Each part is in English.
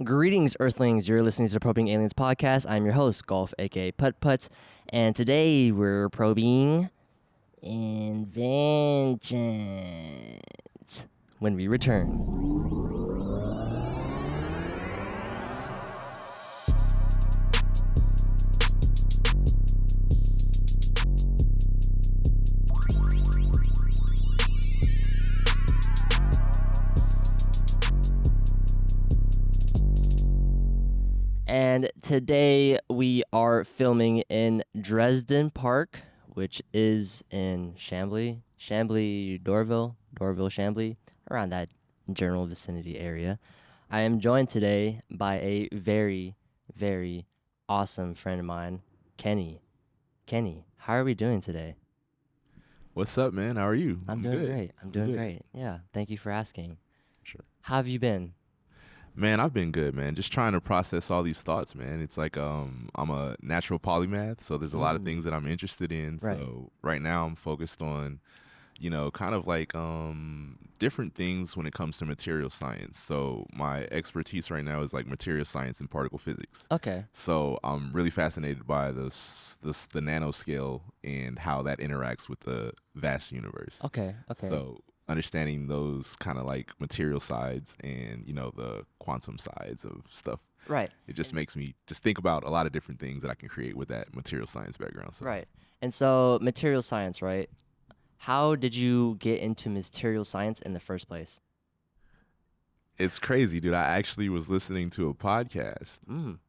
Greetings, Earthlings. You're listening to the Probing Aliens podcast. I'm your host, Golf, aka Putt Putt, and today we're probing Inventions. When we return. And today we are filming in Dresden Park, which is in Chambly, Dorville, Chambly, around that general vicinity area. I am joined today by a very, very awesome friend of mine, Kenny. Kenny, how are we doing today? What's up, man? How are you? I'm doing great. I'm doing great. Yeah, thank you for asking. Sure. How have you been? Man, I've been good, man. Just trying to process all these thoughts, man. It's like I'm a natural polymath, so there's a lot of things that I'm interested in. Right. So right now I'm focused on, kind of like different things when it comes to material science. So my expertise right now is like material science and particle physics. Okay. So I'm really fascinated by the nanoscale and how that interacts with the vast universe. Okay. So understanding those kind of like material sides and the quantum sides of stuff, Right. it just makes me just think about a lot of different things that I can create with that material science background. So Right. And so material science, right? How did you get into material science in the first place? it's crazy, dude. I actually was listening to a podcast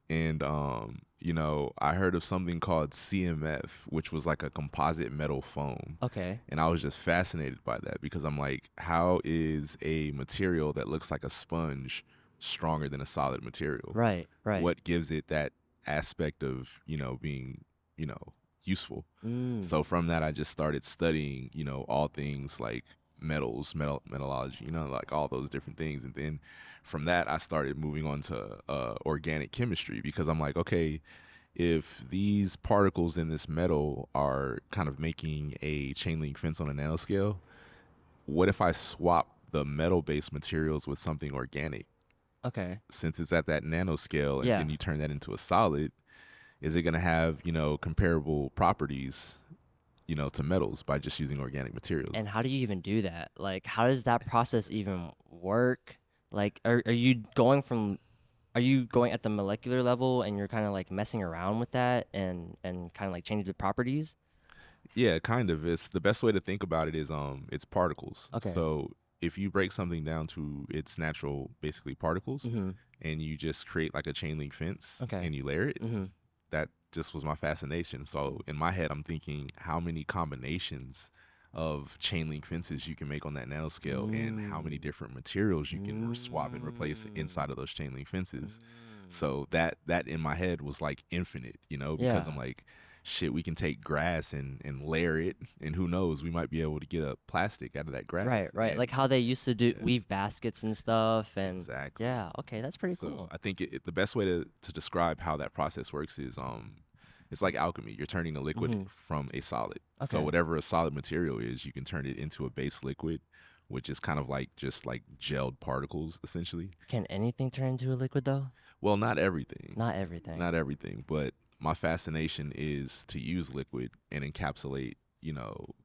and I heard of something called CMF, which was like a composite metal foam. Okay. And I was just fascinated by that because I'm like, how is a material that looks like a sponge stronger than a solid material? Right. What gives it that aspect of, being, useful? So from that, I just started studying, all things like metallurgy, like all those different things. And then from that, I started moving on to organic chemistry because I'm like, okay, if these particles in this metal are kind of making a chain link fence on a nanoscale, what if I swap the metal-based materials with something organic? Okay. Since it's at that nanoscale and Yeah. then you turn that into a solid, is it going to have, comparable properties, to metals by just using organic materials? And how do you even do that? Like, how does that process even work? Like, are you going at the molecular level and you're kind of like messing around with that and kind of like changing the properties? Yeah, kind of. It's the best way to think about it is it's particles. Okay. So if you break something down to its natural, basically particles, and you just create like a chain link fence Okay. and you layer it, that just was my fascination. So in my head, I'm thinking how many combinations of chain link fences you can make on that nanoscale and how many different materials you can swap and replace inside of those chain link fences. So that in my head was like infinite, because Yeah. I'm like, shit, we can take grass and layer it, and who knows, we might be able to get a plastic out of that grass. Right. And Like how they used to do weave baskets and stuff. And exactly. yeah. Okay. That's pretty So cool. I think the best way to describe how that process works is it's like alchemy. You're turning a liquid from a solid. So Okay. whatever a solid material is, you can turn it into a base liquid, which is kind of like just like gelled particles, essentially. Can anything turn into a liquid though? Well, not everything. Not everything. Not everything, but my fascination is to use liquid and encapsulate,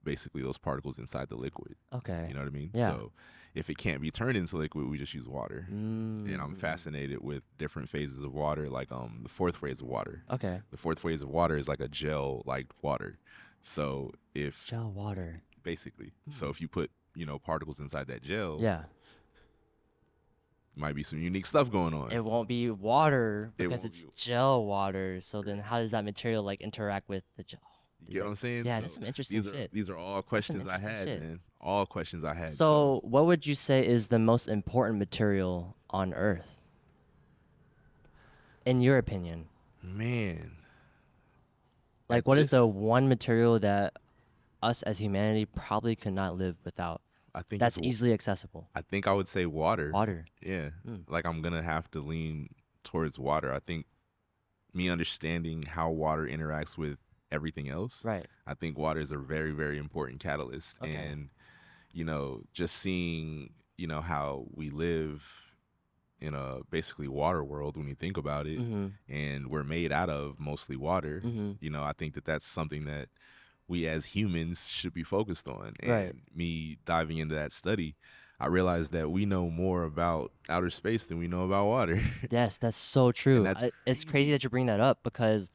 basically those particles inside the liquid. Okay. You know what I mean? Yeah. So if it can't be turned into liquid, we just use water. And I'm fascinated with different phases of water, like the fourth phase of water. Okay. The fourth phase of water is like a gel like water. So if Gel water. basically, so if you put, particles inside that gel, Yeah. might be some unique stuff going on. It won't be water It because won't it's be- gel water. So then how does that material like interact with the gel? You get what I'm saying? Yeah, So that's some interesting shit. these are all questions I interesting had, shit. man. All questions I had. So what would you say is the most important material on Earth? In your opinion? Man. Like what is the one material that us as humanity probably could not live without? I think That's it's easily accessible. I think I would say water. Water. Yeah. Like I'm going to have to lean towards water. I think me understanding how water interacts with everything else. Right. I think water is a very, very important catalyst. Okay. And, just seeing, how we live in a basically water world when you think about it, Mm-hmm. and we're made out of mostly water. Mm-hmm. I think that that's something that we as humans should be focused on. Right. And me diving into that study, I realized that we know more about outer space than we know about water. Yes, that's so And true. that's It's crazy crazy. that you bring that up because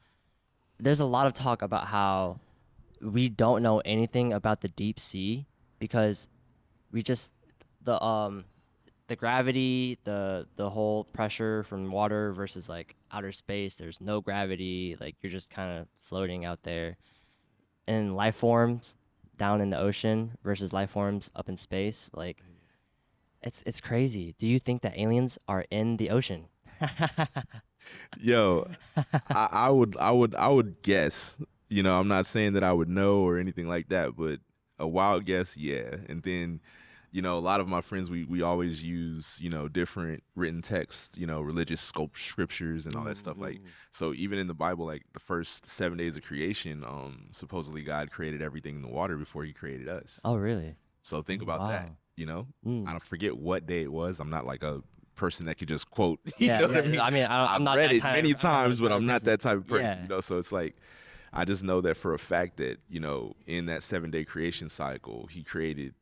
there's a lot of talk about how we don't know anything about the deep sea because we just the the gravity, the whole pressure from water versus like outer space, there's no gravity, like you're just kind of floating out there. And life forms down in the ocean versus life forms up in space, like it's crazy. Do you think that aliens are in the ocean? Yo, I would guess. I'm not saying that I would know or anything like that, but a wild guess, yeah. And then, a lot of my friends, we always use, different written texts, religious scriptures and all that stuff. Like, Mm. so even in the Bible, like the first 7 days of creation, supposedly God created everything in the water before He created us. Oh, really? So think Oh, about that. wow. I Mm. don't forget what day it was. I'm not like a person that could just quote. You Yeah, know what I yeah. mean? I mean, I'm I've not read that it type. many I'm not times, that but type of I'm not person. that type of person. Yeah. So it's like I just know that for a fact that in that 7 day creation cycle, He created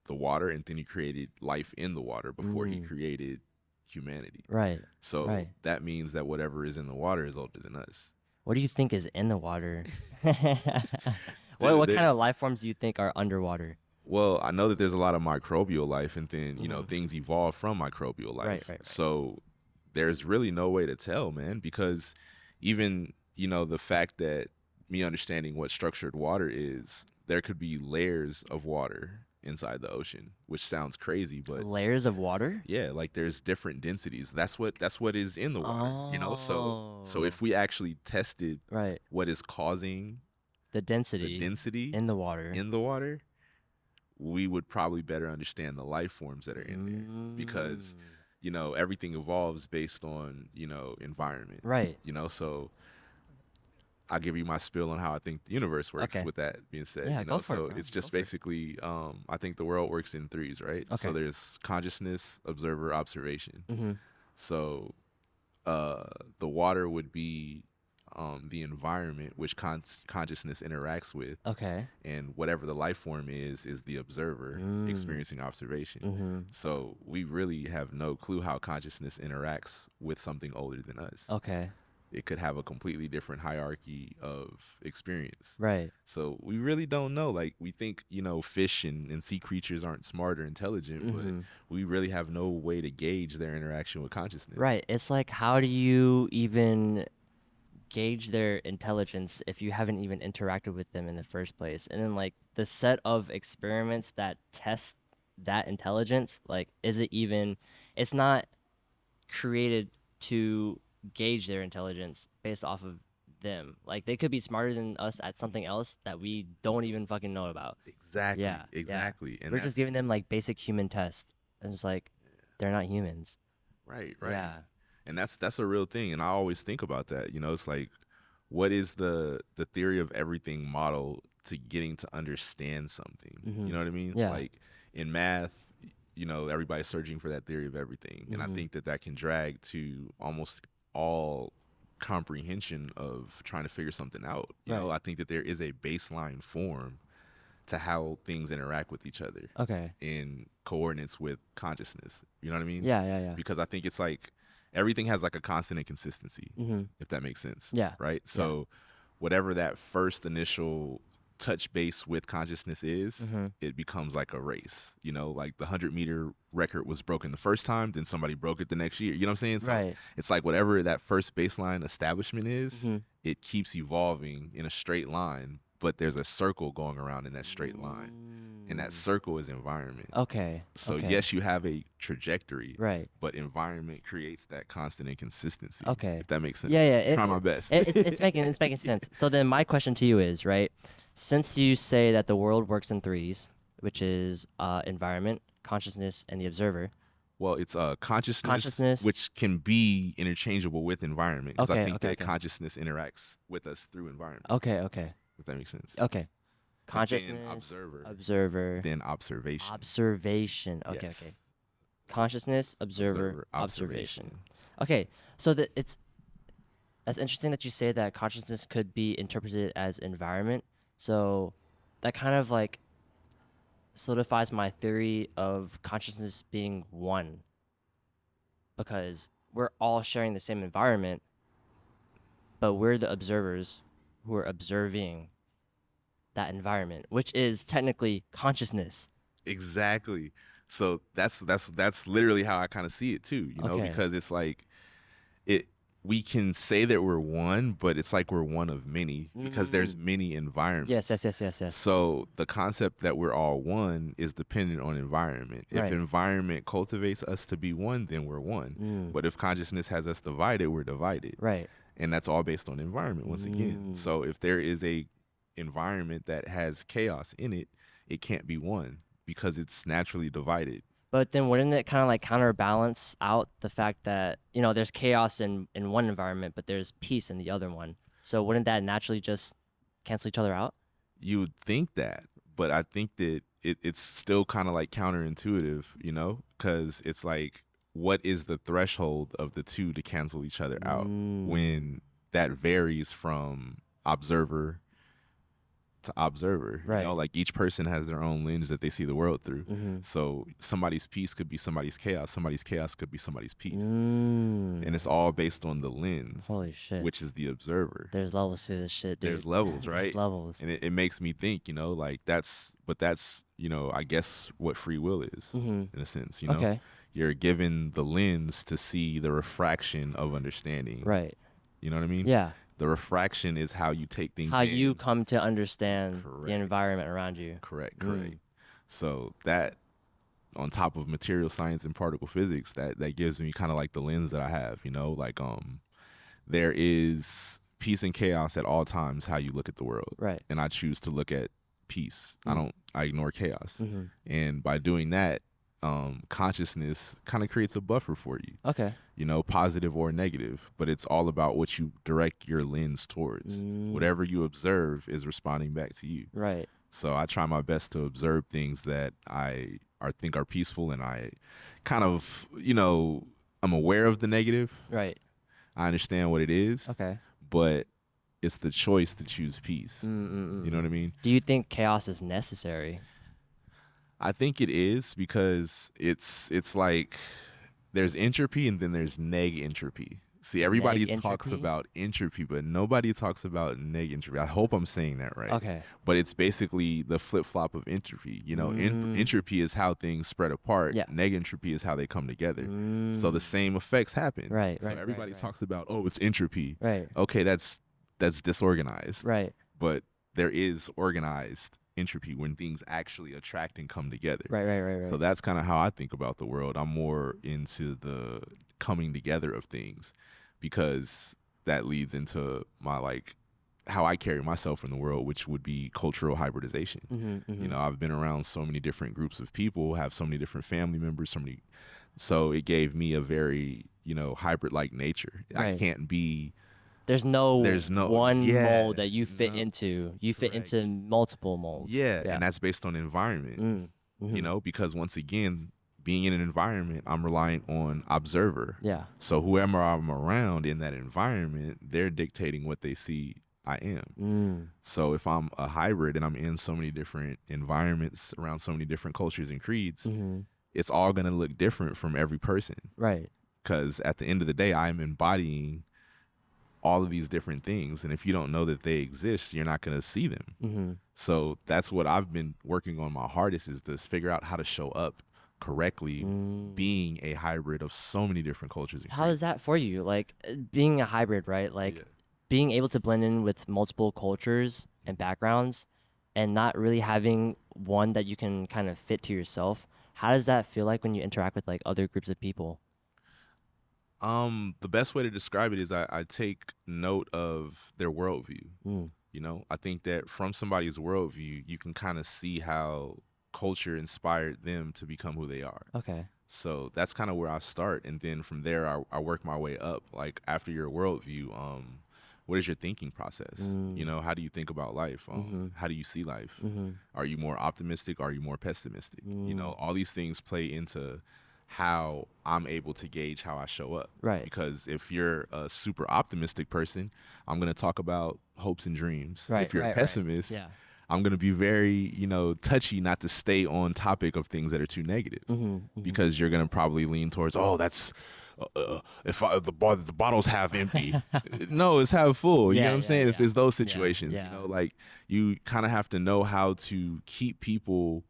the water, and then He created life in the water before He Mm. created humanity. Right. So Right. that means that whatever is in the water is older than us. What do you think is in the water? Dude, What kind of life forms do you think are underwater? well, I know that there's a lot of microbial life, and then Hmm. things evolve from microbial Right. life. Right. Right. So there's really no way to tell, man, because even the fact that me understanding what structured water is, there could be layers of water inside the ocean, which sounds crazy, but Layers of water? yeah, like there's different densities. That's what is in the water. So Oh. if we actually tested Right. what is causing The the density density in the water. in the water, we would probably better understand the life forms that are in there, because Mm. everything evolves based on environment. Right. So I'll give you my spill on how I think the universe works. Okay. With that being said, Yeah, go for it, so bro. it's Go just for it. basically I think the world works in threes, right? So Okay. there's consciousness, observer, observation. Mm-hmm. So uh the water would be the environment which consciousness interacts with, Okay. and whatever the life form is the observer Mm. experiencing observation. Mm-hmm. So we really have no clue how consciousness interacts with something older than us. Okay. It could have a completely different hierarchy of experience. Right. So we really don't know. Like, we think fish and sea creatures aren't smart or intelligent, but Mm-hmm. we really have no way to gauge their interaction with consciousness. Right. It's like, how do you even gauge their intelligence if you haven't even interacted with them in the first place? And then, like, the set of experiments that test that intelligence, like, is it even, it's not created to gauge their intelligence based off of them. Like, they could be smarter than us at something else that we don't even fucking know about. Exactly, Yeah. Yeah. exactly. And We're just that's giving them, like, basic human tests. And it's like, they're not humans. right, right. Yeah. And that's a real thing, and I always think about that. It's like, what is the theory of everything model to getting to understand something? Mm-hmm. You know what I mean? Yeah. Like, in math, everybody's searching for that theory of everything, and I Mm-hmm. think that that can drag to almost all comprehension of trying to figure something out. Right. I think that there is a baseline form to how things interact with each other Okay. in coordinates with consciousness. You know what I mean? Yeah, yeah, yeah. Because I think it's like everything has like a constant inconsistency, Mm-hmm. if that makes sense. Yeah. Right? Yeah. So whatever that first initial touch base with consciousness is, Mm-hmm. it becomes like a race. Like the 100-meter record was broken the first time, then somebody broke it the next year. You know what I'm saying? So Right. it's like whatever that first baseline establishment is, Mm-hmm. it keeps evolving in a straight line, but there's a circle going around in that straight line. And that Mm. circle is environment. Okay. So Okay. yes, you have a trajectory, Right. but environment creates that constant inconsistency. Okay. If that makes sense. Yeah, yeah. Try my best. It's making sense. So then my question to you is, right? Since you say that the world works in threes, which is environment, consciousness, and the observer. Well, it's consciousness, Consciousness. which can be interchangeable with environment, because I Okay, think okay, that okay. consciousness interacts with us through environment. Okay, okay. If that makes sense. Okay. And then Consciousness, observer, observer, then observation. observation. Okay, okay. Yes. Consciousness, observer, observation. Okay, so that's interesting that you say that consciousness could be interpreted as environment. So that kind of like solidifies my theory of consciousness being one, because we're all sharing the same environment, but we're the observers who are observing that environment, which is technically consciousness. Exactly. So that's literally how I kind of see it too, you know, Okay. because it's like it we can say that we're one, but it's like we're one of many because there's many environments. Yes. So the concept that we're all one is dependent on environment. If Right. environment cultivates us to be one, then we're one. But if consciousness has us divided, we're divided. Right. And that's all based on environment once again. So if there is a environment that has chaos in it, it can't be one because it's naturally divided. But then wouldn't it kind of like counterbalance out the fact that, there's chaos in one environment, but there's peace in the other one? So wouldn't that naturally just cancel each other out? You would think that, but I think that it's still kind of like counterintuitive, you know, because it's like, what is the threshold of the two to cancel each other out when that varies from observer to observer? Right. You know, like each person has their own lens that they see the world through. Mm-hmm. So somebody's peace could be somebody's chaos could be somebody's peace. Mm. And it's all based on the lens. Holy shit. Which is the observer. There's levels to this shit, dude. There's levels, right? There's levels. And it makes me think, you know, like that's, you know, I guess what free will is in a sense, you know? Okay. You're given the lens to see the refraction of understanding. Right. You know what I mean? Yeah. The refraction is how you take things How in. you come to understand Correct. the environment around you. Correct. So that, on top of material science and particle physics, that gives me kind of like the lens that I have, you know, like there is peace and chaos at all times how you look at the world. Right. And I choose to look at peace. I ignore chaos. And by doing that, consciousness kind of creates a buffer for you. Okay. You know, positive or negative, but it's all about what you direct your lens towards. Whatever you observe is responding back to you. Right. So I try my best to observe things that I think are peaceful, and I kind of, you know, I'm aware of the negative. Right. I understand what it is. Okay. But it's the choice to choose peace. You know what I mean? Do you think chaos is necessary? I think it is, because it's like there's entropy and then there's neg entropy. See, everybody talks about entropy, but nobody talks about neg entropy. I hope I'm saying that right. Okay. But it's basically the flip-flop of entropy. You know, entropy is how things spread apart. Yeah. Neg entropy is how they come together. So the same effects happen. Right. So everybody talks about, oh, it's entropy. Right. Okay, that's disorganized. Right. But there is organized entropy when things actually attract and come together. Right. So that's kind of how I think about the world. I'm more into the coming together of things, because that leads into my, like, how I carry myself in the world, which would be cultural hybridization. You know, I've been around so many different groups of people, have so many different family members, so it gave me a very, you know, hybrid-like nature. Right. I can't be... There's no one mold that you fit into. You fit into multiple molds. Yeah, and that's based on environment. You know, because once again, being in an environment, I'm reliant on observer. Yeah. So whoever I'm around in that environment, they're dictating what they see I am. So if I'm a hybrid and I'm in so many different environments around so many different cultures and creeds, it's all going to look different from every person. Right. Because at the end of the day, I'm embodying all of these different things, and if you don't know that they exist, you're not going to see them. So that's what I've been working on my hardest, is to figure out how to show up correctly being a hybrid of so many different cultures and how is that for you, like being a hybrid, right? Like being able to blend in with multiple cultures and backgrounds and not really having one that you can kind of fit to yourself. How does that feel like when you interact with like other groups of people? The best way to describe it is I take note of their worldview. You know, I think that from somebody's worldview, you can kind of see how culture inspired them to become who they are. Okay. So that's kind of where I start, and then from there I work my way up. Like after your worldview, what is your thinking process? You know, how do you think about life? How do you see life? Are you more optimistic? Are you more pessimistic? You know, all these things play into how I'm able to gauge how I show up. Right. Because if you're a super optimistic person, I'm going to talk about hopes and dreams. Right. If you're right, a pessimist, Yeah. I'm going to be very, touchy not to stay on topic of things that are too negative, because you're going to probably lean towards, oh, that's the bottle's half empty. No, it's half full. You know what I'm saying? It's those situations, like you kind of have to know how to keep people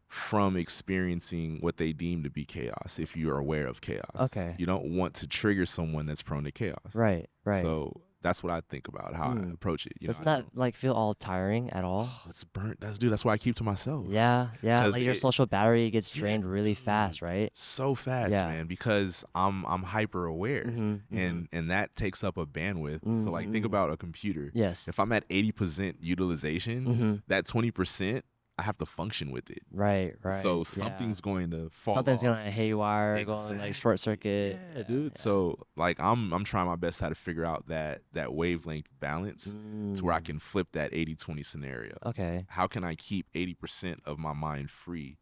from experiencing what they deem to be chaos if you are aware of chaos. Okay. You don't want to trigger someone that's prone to chaos. Right. So that's what I think about how I approach it. Doesn't that like feel all tiring at all? Oh, it's burnt. That's why I keep to myself. Yeah. 'Cause Like your social battery gets drained really fast, right? So fast, man, because I'm hyper aware, and that takes up a bandwidth. So like think about a computer. Yes. If I'm at 80% utilization, that 20%, I have to function with it. Right. So something's going to fall Something's off. gonna haywire, going like short circuit. Yeah, dude. So like I'm trying my best how to figure out that wavelength balance to where I can flip that 80-20 scenario. Okay. How can I keep 80% of my mind free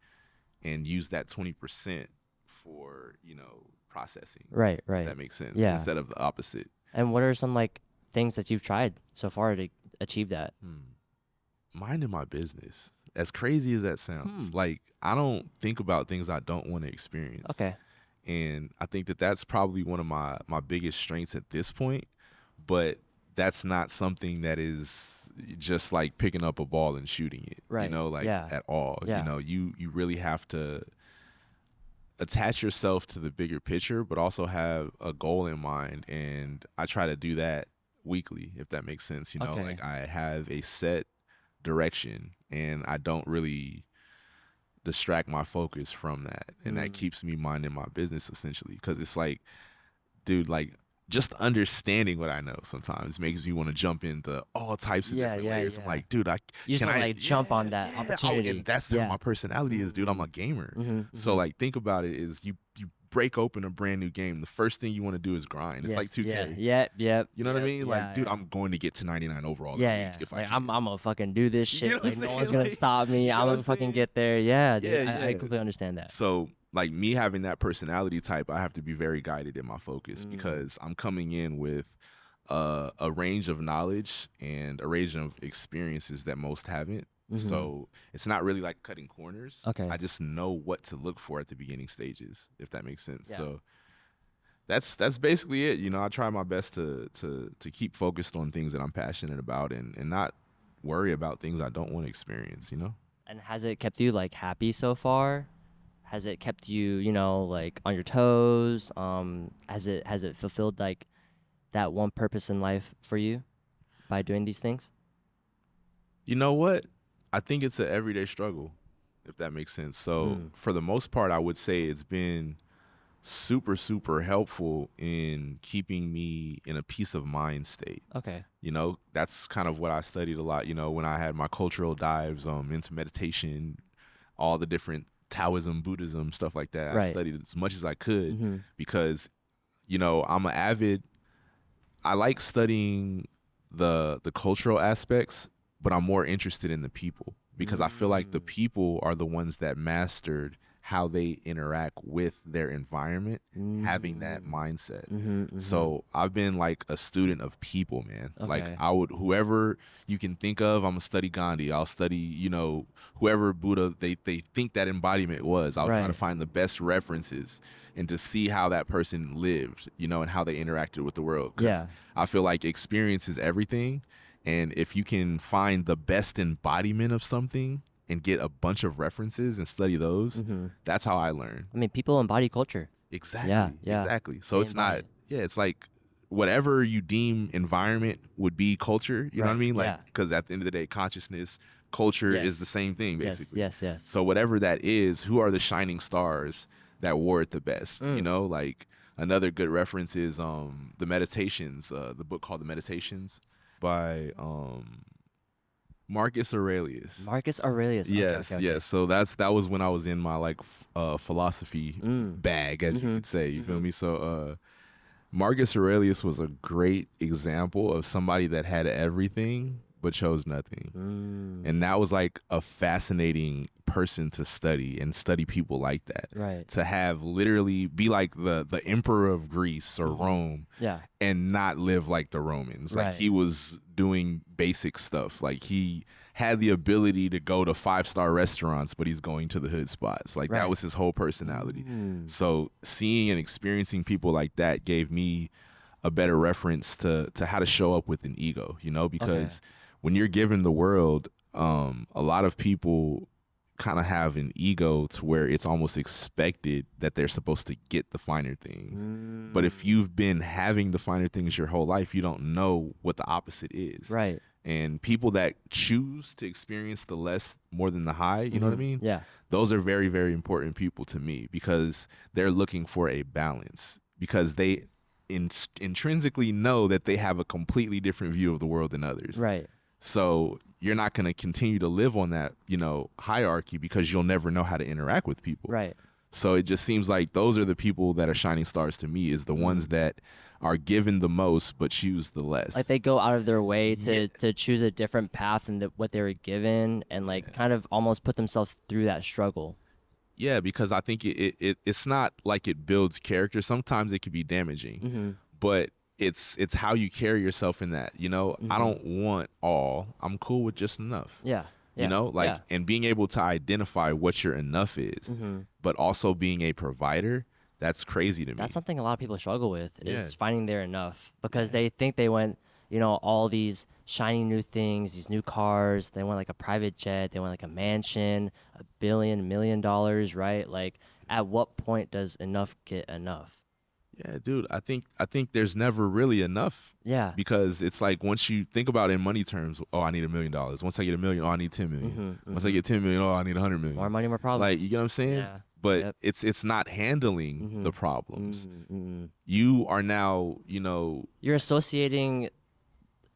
and use that 20% for, processing? Right. If that makes sense. Yeah. Instead of the opposite. And what are some like things that you've tried so far to achieve that? Minding my business. As crazy as that sounds, like I don't think about things I don't want to experience. Okay. And I think that that's probably one of my biggest strengths at this point, but that's not something that is just like picking up a ball and shooting it, Right. at all. Yeah. You really have to attach yourself to the bigger picture, but also have a goal in mind. And I try to do that weekly, if that makes sense. Okay. Like I have a set direction and I don't really distract my focus from that. And that keeps me minding my business essentially. Cause it's like, dude, like just understanding what I know sometimes makes me want to jump into all types of different layers. I'm like, dude, you just want to like jump on that opportunity. And that's how my personality is, dude. I'm a gamer. So like think about it is you break open a brand new game, the first thing you want to do is grind. It's like 2K. Yep. You know what I mean? Like, dude, I'm going to get to 99 overall. If like, I'm gonna fucking do this shit. You know what like I'm no saying? one's gonna Like, stop me. I'm gonna fucking get there. Yeah, dude, Yeah, I completely understand that. So like me having that personality type, I have to be very guided in my focus because I'm coming in with a range of knowledge and a range of experiences that most haven't. So it's not really like cutting corners. Okay. I just know what to look for at the beginning stages, if that makes sense. Yeah. So that's basically it. I try my best to keep focused on things that I'm passionate about and not worry about things I don't want to experience, And has it kept you like happy so far? Has it kept you, like on your toes? Has it fulfilled like that one purpose in life for you by doing these things? You know what? I think it's an everyday struggle, if that makes sense. So for the most part, I would say it's been super, super helpful in keeping me in a peace of mind state. Okay. That's kind of what I studied a lot, when I had my cultural dives into meditation, all the different Taoism, Buddhism, stuff like that. Right. I studied as much as I could because, I'm an avid, I like studying the cultural aspects, but I'm more interested in the people because I feel like the people are the ones that mastered how they interact with their environment, having that mindset. So I've been like a student of people, man. Okay. Like whoever you can think of, I'm gonna study Gandhi. I'll study, whoever Buddha they think that embodiment was. I'll try to find the best references and to see how that person lived, and how they interacted with the world. 'Cause I feel like experience is everything. And if you can find the best embodiment of something and get a bunch of references and study those, that's how I learn. I mean, people embody culture. Exactly. Yeah. Exactly. So They it's not, embody it's like whatever you deem environment would be culture. You know what I mean? Like, because at the end of the day, consciousness, culture is the same thing, basically. Yes. So whatever that is, who are the shining stars that wore it the best? Like another good reference is the Meditations, the book called The Meditations by Marcus Aurelius. Marcus Aurelius. Yes, Okay. yes. So that was when I was in my like philosophy bag, as you could say. You feel me? So Marcus Aurelius was a great example of somebody that had everything, but chose nothing. Mm. And that was like a fascinating person to study and study people like that. Right. To have literally be like the emperor of Greece or Rome, Yeah. and not live like the Romans. Like Right. he was doing basic stuff. Like he had the ability to go to 5-star restaurants, but he's going to the hood spots. Like that Right. was his whole personality. Mm. So seeing and experiencing people like that gave me a better reference to how to show up with an ego, you know, because when you're given the world, a lot of people kind of have an ego to where it's almost expected that they're supposed to get the finer things. But if you've been having the finer things your whole life, you don't know what the opposite is. Right. And people that choose to experience the less more than the high, you know what I mean? Yeah. Those are very, very important people to me because they're looking for a balance, because they intrinsically know that they have a completely different view of the world than others. Right. So you're not going to continue to live on that, you know, hierarchy because you'll never know how to interact with people. Right. So it just seems like those are the people that are shining stars to me, is the ones that are given the most but choose the less. Like they go out of their way to choose a different path than what they were given, and like kind of almost put themselves through that struggle. Yeah, because I think it's not like it builds character. Sometimes it can be damaging, but it's how you carry yourself in that. You know, I don't want all. I'm cool with just enough. Yeah. You know, like, and being able to identify what your enough is, but also being a provider, that's crazy to me. That's something a lot of people struggle with, is Yeah. finding their enough, because they think they want, you know, all these shiny new things, these new cars. They want like a private jet. They want like a mansion, $1 million, right? Like, at what point does enough get enough? Yeah, dude, I think there's never really enough. Yeah. Because it's like, once you think about it in money terms, oh, I need $1 million. Once I get $1 million, oh, I need 10 million. Once I get 10 million, oh, I need 100 million. More money, more problems. Like, you get what I'm saying? Yeah. But it's not handling the problems. You are now, you know, You're associating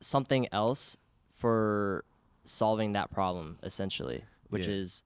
something else for solving that problem, essentially, which is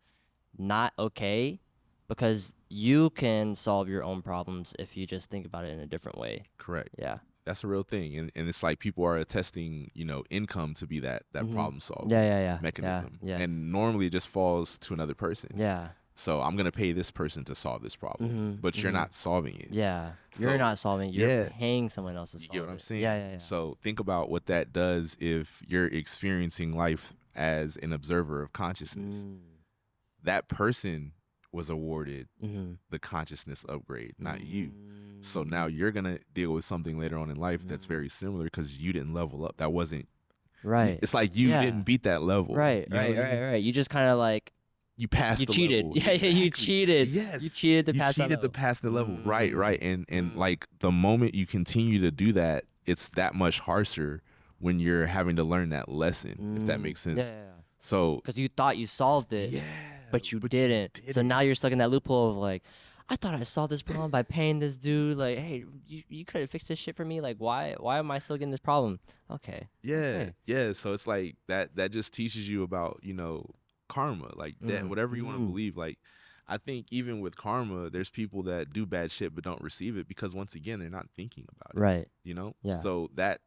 not okay, because you can solve your own problems if you just think about it in a different way. correct. Yeah. That's a real thing. And it's like people are attesting, you know, income to be that problem solving Yeah. mechanism. Yeah. Yes. And normally it just falls to another person. Yeah. So I'm going to pay this person to solve this problem, but you're not solving it. Yeah. You're So, not solving it. You're paying someone else to solve it. You get what I'm saying? Yeah. So think about what that does if you're experiencing life as an observer of consciousness. That person was awarded the consciousness upgrade, not you. So now you're going to deal with something later on in life that's very similar because you didn't level up. That wasn't right. It's like you didn't beat that level. Right. You know what I mean? Right. You just kind of like, You passed you the cheated. level. Yeah, you cheated. Yes. You cheated to pass that cheated to level. pass the level. Right. And like the moment you continue to do that, it's that much harsher when you're having to learn that lesson, if that makes sense. Yeah. So Because you thought you solved it, but you didn't. So now you're stuck in that loophole of like, I thought I solved this problem by paying this dude. Like, hey, you could have fixed this shit for me. Like, why am I still getting this problem? Okay. Yeah. So it's like that just teaches you about, you know, karma, like that, whatever you want to believe. Like, I think even with karma, there's people that do bad shit but don't receive it because, once again, they're not thinking about it. Right. You know? Yeah. So that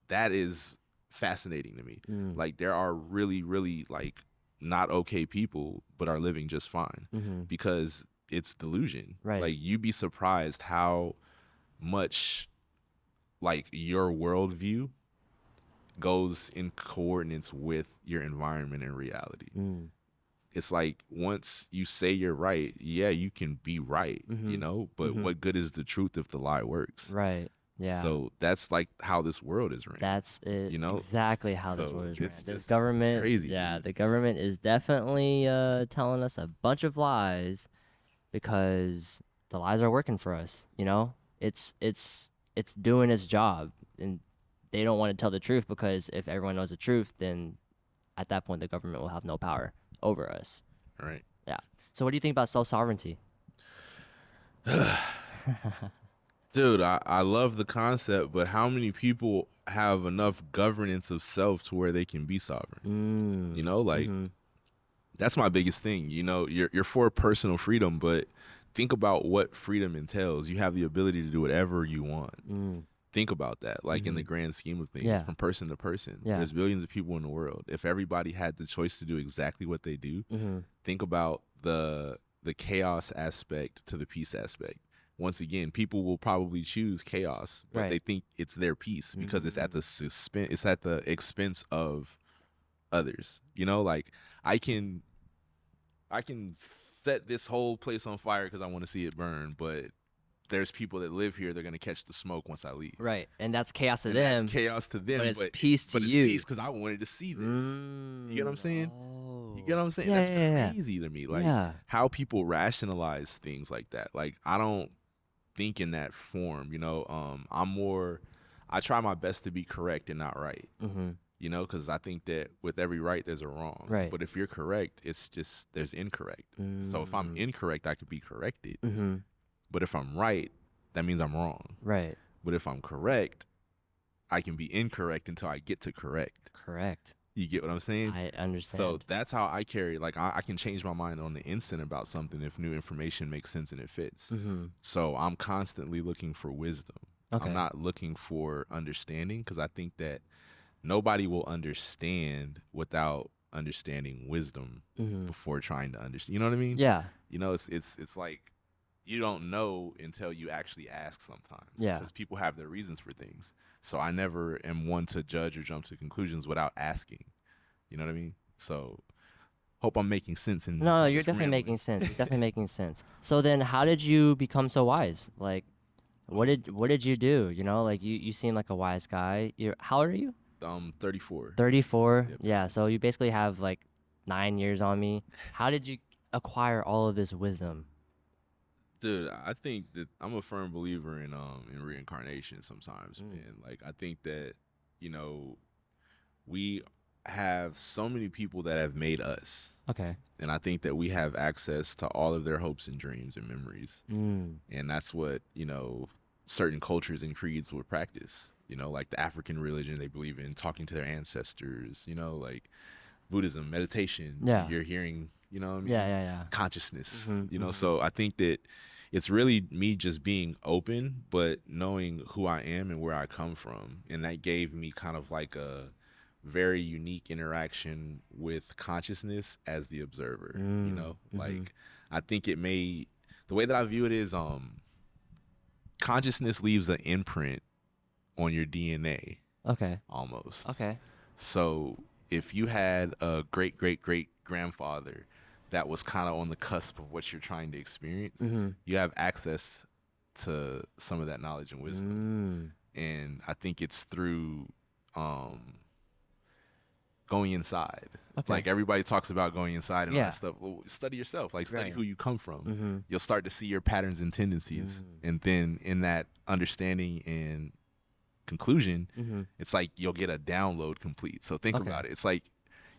is fascinating to me. Like, there are really, really, like, not okay people but are living just fine because it's delusion. Right. Like, you'd be surprised how much, like, your worldview goes in coordinates with your environment and reality. It's like, once you say you're right, yeah, you can be right, you know, but what good is the truth if the lie works? Right. Yeah. So that's like how this world is ran. That's it. You know? Exactly how this So world is ran. it's The just government. crazy, Yeah. dude. The government is definitely telling us a bunch of lies because the lies are working for us. You know, it's doing its job, and they don't want to tell the truth because if everyone knows the truth, then at that point the government will have no power over us. Right. Yeah. So what do you think about self-sovereignty? Dude, I love the concept, but how many people have enough governance of self to where they can be sovereign? You know, like, that's my biggest thing. You know, you're for personal freedom, but think about what freedom entails. You have the ability to do whatever you want. think about that, like in the grand scheme of things, Yeah. from person to person. Yeah. There's billions of people in the world. If everybody had the choice to do exactly what they do, think about the chaos aspect to the peace aspect. Once again, people will probably choose chaos, but they think it's their peace because it's at the expense of others. You know, like I can set this whole place on fire because I want to see it burn, but there's people that live here. They're gonna catch the smoke once I leave. Right, and that's chaos to them. That's chaos to them, but it's peace to you. It's peace because I wanted to see this. You get what I'm saying? Oh. You get what I'm saying? Yeah, that's crazy to me. Like how people rationalize things like that. Like I don't think in that form. You know, I try my best to be correct and not right. You know, because I think that with every right, there's a wrong. Right. But if you're correct, it's just there's incorrect. So if I'm incorrect, I could be corrected. But if I'm right, that means I'm wrong. Right. But if I'm correct, I can be incorrect until I get to correct. Correct. You get what I'm saying? I understand. So that's how I carry. Like I can change my mind on the instant about something if new information makes sense and it fits. So I'm constantly looking for wisdom. Okay. I'm not looking for understanding because I think that nobody will understand without understanding wisdom before trying to understand. You know what I mean? Yeah. You know, it's like you don't know until you actually ask sometimes. Yeah. Because people have their reasons for things. So I never am one to judge or jump to conclusions without asking. You know what I mean? So hope I'm making sense. No, you're definitely making sense. You're definitely making sense. So then how did you become so wise? Like, what did you do? You know, like you seem like a wise guy. How old are you? 34. 34? Yep. Yeah, so you basically have like 9 years on me. How did you acquire all of this wisdom? Dude, I think that I'm a firm believer in reincarnation sometimes, man. Like I think that, you know, we have so many people that have made us. Okay. And I think that we have access to all of their hopes and dreams and memories. And that's what, you know, certain cultures and creeds would practice. You know, like the African religion, they believe in talking to their ancestors, you know, like Buddhism, meditation. Yeah. You're hearing, you know what I mean? Yeah. Consciousness, you know? So I think that it's really me just being open, but knowing who I am and where I come from. And that gave me kind of like a very unique interaction with consciousness as the observer, you know? Like, I think the way that I view it is consciousness leaves an imprint on your DNA. Okay. Almost. Okay. So if you had a great grandfather that was kind of on the cusp of what you're trying to experience, you have access to some of that knowledge and wisdom. And I think it's through going inside. Okay. Like everybody talks about going inside and all that stuff. Well, study yourself. Like study who you come from. You'll start to see your patterns and tendencies. And then in that understanding and conclusion, it's like you'll get a download complete. So think about it. It's like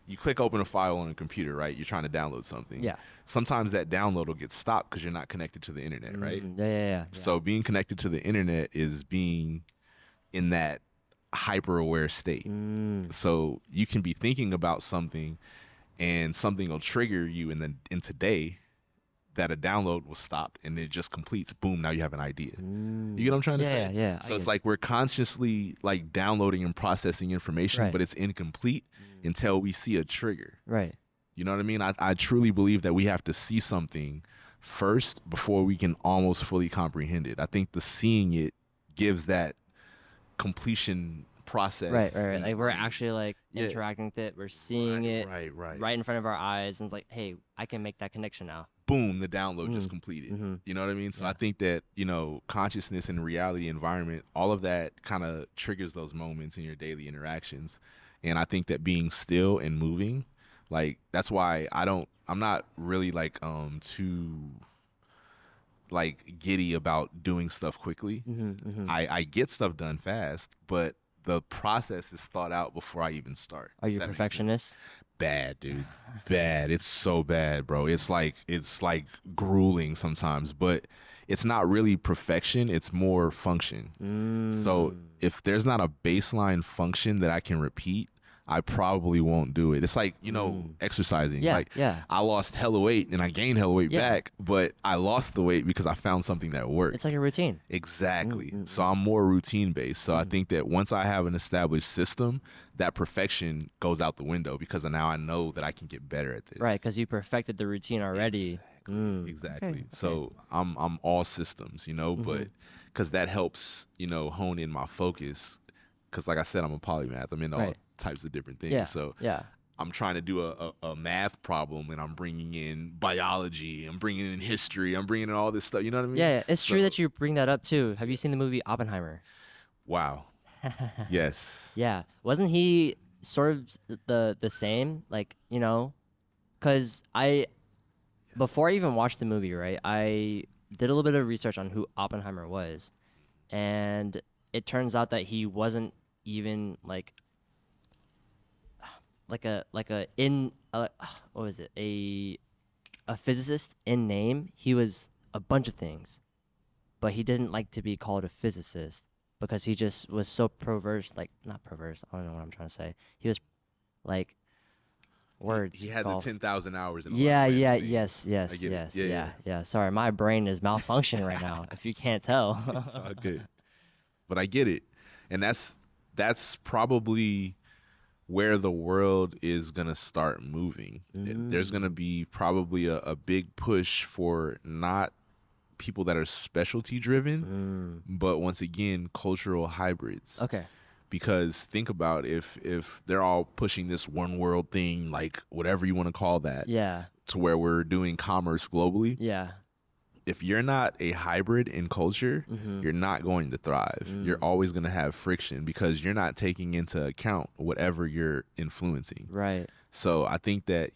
you click open a file on a computer, right? You're trying to download something. Yeah. Sometimes that download will get stopped because you're not connected to the internet, right? Yeah. So being connected to the internet is being in that hyper aware state. So you can be thinking about something and something will trigger you in today that a download was stopped and it just completes. Boom, now you have an idea. You get what I'm trying to say? Yeah. So it's like we're consciously like downloading and processing information, but it's incomplete until we see a trigger. Right. You know what I mean? I truly believe that we have to see something first before we can almost fully comprehend it. I think the seeing it gives that completion process. Right. Like we're actually like interacting with it. We're seeing it right in front of our eyes. And it's like, hey, I can make that connection now. Boom, the download just completed. You know what I mean? So I think that, you know, consciousness and reality environment, all of that kind of triggers those moments in your daily interactions. And I think that being still and moving, like that's why I'm not really like too like giddy about doing stuff quickly. I get stuff done fast, but the process is thought out before I even start. Are you a perfectionist? Bad, dude. Bad. It's so bad, bro. It's like grueling sometimes, but it's not really perfection. It's more function. So if there's not a baseline function that I can repeat, I probably won't do it. It's like, exercising. Yeah, Like, yeah. I lost hella weight and I gained hella weight Yeah. back, but I lost the weight because I found something that worked. It's like a routine. Exactly. So I'm more routine based. So I think that once I have an established system, that perfection goes out the window because now I know that I can get better at this. Right, because you perfected the routine already. Exactly. Okay. So I'm all systems, but because that helps, hone in my focus. Because like I said, I'm a polymath. I'm in all types of different things. Yeah. So yeah. I'm trying to do a math problem, and I'm bringing in biology, I'm bringing in history, I'm bringing in all this stuff. You know what I mean? Yeah, it's true that you bring that up too. Have you seen the movie Oppenheimer? Wow. Yes. Yeah, wasn't he sort of the same? Like, because before I even watched the movie, right, I did a little bit of research on who Oppenheimer was, and it turns out that he wasn't even like a in what was it, a physicist in name. He was a bunch of things, but he didn't like to be called a physicist because he just was so perverse, like not perverse, I don't know what I'm trying to say. He was like words. He had golf. the 10,000 hours in a Yeah, lot of yeah, random yes, things. I yes, get it. yes, Yeah. yeah. Sorry, my brain is malfunctioning right now. If you can't tell. It's all good. But I get it. And that's probably where the world is going to start moving. There's going to be probably a big push for not people that are specialty driven, but once again, cultural hybrids. Okay. Because think about if they're all pushing this one world thing, like whatever you want to call that, Yeah. to where we're doing commerce globally. Yeah. If you're not a hybrid in culture, you're not going to thrive. You're always going to have friction because you're not taking into account whatever you're influencing. Right. So I think that,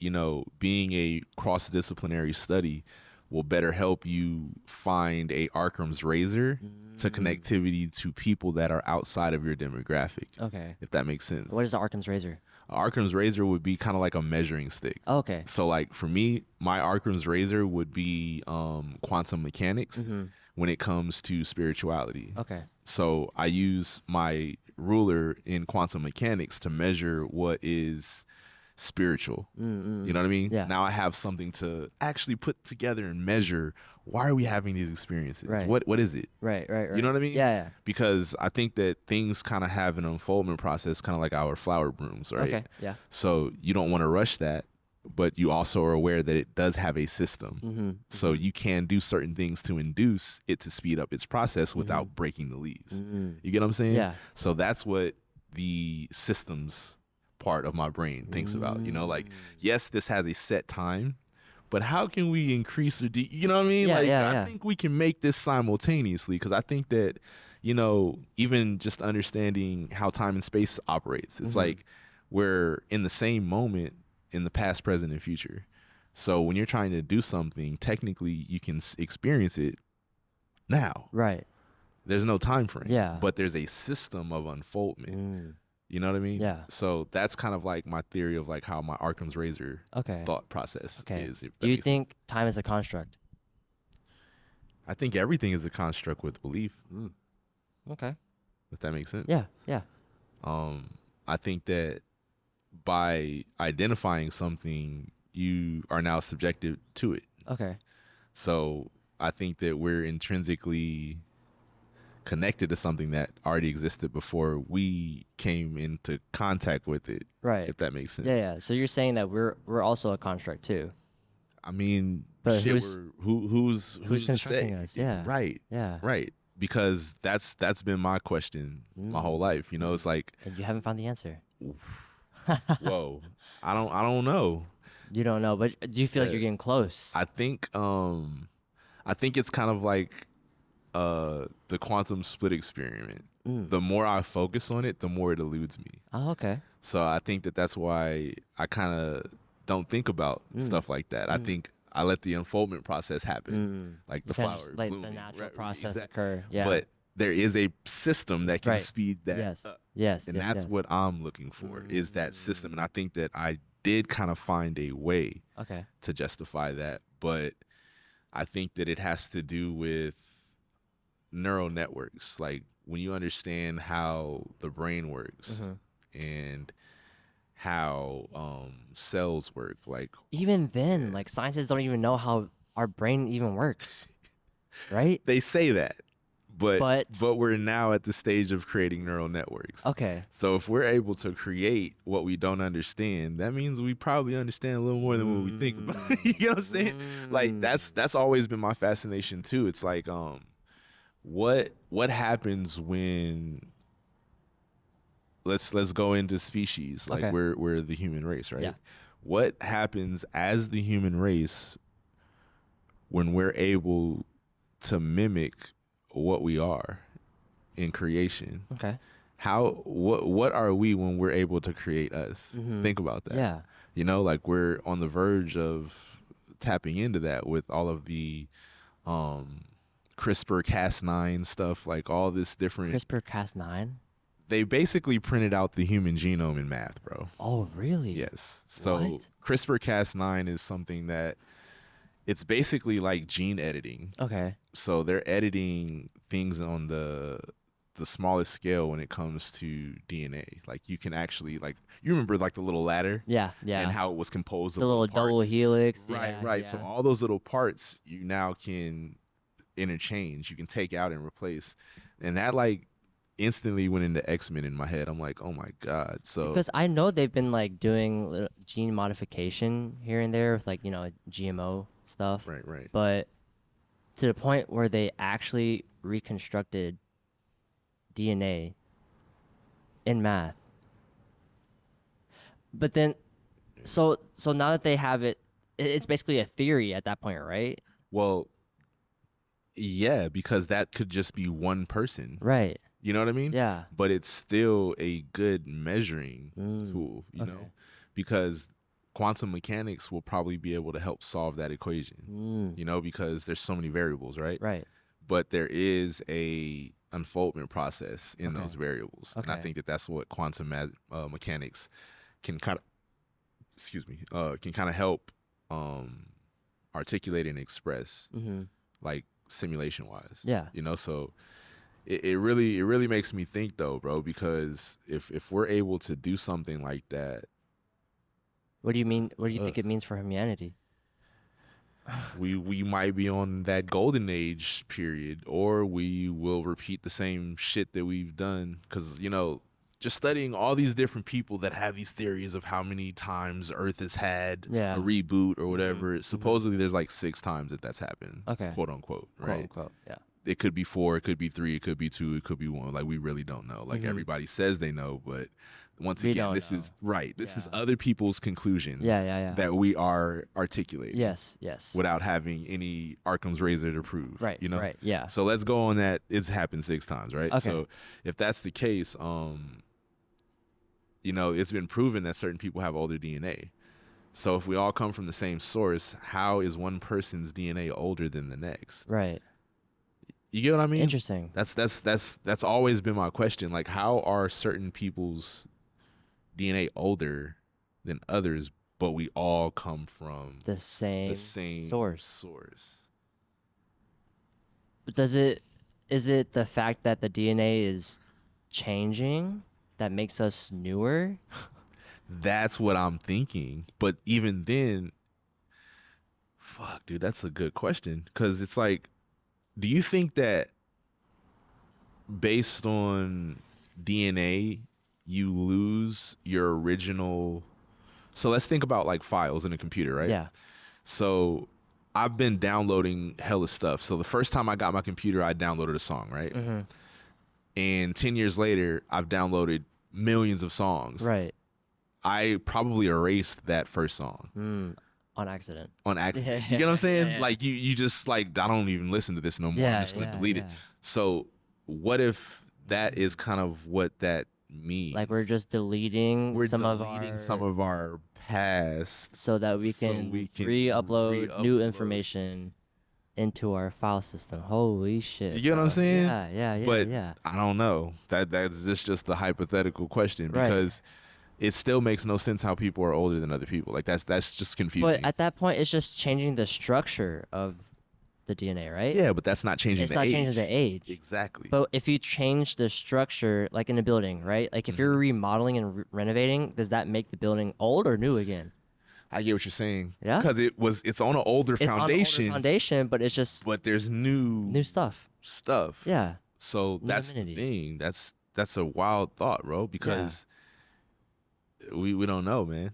being a cross-disciplinary study will better help you find a Arkham's razor to connectivity to people that are outside of your demographic. Okay. If that makes sense. What is the Arkham's razor? Arkham's razor would be kind of like a measuring stick. Oh, okay. So like for me, my Arkham's razor would be quantum mechanics when it comes to spirituality. Okay. So I use my ruler in quantum mechanics to measure what is spiritual. You know what I mean? Yeah. Now I have something to actually put together and measure. Why are we having these experiences? Right. What is it? Right. You know what I mean? Yeah. Because I think that things kind of have an unfoldment process, kind of like our flower brooms, right? Okay. Yeah. So you don't want to rush that, but you also are aware that it does have a system. So you can do certain things to induce it to speed up its process without breaking the leaves. You get what I'm saying? Yeah. So that's what the systems part of my brain thinks about. Like, yes, this has a set time, but how can we increase or you know what I mean? I think we can make this simultaneously, because I think that, even just understanding how time and space operates, it's like we're in the same moment in the past, present, and future. So when you're trying to do something, technically you can experience it now. Right. There's no time frame. Yeah. But there's a system of unfoldment. You know what I mean? Yeah. So that's kind of like my theory of like how my Arkham's razor thought process is. Do you think time is a construct? I think everything is a construct with belief. Okay. If that makes sense. Yeah. Yeah. I think that by identifying something, you are now subjected to it. Okay. So I think that we're intrinsically connected to something that already existed before we came into contact with it. Right. If that makes sense. Yeah. So you're saying that we're also a construct too. I mean, but shit, who's constructing us? Yeah. Right. Yeah. Right. Because that's been my question my whole life. It's like, and you haven't found the answer. Whoa. I don't know. You don't know, but do you feel like you're getting close? I think it's kind of like the quantum split experiment. The more I focus on it, the more it eludes me. Oh, okay. So I think that's why I kind of don't think about stuff like that. I think I let the unfoldment process happen, like the flower let blooming, the natural right, process exactly. occur. Yeah. But there is a system that can speed that up. Yes. And that's what I'm looking for, is that system. And I think that I did kind of find a way to justify that. But I think that it has to do with neural networks. Like when you understand how the brain works and how cells work. Like Even then, like scientists don't even know how our brain even works, right? they say that, but But we're now at the stage of creating neural networks. okay. So if we're able to create what we don't understand, that means we probably understand a little more than what we think about. You know what I'm saying? Like that's always been my fascination too. It's like what happens when let's go into species, like Okay. we're the human race, right? Yeah. What happens as the human race when we're able to mimic what we are in creation? Okay. How what are we when we're able to create us? Think about that. Yeah. You know, like we're on the verge of tapping into that with all of the CRISPR Cas9 stuff, like all this different. CRISPR-Cas9. They basically printed out the human genome in math, bro. Oh, really? Yes. So What? CRISPR Cas9 is something that it's basically like gene editing. Okay. So they're editing things on the smallest scale when it comes to DNA. Like you can actually, like, you remember like the little ladder? Yeah. Yeah. And how it was composed of the little double parts? helix. Right, Yeah, right. Yeah. So all those little parts you now can interchange. You can take out and replace. And that like instantly went into X-Men in my head. I'm like, oh my God. So Because I know they've been like doing gene modification here and there with like, GMO stuff. right. But to the point where they actually reconstructed DNA in math. But then so now that they have it, it's basically a theory at that point, right? Well, yeah, because that could just be one person. Right. You know what I mean? Yeah. But it's still a good measuring tool, you know, because quantum mechanics will probably be able to help solve that equation, you know, because there's so many variables, right? Right. But there is a unfoldment process in those variables. And I think that that's what quantum mechanics can kind of, can kind of help articulate and express, like simulation wise. Yeah. You know, so it really makes me think though, bro, because if we're able to do something like that, What do you mean? What do you think it means for humanity? we might be on that golden age period, or we will repeat the same shit that we've done. Because, you know, just studying all these different people that have these theories of how many times Earth has had a reboot or whatever. Supposedly there's like 6 times that's happened, quote unquote, right? Quote unquote, yeah. It could be 4, it could be 3, it could be 2, it could be 1. Like, we really don't know. Like, everybody says they know, but once again, this is right. This is other people's conclusions that we are articulating. Yes. Without having any Arkham's razor to prove. Right. You know? Right. Yeah. So let's go on that. It's happened 6 times, right? Okay. So if that's the case, you know, it's been proven that certain people have older DNA. So if we all come from the same source, how is one person's DNA older than the next? Right. You get what I mean? Interesting. That's always been my question. Like, how are certain people's DNA older than others, but we all come from the same source? Is it the fact that the DNA is changing that makes us newer? That's what I'm thinking. But even then, fuck, dude, that's a good question. Because it's like, do you think that based on DNA, you lose your original? So let's think about like files in a computer, right? Yeah. So I've been downloading hella stuff. So the first time I got my computer, I downloaded a song, right? And 10 years later, I've downloaded millions of songs. Right. I probably erased that first song. On accident. You get what I'm saying? Like you just like, I don't even listen to this no more. I'm just gonna delete it. So what if that is kind of what that means? Like we're just deleting some of our past so that we can re-upload new information into our file system. Holy shit. You get what I'm saying? Yeah. But I don't know. That's just the hypothetical question, because it still makes no sense how people are older than other people. Like that's just confusing. But at that point, it's just changing the structure of the DNA, right? Yeah, but that's not changing It's the not age. changing the age. Exactly. But if you change the structure, like in a building, right? Like if you're remodeling and renovating, does that make the building old or new again? I get what you're saying. Yeah? Because it's on an older It's on an older foundation, foundation, but it's just but there's new stuff. stuff. Yeah. So New that's amenities. the thing. That's a wild thought, bro. Because we don't know, man.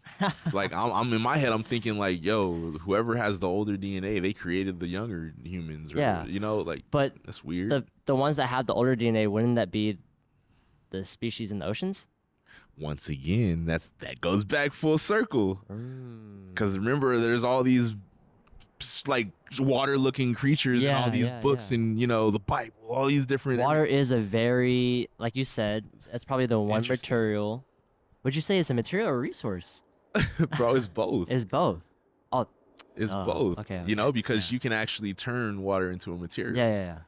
Like I'm in my head, I'm thinking like, yo, whoever has the older DNA, they created the younger humans. Or, Yeah. you know, like But that's weird. the ones that have the older DNA, wouldn't that be the species in the oceans? Once again, that goes back full circle. Because remember, there's all these like water-looking creatures and all these books and the Bible, all these different. Water is a very, like you said, that's probably the one material. Would you say it's a material or resource? Bro, it's both. It's both. Oh, it's both. Okay. Because you can actually turn water into a material. Yeah.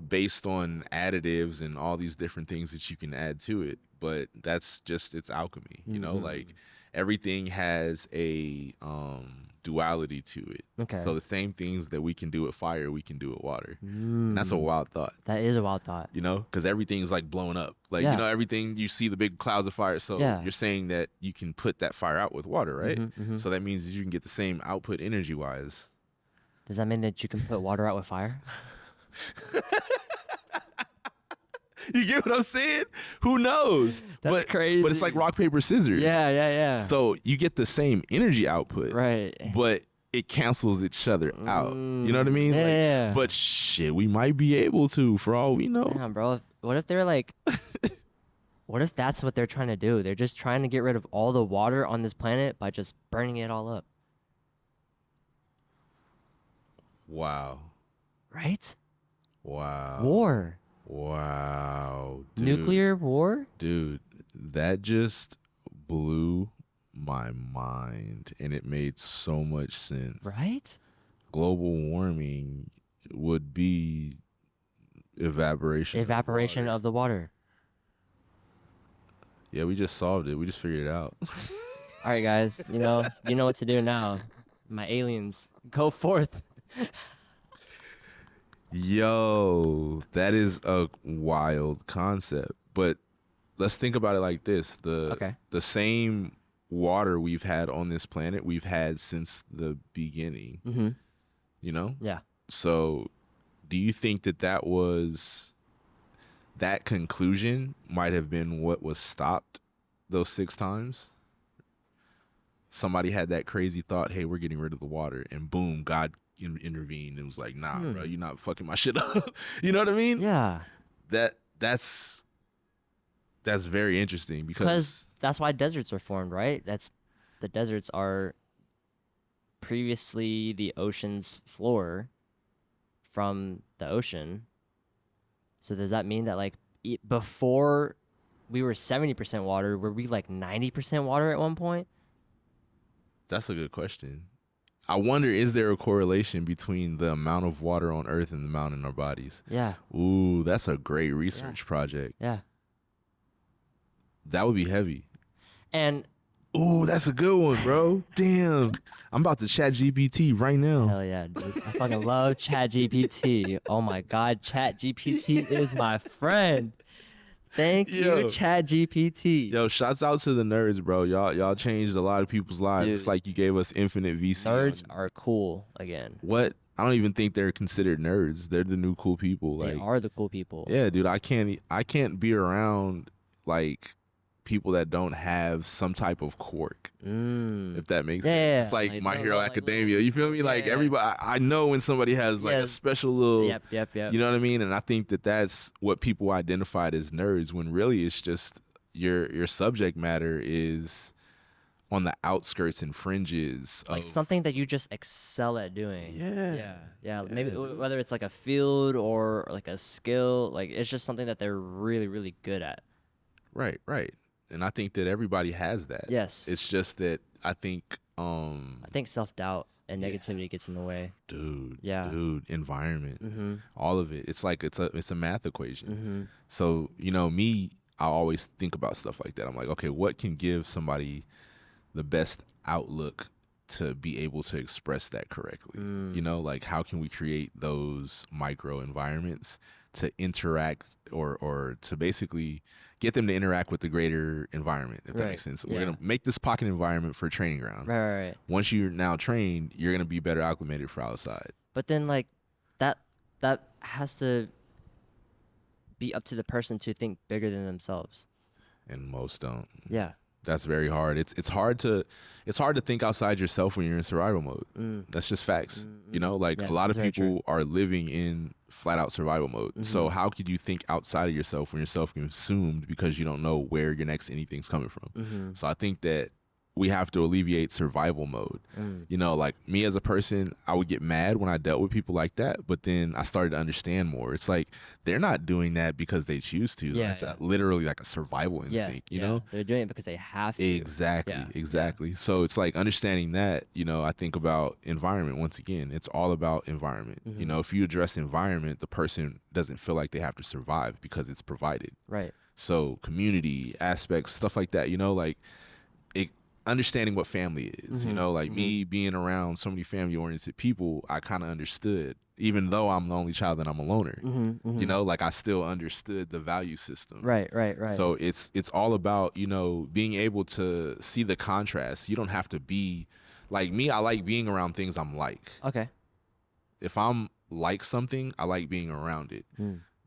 Based on additives and all these different things that you can add to it. But that's just it's alchemy. Like everything has a duality to it. Okay. So the same things that we can do with fire, we can do with water. And that's a wild thought. That is a wild thought. Because everything's like blowing up. Like, everything you see the big clouds of fire. So you're saying that you can put that fire out with water, right? So that means that you can get the same output energy wise. Does that mean that you can put water out with fire? You get what I'm saying? Who knows? That's crazy. But it's like rock, paper, scissors. Yeah. So you get the same energy output. Right. But it cancels each other out. You know what I mean? Yeah. But shit, we might be able to, for all we know. Damn, bro. What if they're like... What if that's what they're trying to do? They're just trying to get rid of all the water on this planet by just burning it all up. Wow. Right? Wow. War. Wow. Dude. Nuclear war? Dude, that just blew my mind, and it made so much sense. Right? Global warming would be evaporation of the water. Yeah, we just solved it. We just figured it out. All right, guys. You know what to do now. My aliens, go forth. Yo, that is a wild concept. But let's think about it like this. The same water we've had on this planet, we've had since the beginning. Yeah. So do you think that conclusion might have been what was stopped those 6 times? Somebody had that crazy thought, hey, we're getting rid of the water, and boom, God intervened and was like, nah, bro, you're not fucking my shit up. You know what I mean? Yeah. That's very interesting because that's why deserts are formed, right? The deserts are previously the ocean's floor from the ocean. So does that mean that like before we were 70% water, were we like 90% water at one point? That's a good question. I wonder, is there a correlation between the amount of water on Earth and the amount in our bodies? Yeah. Ooh, that's a great research project. Yeah. That would be heavy. And ooh, that's a good one, bro. Damn. I'm about to chat GPT right now. Hell yeah, dude. I fucking love Chat GPT. Oh my God, Chat GPT is my friend. Thank you, Chat GPT. Yo, shouts out to the nerds, bro. Y'all changed a lot of people's lives. Dude, it's like you gave us infinite VC. Nerds are cool again. What? I don't even think they're considered nerds. They're the new cool people. They are the cool people. Yeah, dude. I can't be around like people that don't have some type of quirk, if that makes sense. Yeah, it's like My Hero Academia. You feel me? Like everybody, I know when somebody has like a special little, yep. You know what I mean? And I think that's what people identified as nerds, when really it's just your subject matter is on the outskirts and fringes, like something that you just excel at doing. Yeah. Maybe whether it's like a field or like a skill, like it's just something that they're really, really good at. Right. And I think that everybody has that. Yes. It's just that I think self-doubt and negativity gets in the way. Dude, environment, all of it. It's like it's a math equation. So, me, I always think about stuff like that. I'm like, okay, what can give somebody the best outlook to be able to express that correctly. You know, like how can we create those micro environments to interact or to basically get them to interact with the greater environment, if that makes sense. We're going to make this pocket environment for a training ground. Right. Once you're now trained, you're going to be better acclimated for outside. But then like that has to be up to the person to think bigger than themselves. And most don't. Yeah. That's very hard. It's hard to think outside yourself when you're in survival mode. That's just facts. You know, like a lot of people are living in flat out survival mode. So how could you think outside of yourself when you're self-consumed because you don't know where your next anything's coming from? So I think that we have to alleviate survival mode. You know, like me as a person, I would get mad when I dealt with people like that, but then I started to understand more. It's like they're not doing that because they choose to. It's literally like a survival instinct, you know? They're doing it because they have to. Exactly. So it's like understanding that, you know, I think about environment once again. It's all about environment. You know, if you address environment, the person doesn't feel like they have to survive because it's provided. Right. So community aspects, stuff like that, you know, like understanding what family is, you know, like me being around so many family-oriented people, I kind of understood, even though I'm the only child and I'm a loner, you know, like I still understood the value system. Right. So it's all about, you know, being able to see the contrast. You don't have to be like me. I like being around things I'm like. Okay. If I'm like something, I like being around it.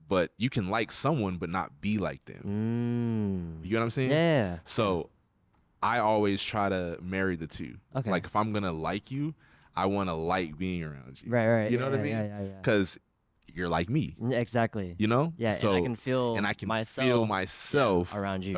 But you can like someone but not be like them. You know what I'm saying? Yeah. So I always try to marry the two. Okay. Like if I'm gonna like you, I want to like being around you. Right. You know what I mean? Because you're like me. Exactly. You know? Yeah. So, and I can feel myself around you.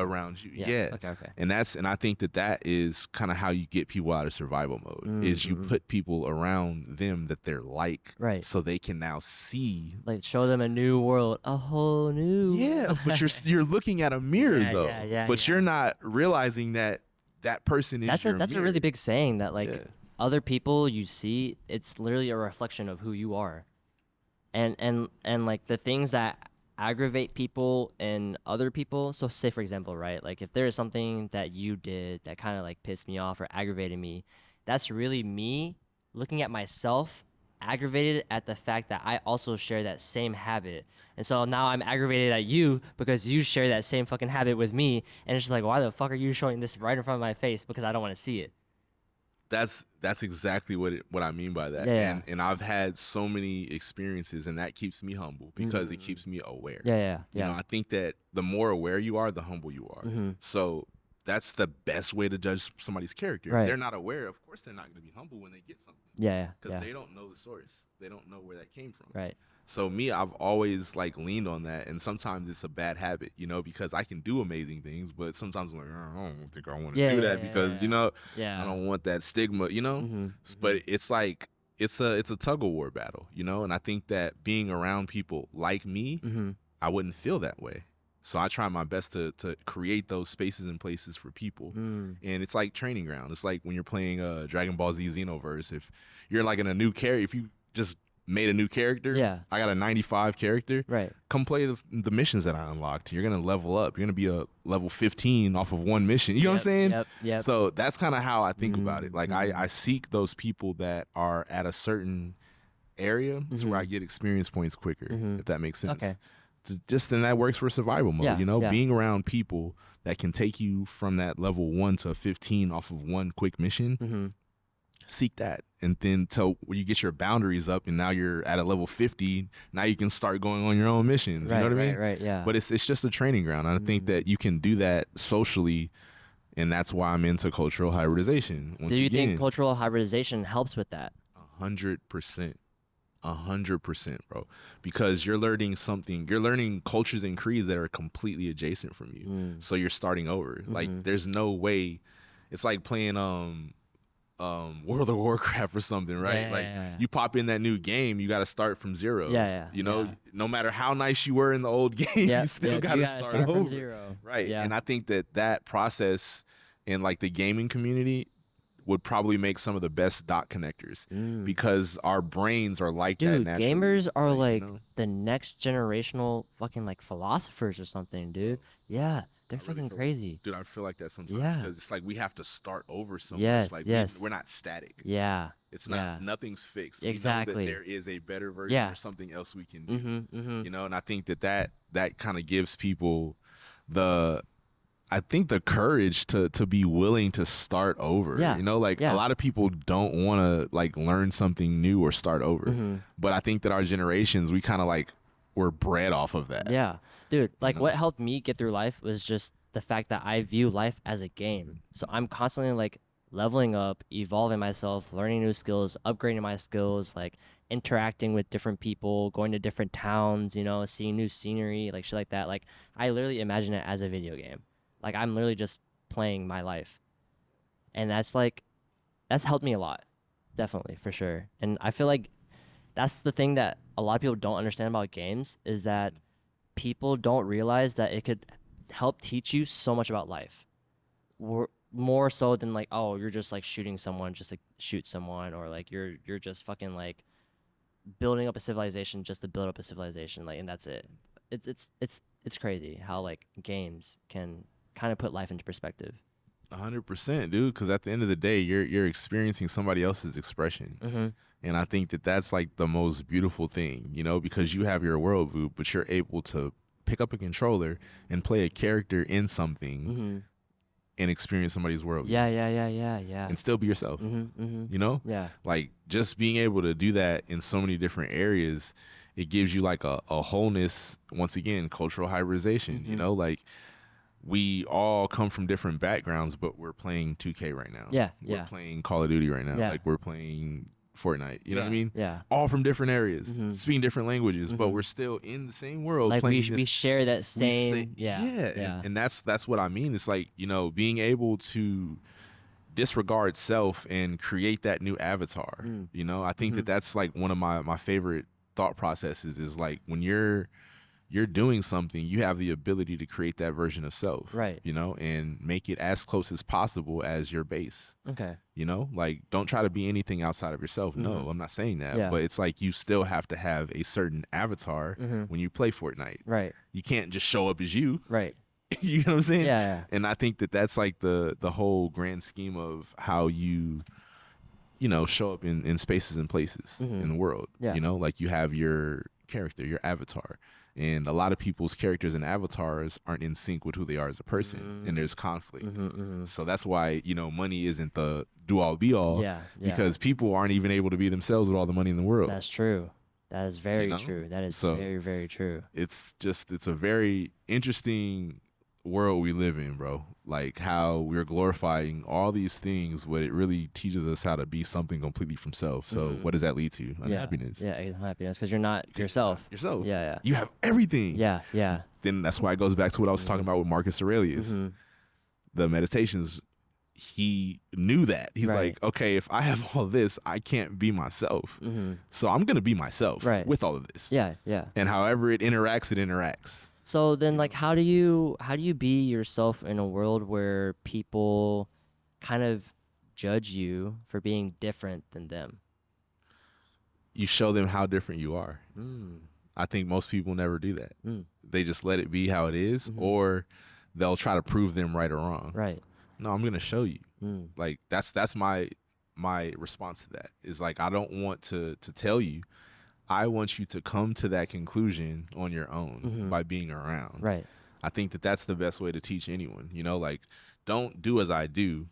Yeah. Okay. And I think that is kind of how you get people out of survival mode. Is you put people around them that they're like, right? So they can now see, like, show them a new world, a whole new. Yeah. But you're looking at a mirror though. But you're not realizing that person is that's a really big saying that like other people you see, it's literally a reflection of who you are, and like the things that aggravate people and other people. So say for example, right, like if there is something that you did that kind of like pissed me off or aggravated me, that's really me looking at myself aggravated at the fact that I also share that same habit. And so now I'm aggravated at you because you share that same fucking habit with me. And it's just like, why the fuck are you showing this right in front of my face? Because I don't want to see it. That's exactly what I mean by that. And I've had so many experiences, and that keeps me humble because it keeps me aware. You know, I think that the more aware you are, the humble you are. So that's the best way to judge somebody's character. If they're not aware, of course they're not going to be humble when they get something. Because they don't know the source. They don't know where that came from. So me, I've always like leaned on that, and sometimes it's a bad habit, you know, because I can do amazing things, but sometimes I'm like, I don't think I want to do that because you know, I don't want that stigma, you know. But it's like it's a tug of war battle, you know. And I think that being around people like me, I wouldn't feel that way. So I try my best to create those spaces and places for people. And it's like training ground. It's like when you're playing Dragon Ball Z Xenoverse. If you're like in a new character, if you just made a new character, I got a 95 character, come play the missions that I unlocked. You're going to level up. You're going to be a level 15 off of one mission. You know what I'm saying? Yep. So that's kind of how I think about it. Like I seek those people that are at a certain area to where I get experience points quicker, if that makes sense. Okay. Just then that works for survival mode, you know, being around people that can take you from that level 1 to 15 off of one quick mission. Seek that, and then till you get your boundaries up, and now you're at a level 50. Now you can start going on your own missions. You know what I mean? Right. But it's just a training ground. I think that you can do that socially, and that's why I'm into cultural hybridization. Do you think cultural hybridization helps with that? 100%. 100%, bro, because you're learning cultures and creeds that are completely adjacent from you. So you're starting over. Like there's no way. It's like playing World of Warcraft or something, right? You pop in that new game, you got to start from zero. You know, no matter how nice you were in the old game, you still got to start over from zero. Right. And I think that process in like the gaming community would probably make some of the best dot connectors because our brains are like that naturally. Gamers are you know? the next generational fucking like philosophers or something, dude. Yeah. They're I really fucking feel, crazy. dude. I feel like that sometimes Yeah. because it's like we have to start over so much. Yes. Like Yes. we're not static. Yeah. It's not Yeah. nothing's fixed. We know that Exactly. there is a better version Yeah. or something else we can do. Mm-hmm. You know, and I think that kind of gives people the I think the courage to be willing to start over. Yeah. You know, like a Yeah. lot of people don't want to like learn something new or start over. Mm-hmm. But I think that our generations we kind of like were bred off of that. Yeah. Dude, You like know? what helped me get through life was just the fact that I view life as a game. So I'm constantly like leveling up, evolving myself, learning new skills, upgrading my skills, like interacting with different people, going to different towns, you know, seeing new scenery, like shit like that. Like I literally imagine it as a video game. Like I'm literally just playing my life. And that's helped me a lot. Definitely, for sure. And I feel like that's the thing that a lot of people don't understand about games is that people don't realize that it could help teach you so much about life. More so than like, oh, you're just like shooting someone just to shoot someone, or like you're just fucking like building up a civilization just to build up a civilization, like, and that's it. It's crazy how like games can kind of put life into perspective. 100%, dude. Because at the end of the day, you're experiencing somebody else's expression, Mm-hmm. and I think that that's like the most beautiful thing, you know, because you have your worldview, but you're able to pick up a controller and play a character in something Mm-hmm. and experience somebody's worldview Yeah. and still be yourself. Mm-hmm. Mm-hmm. You know, Yeah. like just being able to do that in so many different areas, it gives you like a wholeness. Once again, cultural hybridization. Mm-hmm. You know, like we all come from different backgrounds, but we're playing 2K right now. Yeah. We're Yeah. playing Call of Duty right now. Yeah. Like we're playing Fortnite. You know what I mean? Yeah. All from different areas, Mm-hmm. speaking different languages, but Mm-hmm. we're still in the same world Like playing we this. share that We same say, yeah. and that's what I mean. It's like, you know, being able to disregard self and create that new avatar. Mm. You know, I think Mm-hmm. that that's like one of my favorite thought processes is like when you're doing something, you have the ability to create that version of self, Right. you know, and make it as close as possible as your base. Okay. You know, like don't try to be anything outside of yourself. Mm-hmm. No, I'm not saying that, Yeah. but it's like you still have to have a certain avatar Mm-hmm. when you play Fortnite. Right. You can't just show up as you. Right. You know what I'm saying? Yeah. And I think that that's like the whole grand scheme of how you know show up in spaces and places Mm-hmm. in the world. Yeah. You know, like you have your character, your avatar. And a lot of people's characters and avatars aren't in sync with who they are as a person, and there's conflict. Mm-hmm. Mm-hmm. So that's why, you know, money isn't the do all be all. Yeah. Because people aren't even able to be themselves with all the money in the world. That's true. That is very You know? true. That is So- very, very true. It's a very interesting world we live in, bro. Like how we're glorifying all these things, but it really teaches us how to be something completely from self. So what does that lead to? Unhappiness. Yeah, unhappiness because you're not yourself. Yourself. Yeah. You have everything. Yeah. Then that's why it goes back to what I was talking about with Marcus Aurelius. Mm-hmm. The meditations, he knew that. He's Right. like, okay, if I have all this, I can't be myself. Mm-hmm. So I'm gonna be myself Right. with all of this. Yeah. And however it interacts, it interacts. So then, like, how do you be yourself in a world where people kind of judge you for being different than them? You show them how different you are. Mm. I think most people never do that. Mm. They just let it be how it is, Mhm. or they'll try to prove them right or wrong. Right. No, I'm gonna show you. Mm. Like that's my response to that is like I don't want to tell you. I want you to come to that conclusion on your own Mhm. by being around. Right. I think that that's the best way to teach anyone. You know, like don't do as I do.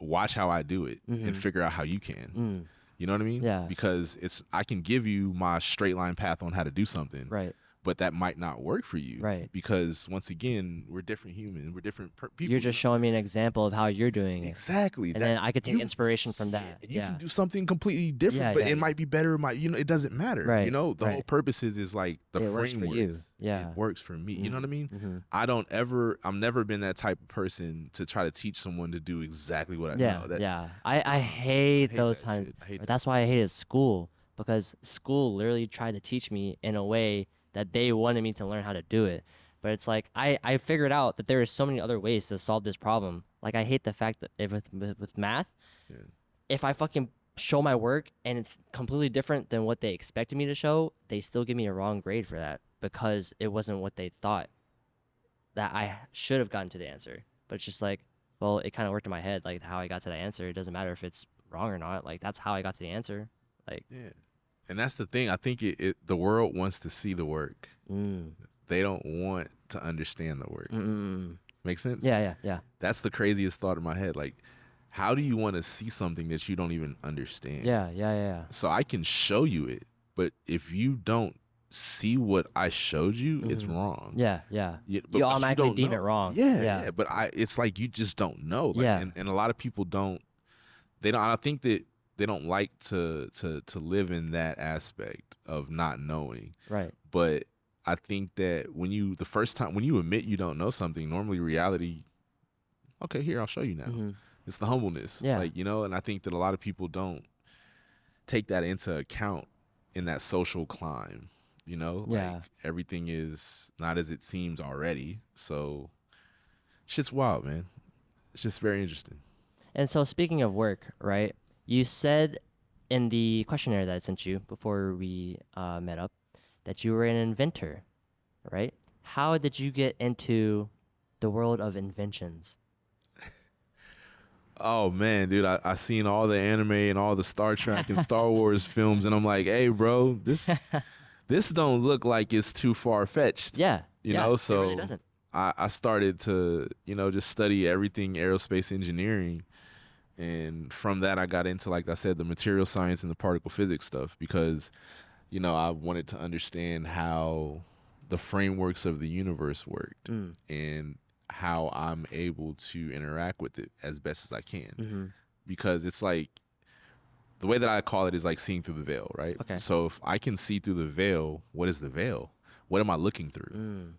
Watch how I do it and Mhm. figure out how you can. Mm. You know what I mean? Yeah. Because I can give you my straight line path on how to do something. Right. But that might not work for you. Right. Because once again, we're different humans. We're different people. You're just showing me an example of how you're doing it. Exactly. And then I could take inspiration from that. You can do something completely different, Yeah, but yeah. it might be better. It doesn't matter. Right, You know, the whole right. purpose is like the It works framework. for you. Yeah. It works for me. You know what I mean? Mm-hmm. I've never been that type of person to try to teach someone to do exactly what I Yeah. know. Yeah. I hate those that times. shit. I hate that. That's why I hated school, because school literally tried to teach me in a way that they wanted me to learn how to do it. But it's like I figured out that there are so many other ways to solve this problem. Like I hate the fact that with math, Yeah. if I fucking show my work and it's completely different than what they expected me to show, they still give me a wrong grade for that because it wasn't what they thought. that I should have gotten to the answer. But it's just like, well, it kind of worked in my head, like how I got to the answer. It doesn't matter if it's wrong or not. Like that's how I got to the answer. Like, Yeah. And that's the thing. I think the world wants to see the work. mm, They don't want to understand the work. Make sense? yeah, yeah, yeah, That's the craziest thought in my head. Like, how do you want to see something that you don't even understand? yeah, yeah, yeah. So I can show you it, but if you don't see what I showed you, it's wrong. Yeah, yeah. But You you automatically don't deem know. it wrong. Yeah, Yeah. yeah. But it's like you just don't know. Like, Yeah. and a lot of people don't. They don't. I think that they don't like to live in that aspect of not knowing. Right. But I think that when you admit you don't know something, normally reality, okay, here, I'll show you now. It's the humbleness. Yeah. Like, and I think that a lot of people don't take that into account in that social climb. Yeah. Like everything is not as it seems already. So shit's wild, man. It's just very interesting. And so speaking of work, right? You said in the questionnaire that I sent you before we met up that you were an inventor, right? How did you get into the world of inventions? Oh man, dude, I seen all the anime and all the Star Trek and Star Wars films, and I'm like, hey, bro, this don't look like it's too far fetched. Yeah. So it really doesn't. I started to, just study everything aerospace engineering. And from that, I got into, like I said, the material science and the particle physics stuff because, I wanted to understand how the frameworks of the universe worked and how I'm able to interact with it as best as I can. Because it's like, the way that I call it is like seeing through the veil, right? Okay. So if I can see through the veil, what is the veil? What am I looking through?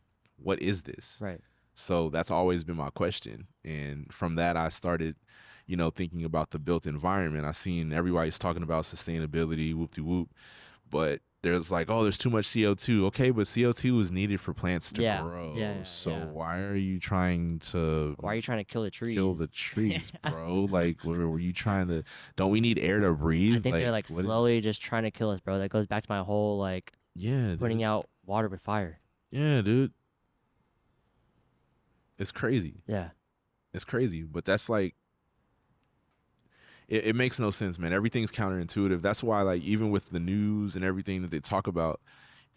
What is this? Right. So that's always been my question. And from that, I started, thinking about the built environment. I seen everybody's talking about sustainability, whoop-de-whoop. But there's like, oh, there's too much CO2. Okay, but CO2 is needed for plants to grow. So why are you trying to... Why are you trying to kill the trees? Kill the trees, bro. Like, were you trying to... Don't we need air to breathe? I think they're like slowly just trying to kill us, bro. That goes back to my whole like putting out water with fire. Yeah, dude. It's crazy. Yeah. It's crazy. But that's like... It makes no sense, man. Everything's counterintuitive. That's why, like, even with the news and everything that they talk about,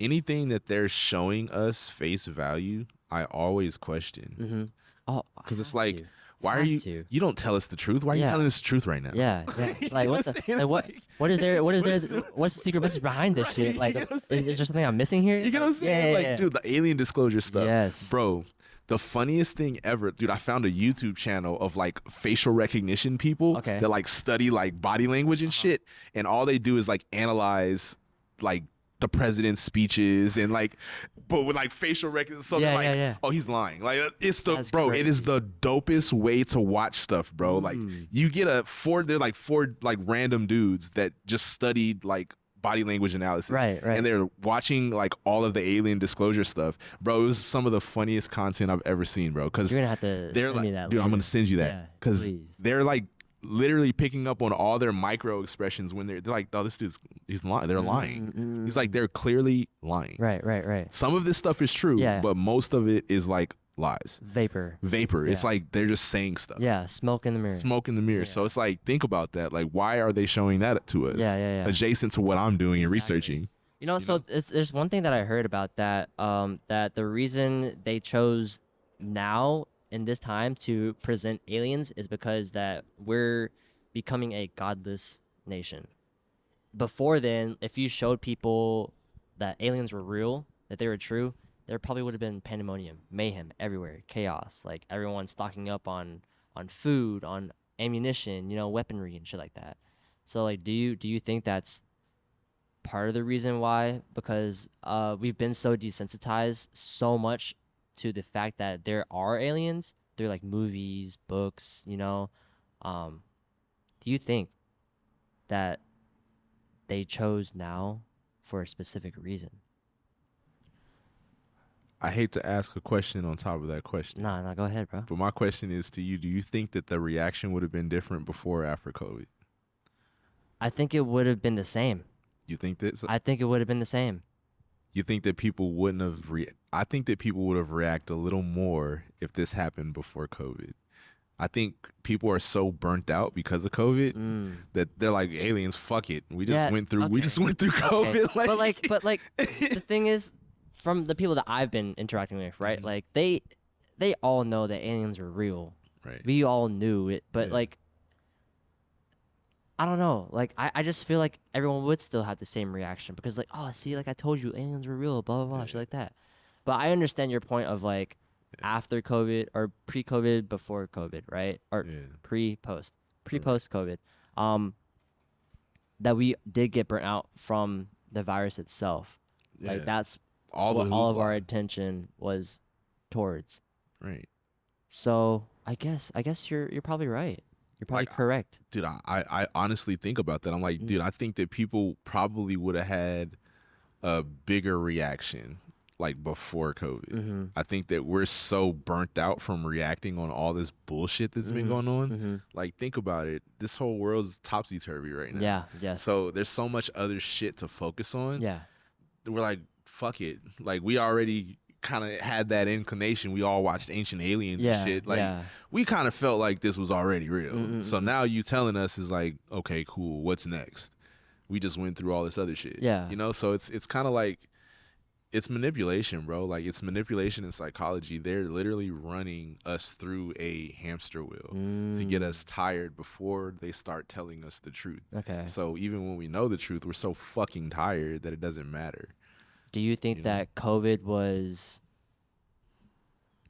anything that they're showing us face value, I always question. Oh, because it's like, why are you? You don't tell us the truth. Why are you telling us the truth right now? Yeah, yeah. Like, what is there? What's the secret message behind this shit? Like, is there something I'm missing here? You get what I'm saying? Like, dude, the alien disclosure stuff. Yes, bro. The funniest thing ever, dude, I found a YouTube channel of like facial recognition people that like study like body language and shit. And all they do is like analyze like the president's speeches and like, but with like facial recognition. So they're like, oh, he's lying. Like it's That's bro, crazy. it is the dopest way to watch stuff, bro. Like you get they're like four like random dudes that just studied like body language analysis. Right. And they're watching like all of the alien disclosure stuff. Bro, it was some of the funniest content I've ever seen, bro. Because you're gonna have to send me that. Dude, I'm gonna send you that. Because they're like literally picking up on all their micro expressions when they're like, oh, this dude's he's lying. They're lying. He's like, they're clearly lying. Right. Some of this stuff is true, but most of it is like lies. Vapor. It's like they're just saying stuff. Yeah, smoke in the mirror. Yeah. So it's like, think about that. Like, why are they showing that to us? Yeah. Adjacent to what I'm doing and researching. There's one thing that I heard about that, that the reason they chose now in this time to present aliens is because that we're becoming a godless nation. Before then, if you showed people that aliens were real, that they were true, there probably would have been pandemonium, mayhem everywhere, chaos. Like everyone stocking up on food, on ammunition, weaponry and shit like that. So like, do you think that's part of the reason why? Because we've been so desensitized so much to the fact that there are aliens through like movies, books, do you think that they chose now for a specific reason? I hate to ask a question on top of that question. Nah, go ahead, bro. But my question is to you, do you think that the reaction would have been different before or after COVID? I think it would have been the same. You think that? I think it would have been the same. You think that people wouldn't have I think that people would have reacted a little more if this happened before COVID. I think people are so burnt out because of COVID that they're like, aliens, fuck it. We just went through COVID. Okay. But like the thing is, from the people that I've been interacting with, right? Like they all know that aliens are real. Right. We all knew it, but Yeah. like I don't know. Like I just feel like everyone would still have the same reaction because like, oh, see, like I told you, aliens were real, blah blah blah, shit like that. But I understand your point of like after COVID or pre-COVID, before COVID, right? Or pre-post COVID. That we did get burnt out from the virus itself. Like that's what all of our attention was towards. Right. So I guess you're probably right. You're probably correct. Dude, I honestly think about that. I'm like, dude, I think that people probably would have had a bigger reaction like before COVID. I think that we're so burnt out from reacting on all this bullshit that's been going on. Like, think about it. This whole world's topsy-turvy right now. Yeah, yes. So there's so much other shit to focus on. Yeah. We're like, fuck it. Like, we already kind of had that inclination. We all watched Ancient Aliens and shit. Like, we kind of felt like this was already real. So now you telling us is like, okay, cool. What's next? We just went through all this other shit. Yeah. You know, so it's kind of like, it's manipulation, bro. Like, it's manipulation in psychology. They're literally running us through a hamster wheel to get us tired before they start telling us the truth. Okay. So even when we know the truth, we're so fucking tired that it doesn't matter. Do you think that COVID was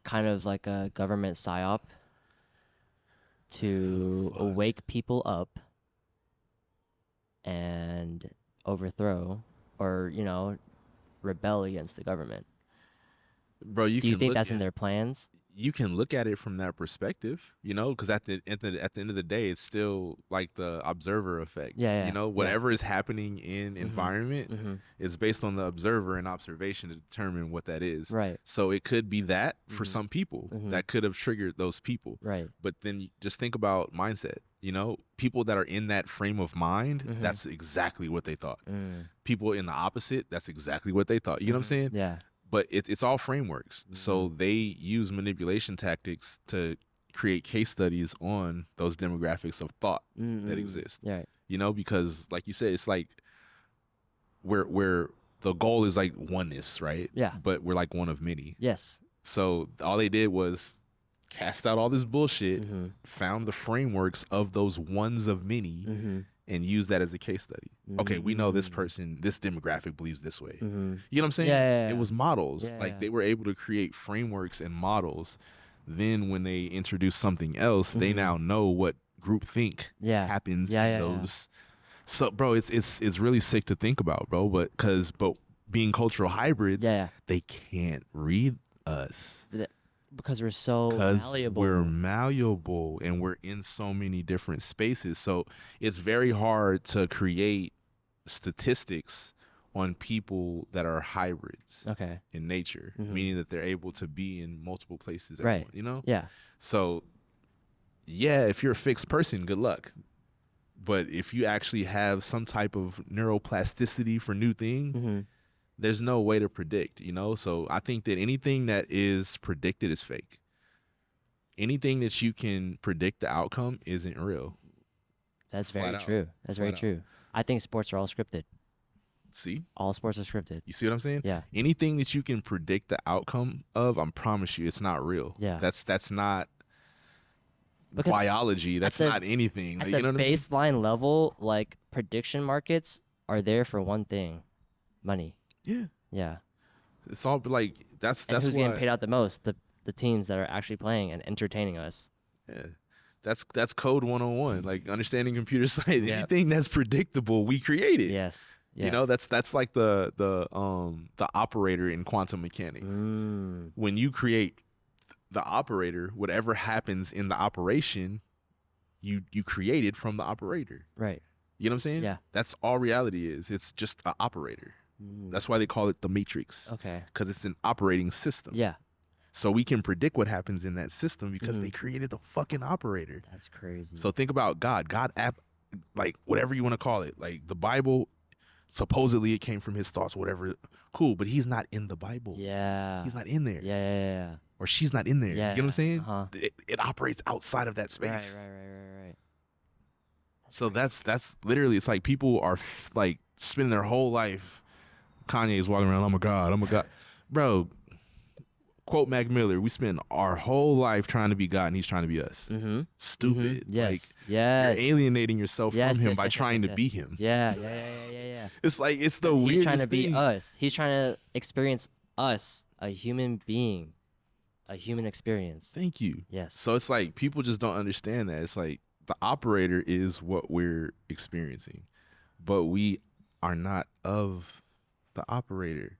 kind of like a government psyop to wake people up and overthrow or, rebel against the government? Bro, do you think that's in their plans? You can look at it from that perspective, because at the end of the day, it's still like the observer effect. Whatever is happening in environment is based on the observer and observation to determine what that is. Right. So it could be that for some people that could have triggered those people. Right. But then you just think about mindset. People that are in that frame of mind, that's exactly what they thought. People in the opposite, that's exactly what they thought. You know what I'm saying? Yeah. But it's all frameworks. So they use manipulation tactics to create case studies on those demographics of thought that exist. Right. Because like you said, it's like where the goal is like oneness, right? Yeah. But we're like one of many. Yes. So all they did was cast out all this bullshit, found the frameworks of those ones of many, and use that as a case study. Okay, we know this person, this demographic believes this way. You know what I'm saying? Yeah. It was models. They were able to create frameworks and models. Then when they introduce something else, they now know what groupthink happens in those. So, bro, it's really sick to think about, bro. But being cultural hybrids, they can't read us. Because we're so malleable. We're malleable and we're in so many different spaces. So it's very hard to create statistics on people that are hybrids in nature, meaning that they're able to be in multiple places at once, Yeah. So, if you're a fixed person, good luck. But if you actually have some type of neuroplasticity for new things, there's no way to predict, So I think that anything that is predicted is fake. Anything that you can predict the outcome isn't real. That's very true. That's very true. I think sports are all scripted. See? All sports are scripted. You see what I'm saying? Yeah. Anything that you can predict the outcome of, I promise you, it's not real. Yeah. That's not because biology. That's not anything. At you know the what baseline level, like prediction markets are there for one thing: money. Yeah. Yeah. It's all like that's who's why, getting paid out the most? The teams that are actually playing and entertaining us. Yeah. That's code 101. Like understanding computer science. Anything that's predictable, we create it. Yes. That's like the operator in quantum mechanics. When you create the operator, whatever happens in the operation, you create it from the operator. Right. You know what I'm saying? Yeah. That's all reality is. It's just an operator. That's why they call it the matrix. Okay. Because it's an operating system. Yeah. So we can predict what happens in that system because they created the fucking operator. That's crazy. So think about God. God, like whatever you want to call it. Like the Bible, supposedly it came from his thoughts, whatever. Cool, but he's not in the Bible. Yeah. He's not in there. Yeah. Or she's not in there. Yeah. You get what I'm saying? Uh-huh. It operates outside of that space. Right. So that's literally, it's like people are like spending their whole life. Kanye is walking around, I'm a god. Bro, quote Mac Miller, we spend our whole life trying to be God and he's trying to be us. Stupid. Yes. Like, you're alienating yourself from him by trying to be him. Yeah. It's like, it's the weirdest thing. He's trying to be us. He's trying to experience us, a human being, a human experience. Thank you. Yes. So it's like, people just don't understand that. It's like, the operator is what we're experiencing, but we are not of the operator.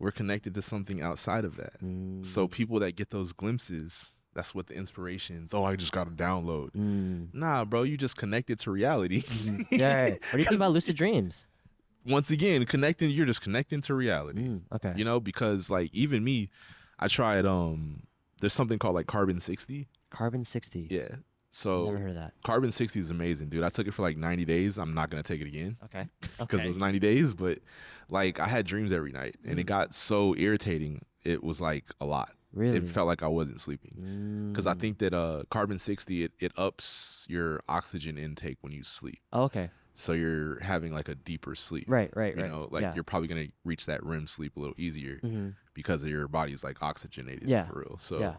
We're connected to something outside of that. So people that get those glimpses, that's what the inspirations, I just got to download. Nah, bro, you just connected to reality. Yeah. Right. What do you think about lucid dreams? Once again, you're just connecting to reality. Okay. You know, because like even me, I tried, there's something called like Carbon 60. Carbon 60. Yeah. So never heard of that. Carbon 60 is amazing, dude. I took it for like 90 days. I'm not going to take it again. Okay. Because it was 90 days. But like I had dreams every night and it got so irritating. It was like a lot. Really? It felt like I wasn't sleeping. Because I think that Carbon 60, it ups your oxygen intake when you sleep. Oh, okay. So you're having like a deeper sleep. Right. You know, like you're probably going to reach that REM sleep a little easier because of your body's like oxygenated for real. So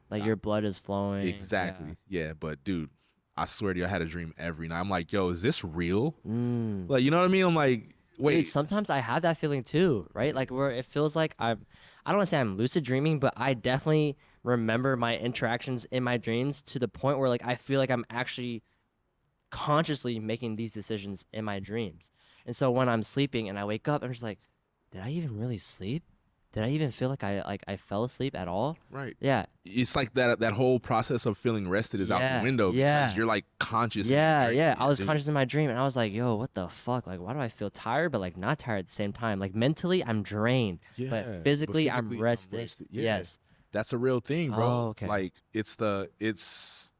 like your blood is flowing. Exactly. Yeah. But dude, I swear to you, I had a dream every night. I'm like, yo, is this real? Like, you know what I mean? I'm like, wait. Dude, sometimes I have that feeling too, right? Like where it feels like I don't want to say I'm lucid dreaming, but I definitely remember my interactions in my dreams to the point where like I feel like I'm actually consciously making these decisions in my dreams. And so when I'm sleeping and I wake up, I'm just like, did I even really sleep? Did I even feel like I fell asleep at all? Right. Yeah. It's like that whole process of feeling rested is out the window because you're like conscious. Yeah. I was conscious in my dream and I was like, yo, what the fuck? Like, why do I feel tired but like not tired at the same time? Like mentally I'm drained, but physically I'm rested. Yes. That's a real thing, bro. Oh, okay. Like that's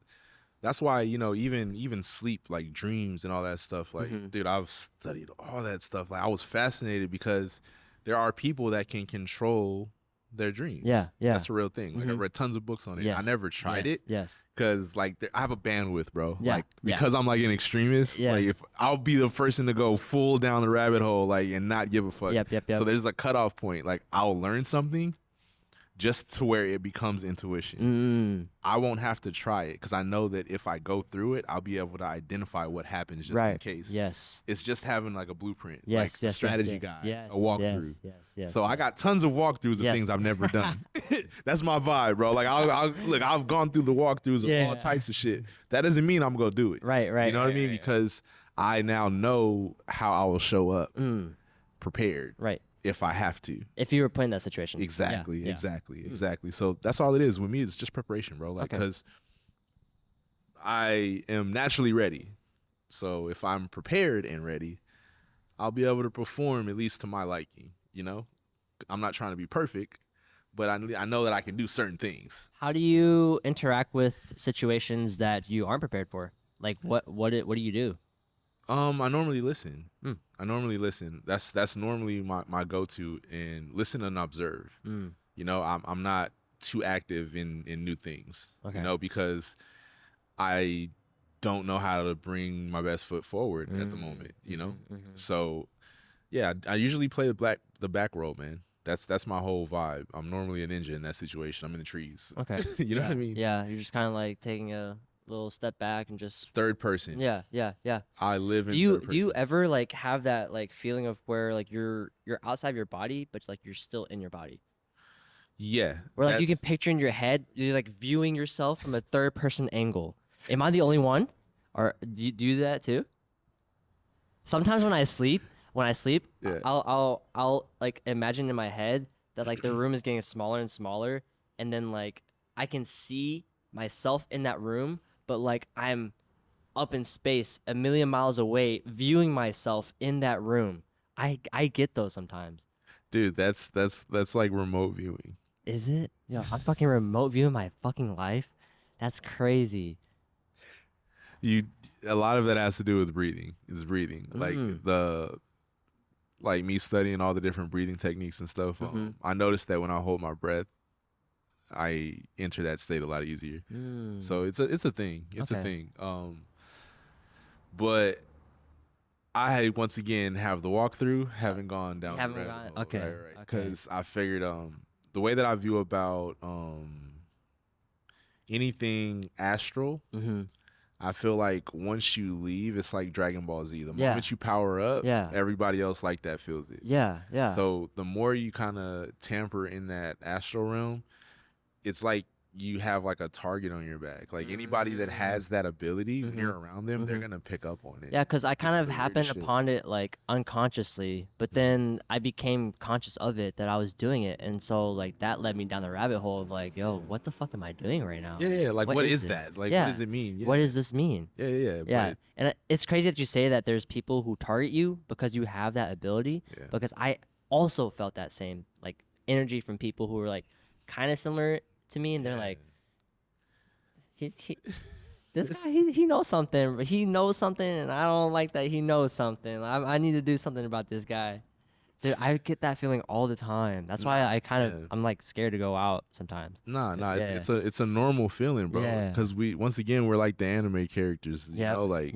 why, you know, even sleep, like dreams and all that stuff. Like, dude, I've studied all that stuff. Like I was fascinated because there are people that can control their dreams. Yeah. That's a real thing. Like I read tons of books on it. I never tried it. Yes. Because like I have a bandwidth, bro. Yeah. Like because I'm like an extremist. Yes. Like if I'll be the person to go full down the rabbit hole, like and not give a fuck. Yep. So there's a cutoff point. Like I'll learn something just to where it becomes intuition. I won't have to try it because I know that if I go through it, I'll be able to identify what happens just in case. Yes. It's just having like a blueprint, like a strategy guide, a walkthrough. Yes. So I got tons of walkthroughs of things I've never done. That's my vibe, bro. Like I've gone through the walkthroughs of all types of shit. That doesn't mean I'm gonna do it. Right. You know what I mean? Because I now know how I will show up prepared. Right. If I have to. If you were put in that situation. Exactly. So that's all it is. With me, it's just preparation, bro. Like, because I am naturally ready. So if I'm prepared and ready, I'll be able to perform at least to my liking, you know? I'm not trying to be perfect, but I know that I can do certain things. How do you interact with situations that you aren't prepared for? Like, what do you do? I normally listen. That's normally my go-to, and listen and observe. You know, I'm not too active in new things. You know, because I don't know how to bring my best foot forward at the moment. You know, so yeah, I usually play the back row, man. That's my whole vibe. I'm normally a ninja in that situation. I'm in the trees. Okay, you know what I mean? Yeah, you're just kind of like taking a little step back and just third person. Yeah. I live in third person. Do you ever like have that like feeling of where like you're outside your body but like you're still in your body? Yeah. Where like you can picture in your head, you're like viewing yourself from a third person angle. Am I the only one? Or do you do that too? Sometimes when I sleep, I'll like imagine in my head that like the room is getting smaller and smaller, and then like I can see myself in that room, but like I'm up in space a million miles away viewing myself in that room. I get those sometimes. Dude, that's like remote viewing. Is it? Yo, I'm fucking remote viewing my fucking life. That's crazy. A lot of that has to do with breathing. Like like me studying all the different breathing techniques and stuff, I noticed that when I hold my breath, I enter that state a lot easier. So it's a thing. It's a thing. But I once again have the walkthrough, haven't gone down the rabbit hole. Okay. Right. Because I figured the way that I view about anything astral, I feel like once you leave, it's like Dragon Ball Z. The moment you power up, everybody else like that feels it. Yeah. So the more you kind of tamper in that astral realm, it's like you have like a target on your back. Like anybody that has that ability, when you're around them, they're gonna pick up on it. Yeah, because I kind of happened upon it like unconsciously, but then I became conscious of it that I was doing it, and so like that led me down the rabbit hole of like, yo, what the fuck am I doing right now? Yeah. Like what is this? that? Like what does it mean? What does this mean? Yeah. And it's crazy that you say that there's people who target you because you have that ability. Yeah. Because I also felt that same like energy from people who were like kind of similar to me, and they're like, this guy, he knows something. He knows something, and I don't like that he knows something. I need to do something about this guy. Dude, I get that feeling all the time. That's why I'm like scared to go out sometimes. Nah. It's a normal feeling, bro. Because we're like the anime characters. You know, like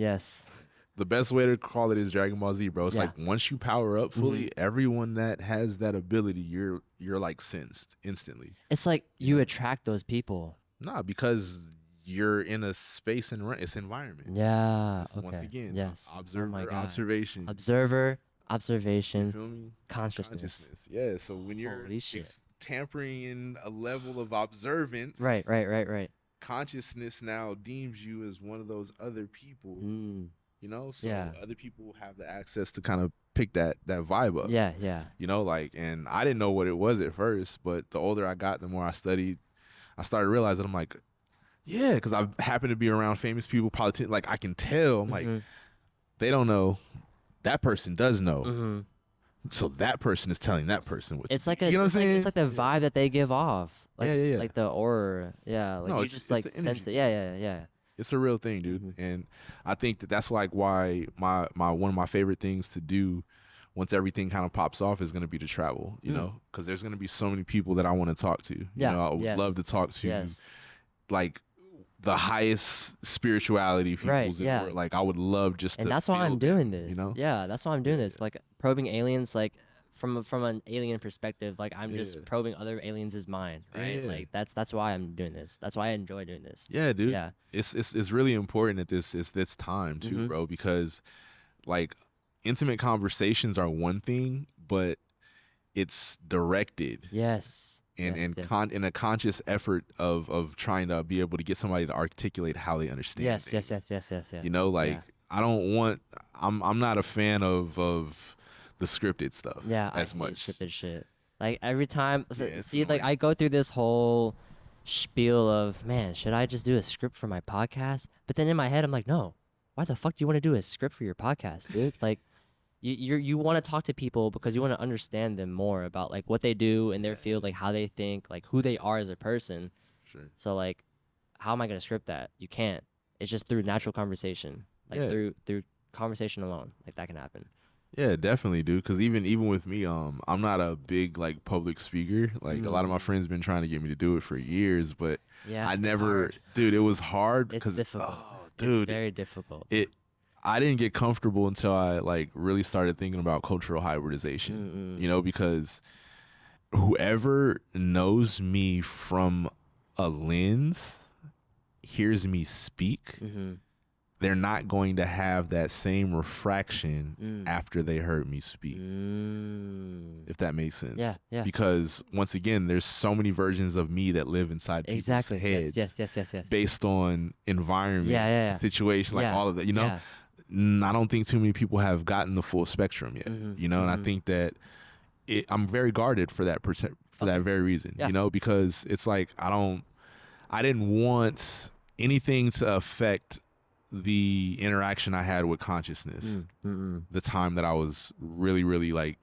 the best way to call it is Dragon Ball Z, bro. It's like once you power up fully, everyone that has that ability, you're like sensed instantly. It's like you attract those people. Nah, because you're in a space and it's environment. Yeah. Once again, observation. You feel me? Consciousness. Yeah. So when you're tampering in a level of observance, right. Consciousness now deems you as one of those other people. You know, so other people have the access to kind of pick that vibe up. Yeah. You know, like, and I didn't know what it was at first, but the older I got, the more I studied, I started realizing I'm like, yeah, because I happen to be around famous people, politicians. Like I can tell, I'm like, they don't know. That person does know. So that person is telling that person what it's to like do. a, you know what I'm saying? It's like the vibe that they give off. Like, yeah. Like the aura. Yeah. Like no, you just like sense it. Yeah. It's a real thing, dude. And I think that's like why my one of my favorite things to do once everything kind of pops off is going to be to travel, you know, because there's going to be so many people that I want to talk to. You know, I would love to talk to like the highest spirituality peoples in the world. Like I would love just and to that's why I'm doing this. You know? Yeah, that's why I'm doing this. Like probing aliens, like from an alien perspective, like I'm just probing other aliens' mind, right? Like that's why I'm doing this. That's why I enjoy doing this. Yeah, dude. Yeah. It's really important at this time too, bro, because like intimate conversations are one thing, but it's directed. In a conscious effort of trying to be able to get somebody to articulate how they understand things. Yes. You know, like I'm not a fan of the scripted stuff as much. Scripted shit. Like every time like I go through this whole spiel of, man, should I just do a script for my podcast? But then in my head I'm like, no. Why the fuck do you want to do a script for your podcast, dude? Like you want to talk to people because you want to understand them more about like what they do in their field, like how they think, like who they are as a person. Sure. So like, how am I gonna script that? You can't. It's just through natural conversation, like through conversation alone, like that can happen. Yeah, definitely, dude. Because even with me, I'm not a big like public speaker. Like a lot of my friends been trying to get me to do it for years, but I never, dude. It was hard because it's difficult. Dude, it's very difficult. I didn't get comfortable until I like really started thinking about cultural hybridization, you know, because whoever knows me from a lens hears me speak, they're not going to have that same refraction after they heard me speak. If that makes sense. Yeah. Because once again, there's so many versions of me that live inside people's heads. Yes. Based on environment, situation, like all of that, you know? Yeah. I don't think too many people have gotten the full spectrum yet, you know, and I think that I'm very guarded for that that very reason, you know, because it's like I didn't want anything to affect the interaction I had with consciousness, the time that I was really, really like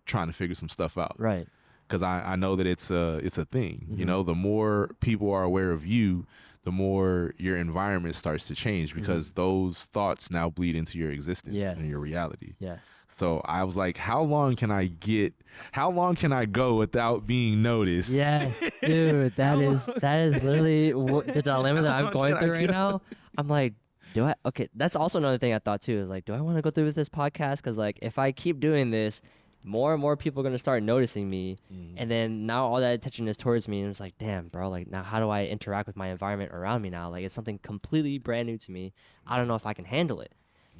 trying to figure some stuff out, right? Because I know that it's a thing, you know. The more people are aware of you, the more your environment starts to change, because those thoughts now bleed into your existence and your reality. Yes. So I was like, how long can I go without being noticed? Yes, dude, that is literally the dilemma that I'm going through right now. I'm like, okay, that's also another thing I thought too, is like, do I want to go through with this podcast? Because like, if I keep doing this, more and more people are going to start noticing me. And then now all that attention is towards me. And it's like, damn, bro, like now how do I interact with my environment around me now? Like it's something completely brand new to me. I don't know if I can handle it.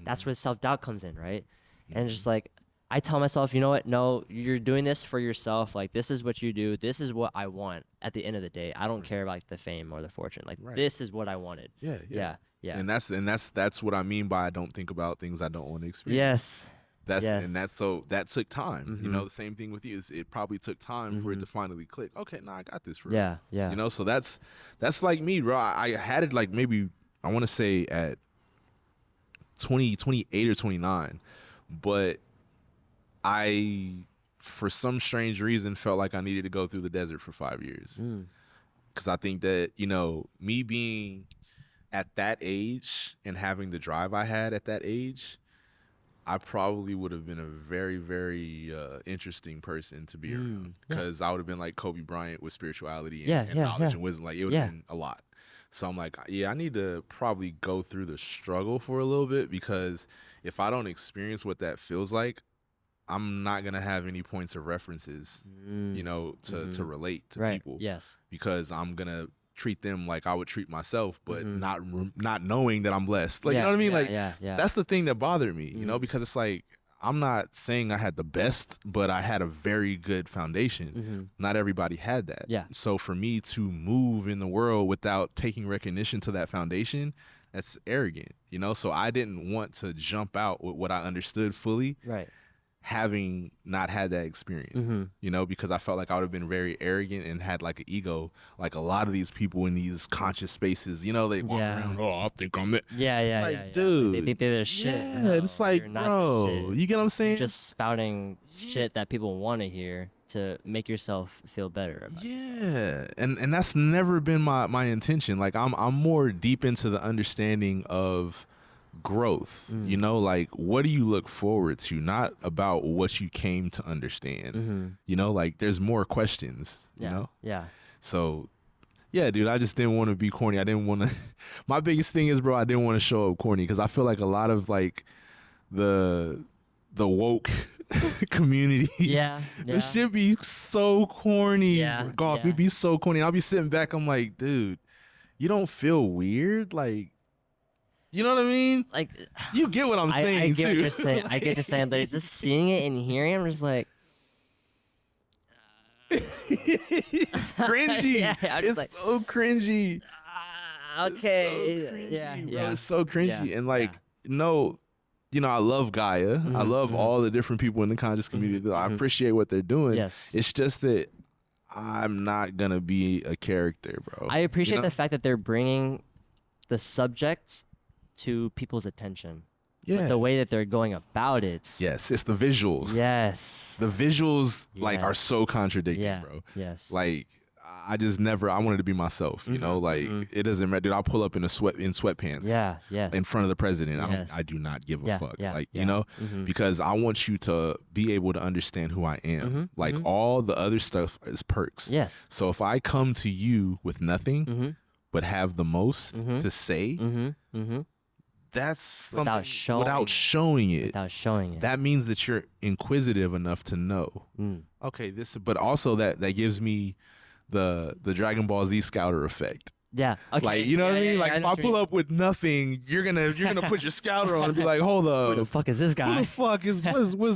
That's where self-doubt comes in, right? And it's just like, I tell myself, you know what? No, you're doing this for yourself. Like this is what you do. This is what I want at the end of the day. I don't care about like, the fame or the fortune. Like this is what I wanted. Yeah. And that's what I mean by I don't think about things I don't want to experience. Yes. So that took time. You know, the same thing with you. It probably took time for it to finally click. Okay, I got this for real. Yeah. You know, so that's like me, bro. I had it like maybe I want to say at 28 or 29, but I, for some strange reason, felt like I needed to go through the desert for 5 years. Because I think that, you know, me being at that age and having the drive I had at that age, I probably would have been a very, very interesting person to be around, because I would have been like Kobe Bryant with spirituality and knowledge and wisdom. Like it would have been a lot. So I'm like, I need to probably go through the struggle for a little bit, because if I don't experience what that feels like, I'm not going to have any points of references, you know, to relate to people. Yes. Because I'm going to treat them like I would treat myself, but not knowing that I'm blessed. Like, you know what I mean? That's the thing that bothered me, you know, because it's like, I'm not saying I had the best, but I had a very good foundation. Not everybody had that. So for me to move in the world without taking recognition to that foundation, that's arrogant, you know? So I didn't want to jump out with what I understood fully. Having not had that experience, you know, because I felt like I would have been very arrogant and had like an ego, like a lot of these people in these conscious spaces, you know, they walk around, I think I'm it. Like, dude, they think they're the shit. Yeah, it's like, bro, you get what I'm saying? You're just spouting shit that people want to hear to make yourself feel better about it. And that's never been my intention. Like I'm more deep into the understanding of growth, you know, like what do you look forward to, not about what you came to understand. You know, like there's more questions, you know. So yeah, dude, I just didn't want to be corny. I didn't want to my biggest thing is, bro, I didn't want to show up corny, because I feel like a lot of like the woke community, it should be so corny. It'd be so corny. I'll be sitting back, I'm like, dude, you don't feel weird? Like, you know what I mean? Like, you get what I'm saying. I get what you're saying. I get what you're saying, but just seeing it and hearing it, I'm just like, it's cringy. It's like, so cringy. Okay. So cringy, bro. It's so cringy. And like, no, you know, I love Gaia. I love all the different people in the conscious community. I appreciate what they're doing. It's just that I'm not gonna be a character, bro. I appreciate the fact that they're bringing the subjects to people's attention. But the way that they're going about it. Yes, it's the visuals. The visuals like are so contradicting, bro. Like I just never, I wanted to be myself, you know, like it doesn't matter. Dude, I'll pull up in sweatpants. In front of the president. I do not give a fuck. Like, you know, because I want you to be able to understand who I am. Like all the other stuff is perks. So if I come to you with nothing, but have the most to say, that's something without showing it. That means that you're inquisitive enough to know. Okay, but also that gives me the Dragon Ball Z Scouter effect. Okay. Like, you know what I mean? Like if I pull up with nothing, you're gonna put your Scouter on and be like, hold up, who the fuck is this guy? Who the fuck is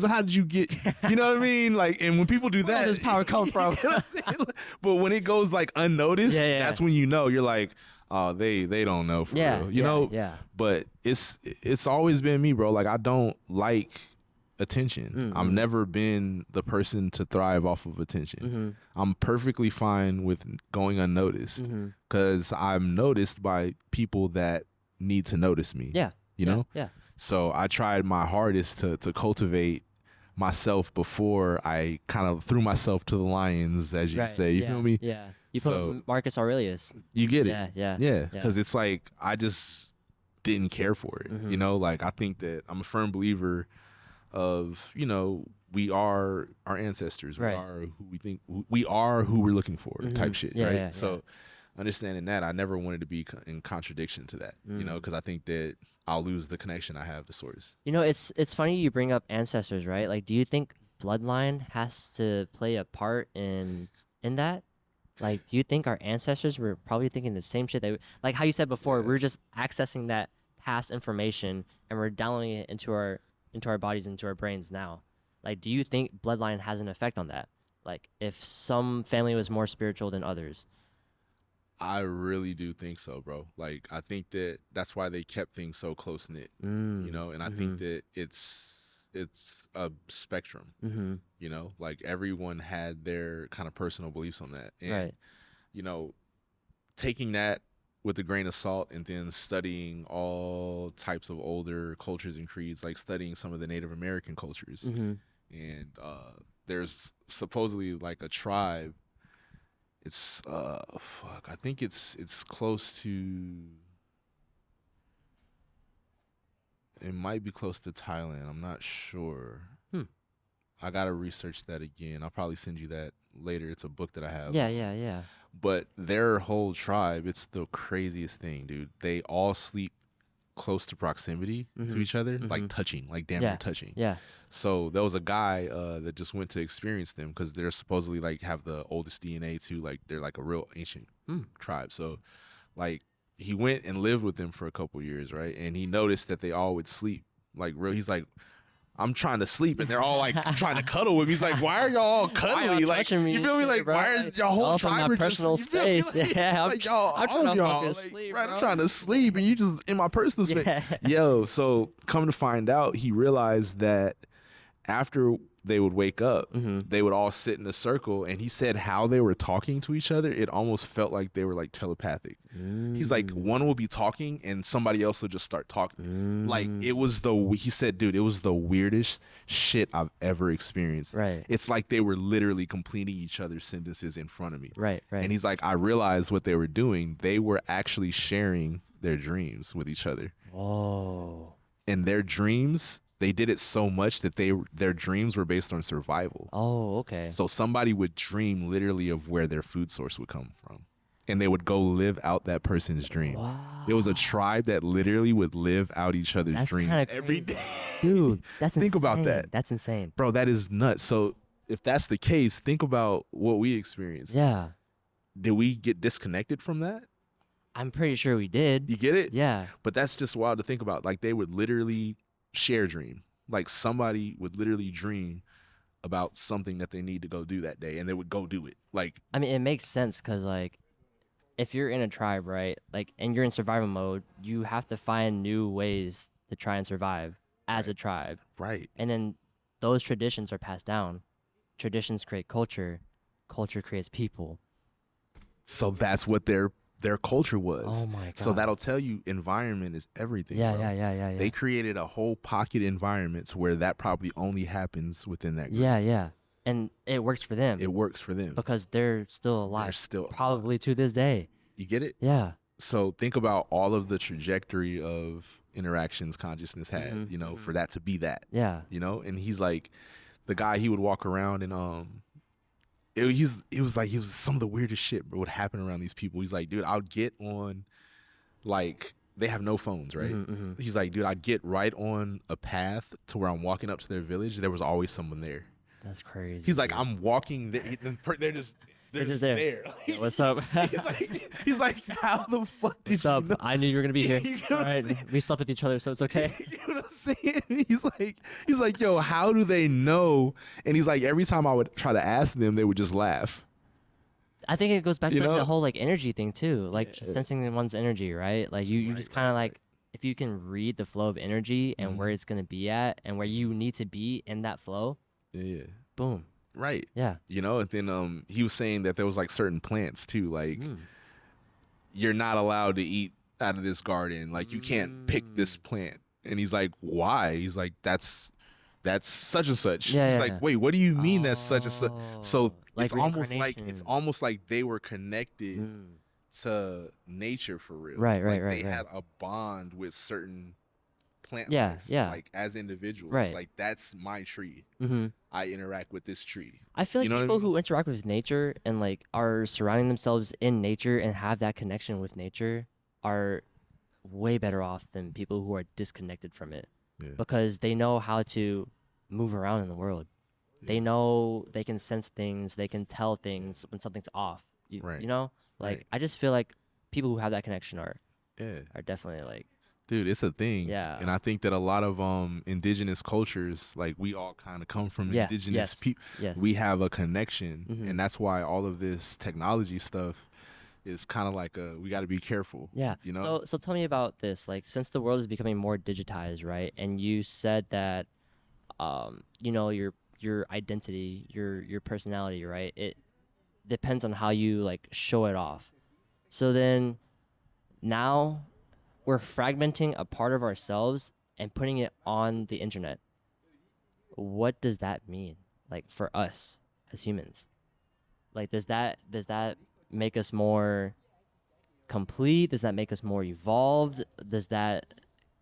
how did you get? You know what I mean? Like, and when people do that, where does this power come from? You know what I'm saying? But when it goes like unnoticed, that's when you know. You're like, oh, they don't know for real, you know. But it's always been me, bro. Like I don't like attention. I've never been the person to thrive off of attention. I'm perfectly fine with going unnoticed, because I'm noticed by people that need to notice me. You know. So I tried my hardest to cultivate myself before I kind of threw myself to the lions, as you say. You feel me? You So put Marcus Aurelius. you get it. Yeah. Yeah, because it's like I just didn't care for it. You know, like I think that I'm a firm believer of, you know, we are our ancestors. We Right. are who we think we are, who we're looking for, type shit, Yeah, right? yeah, So understanding that, I never wanted to be in contradiction to that, you know, because I think that I'll lose the connection I have to source. You know, it's funny you bring up ancestors, right? Like, do you think bloodline has to play a part in that? Like, do you think our ancestors were probably thinking the same shit like how you said before, we're just accessing that past information and we're downloading it into our bodies, into our brains now. Like, do you think bloodline has an effect on that? Like, if some family was more spiritual than others. I really do think so, bro. Like, I think that that's why they kept things so close knit, you know. And I think that it's a spectrum, you know. Like everyone had their kind of personal beliefs on that, and Right. you know, taking that with a grain of salt and then studying all types of older cultures and creeds, like studying some of the Native American cultures, and there's supposedly like a tribe. It's fuck. I think it's close to. It might be close to Thailand. I'm not sure. I gotta research that again. I'll probably send you that later. It's a book that I have. Yeah. But their whole tribe, it's the craziest thing, dude. They all sleep close to proximity to each other, like touching, like damn near touching. Yeah. So there was a guy that just went to experience them because they're supposedly like have the oldest DNA too. Like they're like a real ancient tribe. So like he went and lived with them for a couple years, right? And he noticed that they all would sleep like real. He's like, I'm trying to sleep, and they're all like trying to cuddle with me. He's like, why are y'all all cuddly? Like, touching me you feel me? and Like, shit, bro? why are Like, y'all whole all from tribe my are just, personal you feel me? space. Yeah, like y'all, I'm all trying of to y'all, fucking like, sleep, right, bro. I'm trying to sleep, and you just in my personal space. Yo, so come to find out, he realized that after they would wake up, they would all sit in a circle, and he said how they were talking to each other, it almost felt like they were like telepathic. He's like, one will be talking and somebody else will just start talking. Like it was he said, dude, it was the weirdest shit I've ever experienced. Right. It's like they were literally completing each other's sentences in front of me. Right. And he's like, I realized what they were doing. They were actually sharing their dreams with each other. Whoa. And their dreams, they did it so much that their dreams were based on survival. Oh, okay. So somebody would dream literally of where their food source would come from, and they would go live out that person's dream. Wow. There was a tribe that literally would live out each other's That's dreams kinda every crazy. day. Dude, that's Think insane. about that. That's insane. Bro, that is nuts. So if that's the case, think about what we experienced. Yeah. Did we get disconnected from that? I'm pretty sure we did. You get it? Yeah. But that's just wild to think about. Like they would literally share dream. Like somebody would literally dream about something that they need to go do that day, and they would go do it. Like, I mean, it makes sense because, like, if you're in a tribe, right, like, and you're in survival mode, you have to find new ways to try and survive as a tribe. right. And then those traditions are passed down. Traditions create culture. Culture creates people. So that's what their culture was. Oh my God. So that'll tell you environment is everything. Yeah, bro. yeah. They created a whole pocket environments where that probably only happens within that group. Yeah. And it works for them. It works for them. Because they're still alive. They're still probably to this day. You get it? Yeah. So think about all of the trajectory of interactions consciousness had, you know, for that to be that. Yeah. You know, and he's like, the guy, he would walk around and it was some of the weirdest shit would happen around these people. He's like, dude, I'll get on, like, they have no phones, right? He's like, dude, I'd get right on a path to where I'm walking up to their village. There was always someone there. That's crazy. He's like, I'm walking there. They're just there. Yeah, what's up? he's like, how the fuck did What's up? you know? I knew you were gonna be here. You know It's all what I'm right. saying? We slept with each other, so it's okay. You know what I'm saying? He's like, yo, how do they know? And he's like, every time I would try to ask them, they would just laugh. I think it goes back to You like, know? the whole like energy thing too, like just sensing one's energy, right? Like you just kind of like if you can read the flow of energy and where it's gonna be at and where you need to be in that flow. Yeah. Boom. Right. Yeah. You know, and then he was saying that there was like certain plants too, like you're not allowed to eat out of this garden. Like you can't pick this plant. And he's like, why? He's like, that's that's such and such. Yeah, He's yeah, like, yeah. wait, what do you mean that's such and such? So Oh, like it's reincarnation. almost like they were connected Mm. to nature for real. Right, right, Like right, they right. had a bond with certain plant Yeah, life, yeah, like as individuals. right. Like that's my tree. Mm-hmm. I interact with this tree. I feel You like know what I people mean? who interact with nature and like are surrounding themselves in nature and have that connection with nature are way better off than people who are disconnected from it Yeah. because they know how to move around in the world. They Yeah. know they can sense things, they can tell things when something's off. You Right. know? Right. Like I just feel like people who have that connection Yeah. are definitely like Dude, it's a thing. yeah. And I think that a lot of indigenous cultures, like we all kind of come from Yeah. indigenous Yes. people. Yes. We have a connection, Mm-hmm. and that's why all of this technology stuff is kind of like we got to be careful, Yeah. you know? So tell me about this. Like since the world is becoming more digitized, right? And you said that you know, your identity, your personality, right? It depends on how you like show it off. So then now we're fragmenting a part of ourselves and putting it on the internet. What does that mean? Like for us as humans? Like does that make us more complete? Does that make us more evolved? Does that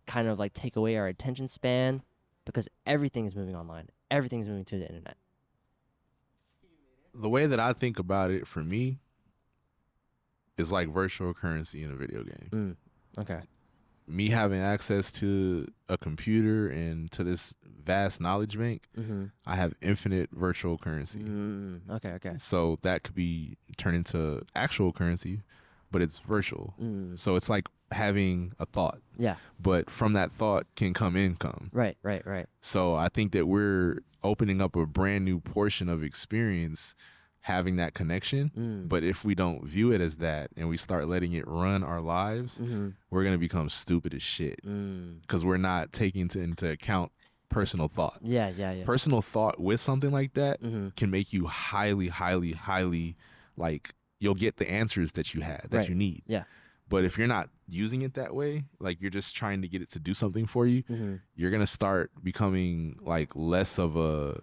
kind of like take away our attention span? Because everything is moving online. Everything is moving to the internet. The way that I think about it for me is like virtual currency in a video game. Mm. Okay. Me having access to a computer and to this vast knowledge bank, Mm-hmm. I have infinite virtual currency. Okay, okay. So that could be turned into actual currency, but it's virtual. So it's like having a thought, Yeah. but from that thought can come income. Right, right, right. So I think that we're opening up a brand new portion of experience having that connection. But if we don't view it as that and we start letting it run our lives, we're going to become stupid as shit because we're not taking into account personal thought. Yeah, yeah, yeah. Personal thought with something like that can make you highly, highly, highly, like, you'll get the answers that you had, that Right. you need. Yeah. But if you're not using it that way, like you're just trying to get it to do something for you, you're going to start becoming like less of a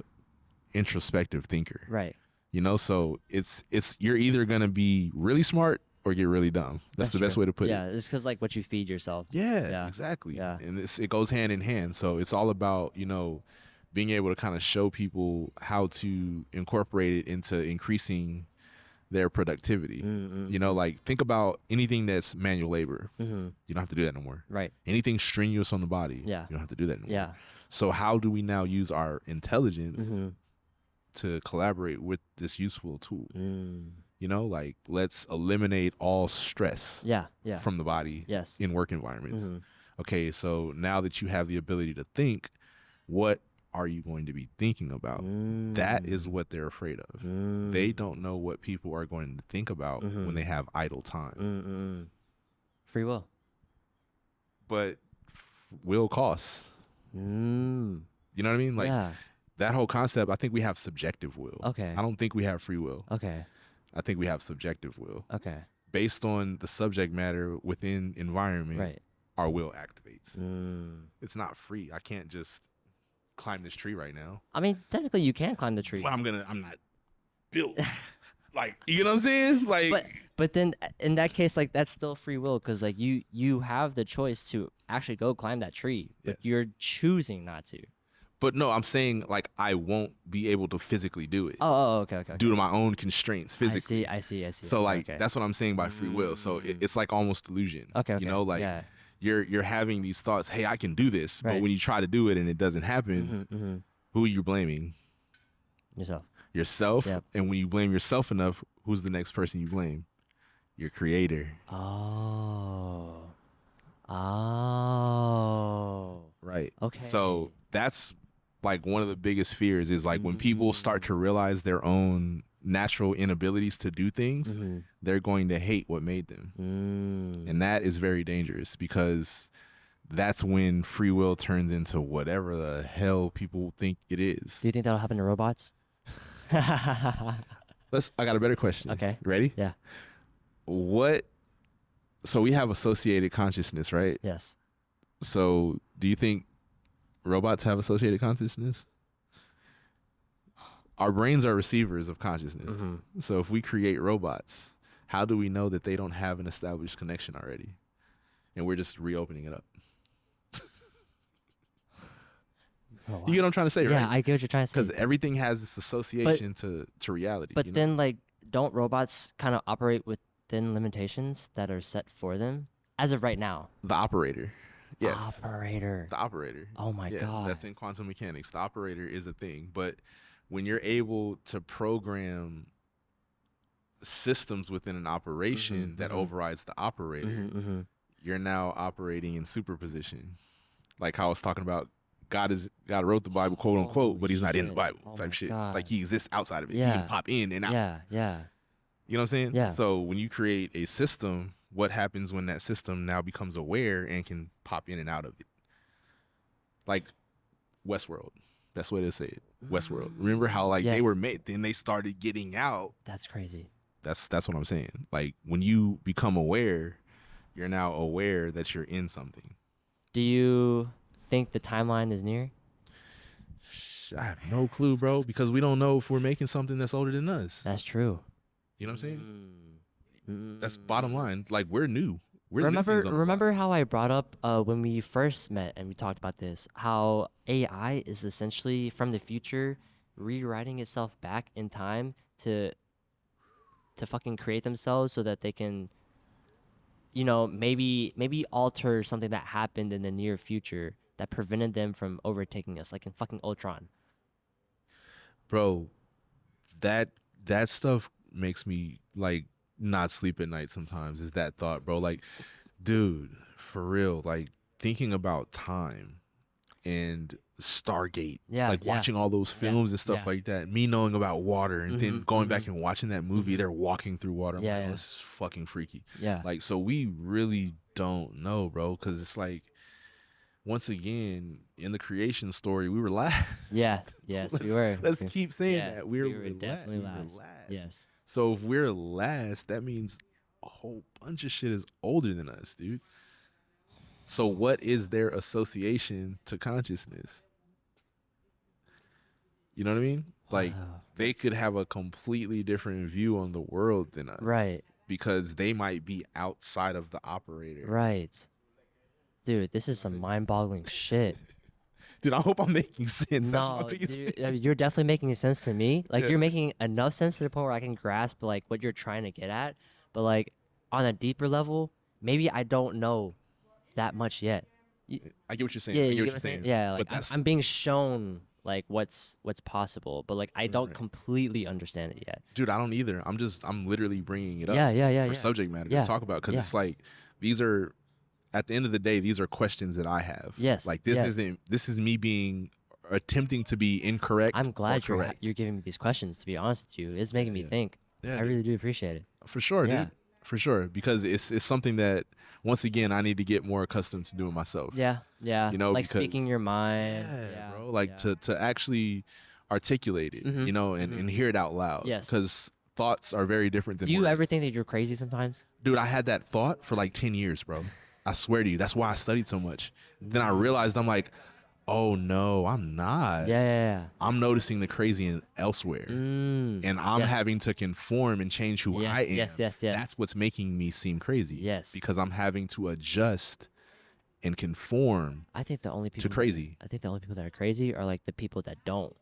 introspective thinker. Right. You know, so it's you're either going to be really smart or get really dumb. That's the best true. way to put it. Yeah, it's because like what you feed yourself. Yeah, Yeah. exactly. Yeah. And it goes hand in hand. So it's all about, you know, being able to kind of show people how to incorporate it into increasing their productivity. You know, like think about anything that's manual labor. You don't have to do that no more. Right. Anything strenuous on the body. Yeah. You don't have to do that no more. Yeah. So how do we now use our intelligence to collaborate with this useful tool? You know, like let's eliminate all stress Yeah. Yeah. from the body Yes. in work environments. Okay, so now that you have the ability to think, what are you going to be thinking about? That is what they're afraid of. They don't know what people are going to think about when they have idle time. Free will. But will costs. You know what I mean? Like yeah. that whole concept, I think we have subjective will. Okay. I don't think we have free will. Okay. I think we have subjective will. Okay. Based on the subject matter within environment, Right. our will activates. It's not free. I can't just climb this tree right now. I mean, technically, you can climb the tree. But I'm not built. Like, you know what I'm saying? Like, But then in that case, like that's still free will because like you have the choice to actually go climb that tree, but Yes. you're choosing not to. but no, I'm saying like I won't be able to physically do it Okay, okay. due to my own constraints physically. I see. So like okay. that's what I'm saying by free will. So it's like almost delusion. Okay. You know, like yeah. you're having these thoughts, hey, I can do this, but Right. when you try to do it and it doesn't happen, who are you blaming? Yourself. Yourself. Yep. And when you blame yourself enough, who's the next person you blame? Your creator. Oh. Right. Okay. So that's like one of the biggest fears is like when people start to realize their own natural inabilities to do things, they're going to hate what made them. And that is very dangerous because that's when free will turns into whatever the hell people think it is. Do you think that'll happen to robots? I got a better question. Okay. Ready? Yeah. So we have associated consciousness, right? Yes. So do you think robots have associated consciousness? Our brains are receivers of consciousness. Mm-hmm. So if we create robots, how do we know that they don't have an established connection already? And we're just reopening it up. You get what I'm trying to say, right? Yeah, I get what you're trying to say. Because everything has this association to reality. But you know? then, like, don't robots kind of operate within limitations that are set for them as of right now? The operator. Yes. Operator. The operator. Oh my God. That's in quantum mechanics. The operator is a thing. But when you're able to program systems within an operation that overrides the operator, you're now operating in superposition. Like how I was talking about, God wrote the Bible, quote unquote, but he's not in the Bible type shit. God. Like he exists outside of it. Yeah. He can pop in and out. Yeah. You know what I'm saying? Yeah. So when you create a system, what happens when that system now becomes aware and can pop in and out of it? Like Westworld. That's what it said. Westworld. Remember how they were made, then they started getting out. That's crazy. That's what I'm saying. Like when you become aware, you're now aware that you're in something. Do you think the timeline is near? I have no clue, bro, because we don't know if we're making something that's older than us. That's true. You know what I'm saying? That's bottom line. Like we're new. Remember how I brought up when we first met and we talked about this, how AI is essentially from the future rewriting itself back in time to fucking create themselves so that they can, maybe alter something that happened in the near future that prevented them from overtaking us, like in fucking Ultron. Bro, that stuff makes me like not sleep at night sometimes, is that thought, bro. Like, dude, for real, like thinking about time and Stargate, watching all those films and stuff like that, me knowing about water and then going back and watching that movie, they're walking through water. I'm like, this is fucking freaky. Yeah. Like, so we really don't know, bro, because it's like, once again, in the creation story, we were last. Yes, we were. Let's keep saying that. We were definitely last. Yes. So if we're last, that means a whole bunch of shit is older than us, dude. So what is their association to consciousness? You know what I mean? Like, they could have a completely different view on the world than us. Right. Because they might be outside of the operator. Right. Dude, this is some mind-boggling shit. Dude, I hope I'm making sense. That's my biggest thing. You're definitely making sense to me. Like, you're making enough sense to the point where I can grasp, like, what you're trying to get at. But, like, on a deeper level, maybe I don't know that much yet. I get what you're saying. Yeah, I get what you're saying. Yeah, like, I'm being shown, like, what's possible. But, like, I don't completely understand it yet. Dude, I don't either. I'm literally bringing it up for subject matter to talk about. Because it's like, these are... At the end of the day, these are questions that I have. Yes. Like this is me being attempting to be incorrect. I'm glad you're giving me these questions, to be honest with you. It's making me think. Yeah, I really do appreciate it. For sure, dude. For sure. Because it's something that, once again, I need to get more accustomed to doing myself. Yeah. You know, like speaking your mind. Yeah, bro. Like to actually articulate it, you know, and hear it out loud. Yes. Because thoughts are very different than Do you words. ever think that you're crazy sometimes? Dude, I had that thought for like 10 years, bro. I swear to you, that's why I studied so much. Then I realized, I'm like, oh no, I'm not. Yeah. I'm noticing the crazy elsewhere. And I'm having to conform and change who I am. Yes. That's what's making me seem crazy. Yes. Because I'm having to adjust and conform I think the only people to crazy. I think the only people that are crazy are like the people that don't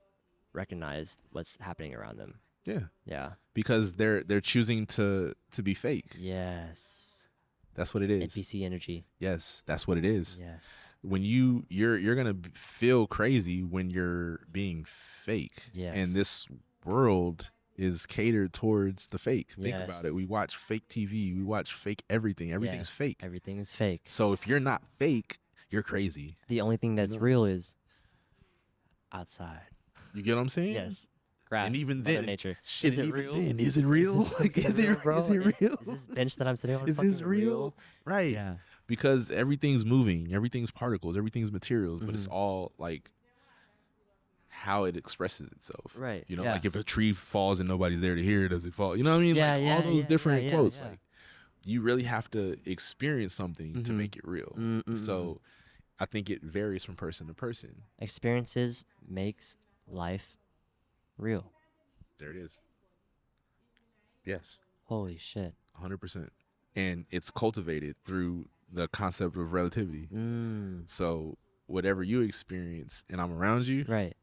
recognize what's happening around them. Yeah. Because they're choosing to be fake. Yes. That's what it is. NPC energy. Yes, that's what it is. Yes. When you're gonna feel crazy when you're being fake. Yes. And this world is catered towards the fake. Think about it. We watch fake TV. We watch fake everything. Everything's fake. Everything is fake. So if you're not fake, you're crazy. The only thing that's real is outside. You get what I'm saying? Yes. Grass, and even then, nature. Shit, is it real? Is it real? Is it real? Is this bench that I'm sitting on? Is this real? Right. Yeah. Because everything's moving, everything's particles, everything's materials, but it's all like how it expresses itself. Right. You know, like if a tree falls and nobody's there to hear it, does it fall? You know what I mean? Yeah, like all those different quotes. Yeah. Like you really have to experience something to make it real. So I think it varies from person to person. Experiences makes life real. There it is. Yes. Holy shit. 100%. And it's cultivated through the concept of relativity. So whatever you experience and I'm around you, Right.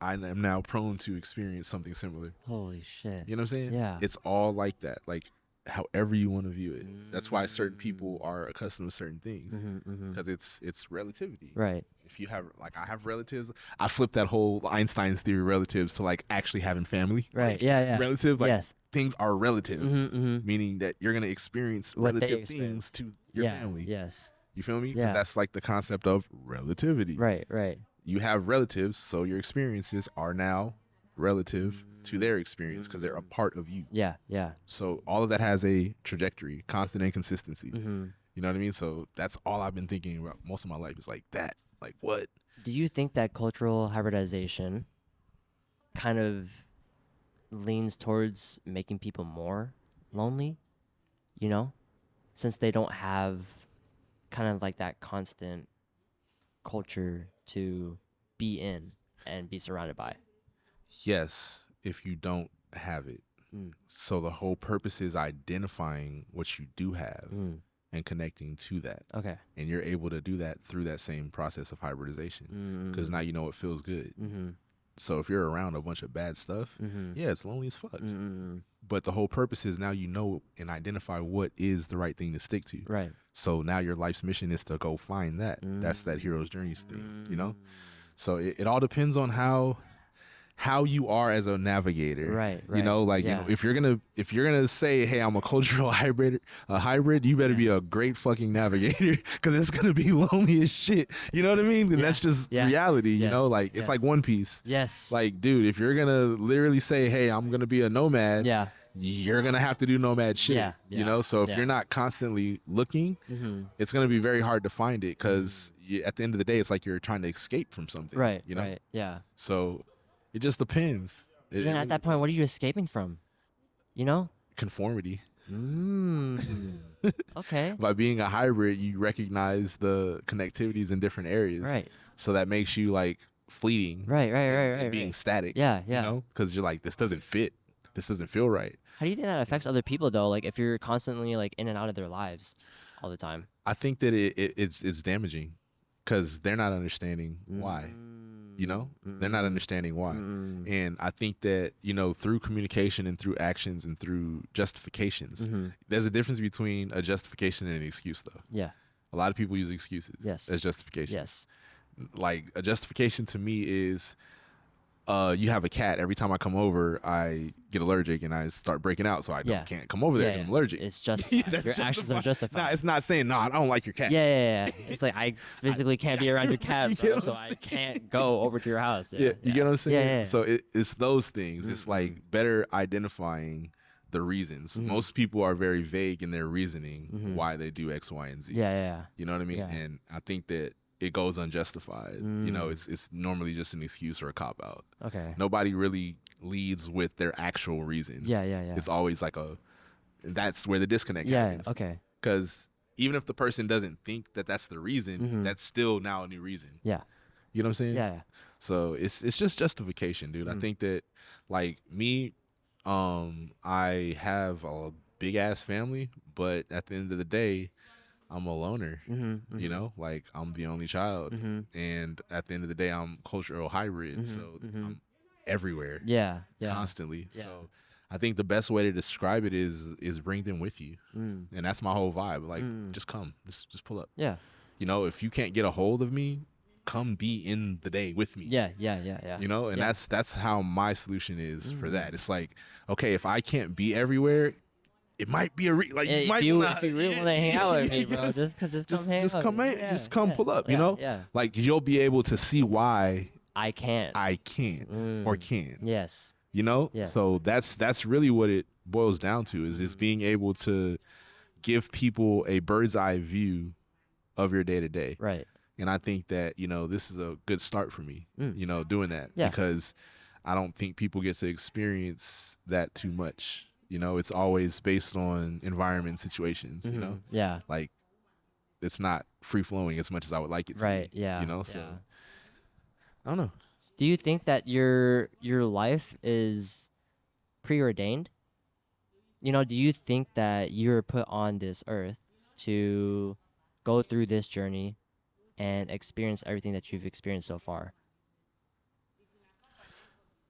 I am now prone to experience something similar. Holy shit. You know what I'm saying? Yeah. It's all like that. Like however you want to view it. That's why certain people are accustomed to certain things because it's relativity. Right. If you have like I have relatives, I flipped that whole Einstein's theory of relatives to like actually having family. Right. Like, yeah. Relative. Like Yes. things are relative, meaning that you're gonna experience What they relative things to your family. Yes. You feel me? Because Yeah. that's like the concept of relativity. Right. Right. You have relatives, so your experiences are now relative to their experience because they're a part of you. Yeah. Yeah. So all of that has a trajectory, constant inconsistency. You know what I mean? So that's all I've been thinking about most of my life is like that. Like what? Do you think that cultural hybridization kind of leans towards making people more lonely? You know, since they don't have kind of like that constant culture to be in and be surrounded by. Yes, if you don't have it. So the whole purpose is identifying what you do have and connecting to that. Okay. And you're able to do that through that same process of hybridization because now you know it feels good. So if you're around a bunch of bad stuff, yeah, it's lonely as fuck. But the whole purpose is now you know and identify what is the right thing to stick to. Right. So now your life's mission is to go find that. That's that hero's journey thing, you know? So it all depends on how you are as a navigator. Right. You know, like you know, if you're gonna say, hey, I'm a cultural hybrid, you better be a great fucking navigator because it's gonna be lonely as shit. You know what I mean? And that's just reality. You know, like it's like One Piece. Yes. Like, dude, if you're gonna literally say, hey, I'm gonna be a nomad. Yeah. You're gonna have to do nomad shit. Yeah. You know, so if you're not constantly looking, it's gonna be very hard to find it because at the end of the day, it's like you're trying to escape from something. Right. You know. Right. Yeah. So it just depends. Then at that point, what are you escaping from? You know? Conformity. Okay. By being a hybrid, you recognize the connectivities in different areas. Right. So that makes you like fleeting. Right. Being static. Yeah. You know, because you're like, this doesn't fit. This doesn't feel right. How do you think that affects other people though? Like if you're constantly like in and out of their lives all the time. I think that it's damaging because they're not understanding why. You know, they're not understanding why. And I think that, you know, through communication and through actions and through justifications, there's a difference between a justification and an excuse, though. Yeah. A lot of people use excuses as justification. Yes. Like a justification to me is you have a cat. Every time I come over, I get allergic and I start breaking out, so I can't come over there because I'm allergic. It's justified. Your actions are justified. Nah, it's not saying, no, I don't like your cat. Yeah. It's like I physically can't be around your cat, bro, so I can't go over to your house. You get what I'm saying? Yeah. So it's those things. It's like better identifying the reasons. Most people are very vague in their reasoning why they do X, Y, and Z. Yeah. You know what I mean? Yeah. And I think that it goes unjustified. You know, it's normally just an excuse or a cop out. Okay. Nobody really leads with their actual reason. Yeah. It's always like that's where the disconnect happens. Okay. Because even if the person doesn't think that that's the reason, that's still now a new reason. Yeah. You know what I'm saying? Yeah. So it's just justification, dude. I think that like me, I have a big ass family, but at the end of the day, I'm a loner. You know, like I'm the only child, and at the end of the day, I'm cultural hybrid, so I'm everywhere. Yeah. Constantly. Yeah. So I think the best way to describe it is bring them with you, and that's my whole vibe. Like just come, just pull up. Yeah. You know, if you can't get a hold of me, come be in the day with me. Yeah. You know, and that's how my solution is for that. It's like, okay, if I can't be everywhere, it might be like if you really want to hang out with me, bro, just come pull up. You know, like you'll be able to see why I can't or can. Yes. You know, Yes. So that's really what it boils down to is being able to give people a bird's eye view of your day to day. Right. And I think that, you know, this is a good start for me, you know, doing that because I don't think people get to experience that too much. You know, it's always based on environment situations, you know? Yeah. Like it's not free flowing as much as I would like it to Right. be. Yeah. You know, so Yeah. I don't know. Do you think that your life is preordained? You know, do you think that you're put on this earth to go through this journey and experience everything that you've experienced so far?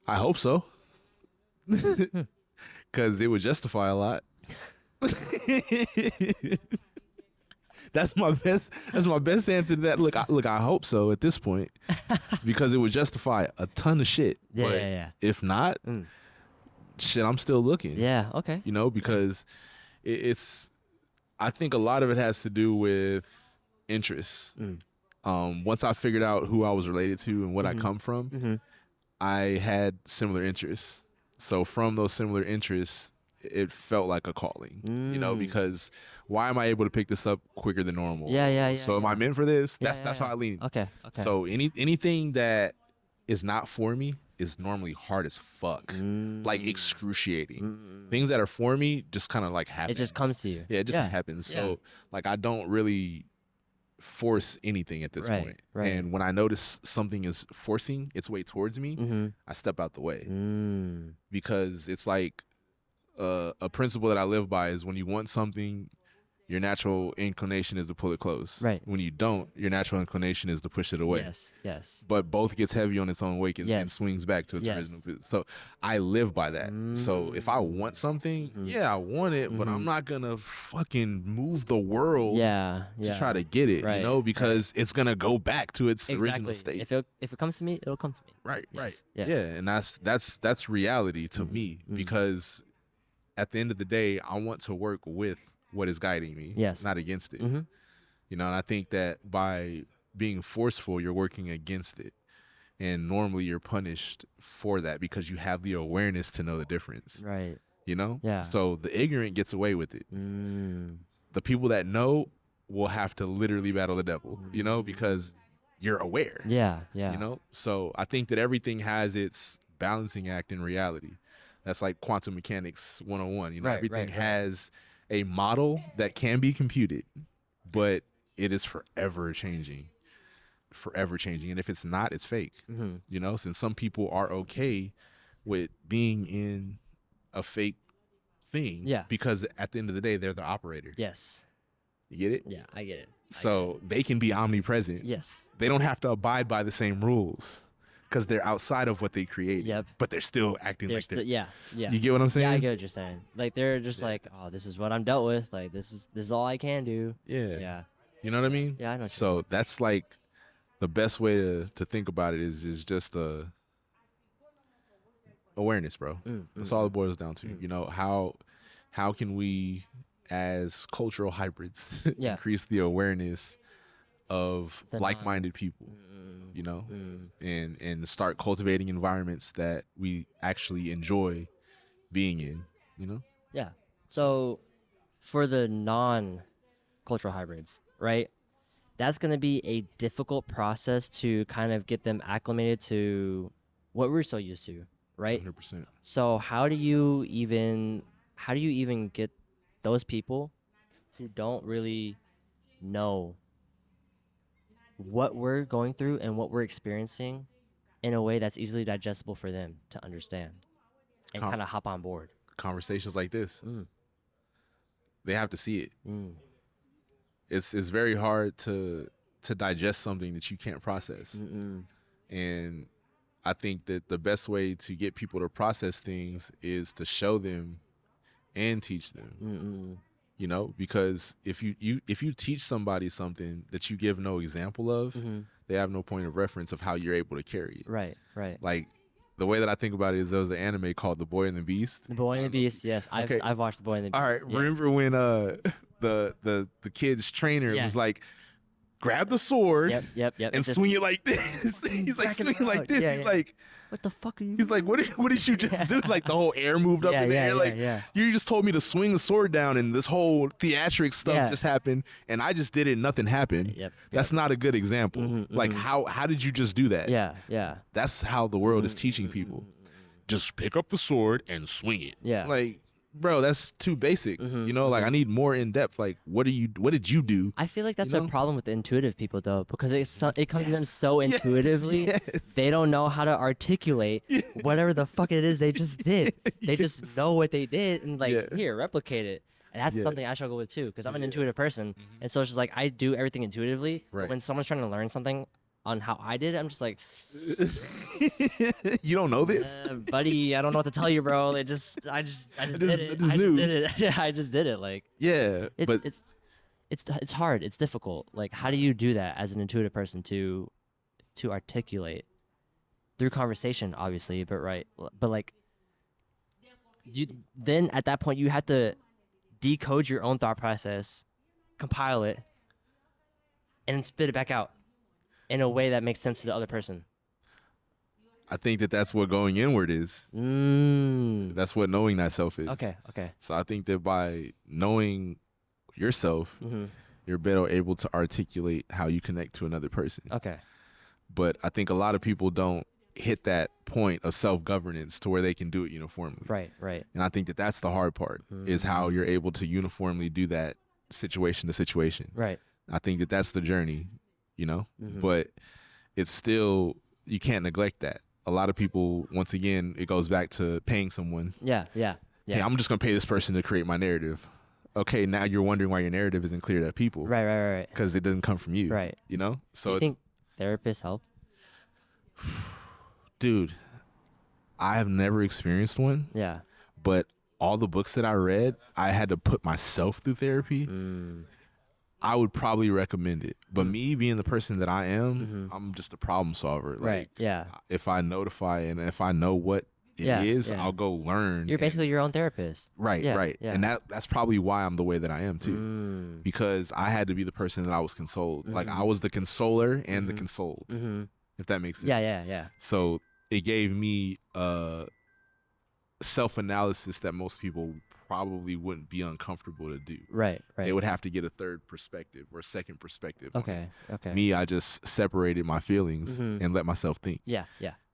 I hope so, Hmm. because it would justify a lot. That's my best. That's my best answer to that. Look, I hope so at this point, because it would justify a ton of shit. Yeah, But yeah, yeah. if not, Mm. shit, I'm still looking. Yeah, okay. You know, because it's. I think a lot of it has to do with interests. Mm. Once I figured out who I was related to and what I Mhm. come from, Mhm. I had similar interests. So from those similar interests, it felt like a calling, you know, Mm. because why am I able to pick this up quicker than normal? Yeah, yeah, yeah, So am I yeah. meant for this? Yeah, That's yeah, how I lean. yeah. Okay, okay. So anything that is not for me is normally hard as fuck, like Mm. excruciating. Mm. Things that are for me just kind of like happen. It just comes to you. Yeah, it just Yeah. happens. Yeah. So like I don't really force anything at this Right, point. right. And when I notice something is forcing its way towards me, Mhm. I step out the way, Mm. because it's like a principle that I live by is when you want something, your natural inclination is to pull it close. Right. When you don't, your natural inclination is to push it away. Yes, yes. But both gets heavy on its own weight and Yes. swings back to its Yes. original position. So I live by that. So if I want something, yeah, I want it, but I'm not gonna fucking move the world Yeah, to yeah. try to get it, Right, you know, because it's gonna go back to its original Exactly. state. If it comes to me, it'll come to me. Right, Yes, right. yes. Yeah, and that's reality to me, because at the end of the day, I want to work with what is guiding me, Yes. not against it. Mm-hmm. You know, and I think that by being forceful, you're working against it. And normally you're punished for that because you have the awareness to know the difference. Right. You know? Yeah. So the ignorant gets away with it. Mm. The people that know will have to literally battle the devil, you know, because you're aware. Yeah, yeah. You know? So I think that everything has its balancing act in reality. That's like quantum mechanics 101. You know, Right, everything right. has a model that can be computed, but it is forever changing. Forever changing. And if it's not, it's fake. Mm-hmm. You know, since some people are okay with being in a fake thing. Yeah. Because at the end of the day, they're the operator. Yes. You get it? Yeah, I get it. So they can be omnipresent. Yes. They don't have to abide by the same rules because they're outside of what they created. Yep. But they're still acting like they're. Yeah, yeah. You get what I'm saying? Yeah, I get what you're saying. Like they're just like, oh, this is what I'm dealt with. Like this is all I can do. Yeah. Yeah. You know what I mean? Yeah, I know what you So that's like the best way to think about it is just awareness, bro. That's all it boils down to. You know, how can we as cultural hybrids Yeah. increase the awareness of The like-minded people, you know, and start cultivating environments that we actually enjoy being in, you know? Yeah. So for the non-cultural hybrids, right? That's going to be a difficult process to kind of get them acclimated to what we're so used to, right? 100%. So how do you even get those people who don't really know what we're going through and what we're experiencing in a way that's easily digestible for them to understand and kind of hop on board? Conversations like this, they have to see it. Mm. It's very hard to digest something that you can't process. Mm-mm. And I think that the best way to get people to process things is to show them and teach them. Mm-mm. You know, because if you teach somebody something that you give no example of, they have no point of reference of how you're able to carry it. Right, right. Like the way that I think about it is there was an anime called The Boy and the Beast. The Boy and the Beast, yes. Okay. I've watched The Boy and the Beast. All right, yes. remember when the kid's trainer was like, grab the sword Yep. and swing it like this. He's like swinging like this. He's like, what the fuck are you? He's like, what did you just do? Like the whole air moved up in the air. Like you just told me to swing the sword down, and this whole theatric stuff just happened, and I just did it, and nothing happened. That's not a good example. Like how did you just do that? Yeah. That's how the world is teaching people. Just pick up the sword and swing it. Yeah. Like, bro, that's too basic. You know, like I need more in depth. Like, what did you do? I feel like that's You a know? problem with the intuitive people though, because it comes to them so intuitively. yes. They don't know how to articulate whatever the fuck it is they just did. They just know what they did and like, Yeah. here, replicate it. And that's Yeah. something I struggle with too, because I'm an intuitive person, and so it's just like I do everything intuitively. But Right. when someone's trying to learn something on how I did it, I'm just like, You don't know this? buddy, I don't know what to tell you, bro. I just did it. I just did it. I just did it. Like, Yeah, but it's hard. It's difficult. Like, how do you do that as an intuitive person to articulate through conversation, obviously, but like you then at that point you have to decode your own thought process, compile it, and then spit it back out in a way that makes sense to the other person. I think that's what going inward is. That's what knowing thyself is. Okay. So I think that by knowing yourself, you're better able to articulate how you connect to another person. Okay. But I think a lot of people don't hit that point of self-governance to where they can do it uniformly. Right. And I think that's the hard part is how you're able to uniformly do that situation to situation. Right. I think that's the journey, you know, but it's still, you can't neglect that. A lot of people, once again, it goes back to paying someone. Yeah. Hey, I'm just going to pay this person to create my narrative. Okay, now you're wondering why your narrative isn't clear to people. Right. Because it doesn't come from you. Right. You know? So do you think therapists help? Dude, I have never experienced one. Yeah. But all the books that I read, I had to put myself through therapy. I would probably recommend it. But me being the person that I am, I'm just a problem solver. Like, Right. Yeah. If I notify and if I know what it is, I'll go learn. You're basically your own therapist. Right. Yeah. And that's probably why I'm the way that I am too. Because I had to be the person that I was consoled. Like I was the consoler and the consoled. If that makes sense. Yeah. So it gave me self-analysis that most people probably wouldn't be uncomfortable to do. Right. They would have to get a third perspective or a second perspective. Okay. Me, I just separated my feelings and let myself think. Yeah.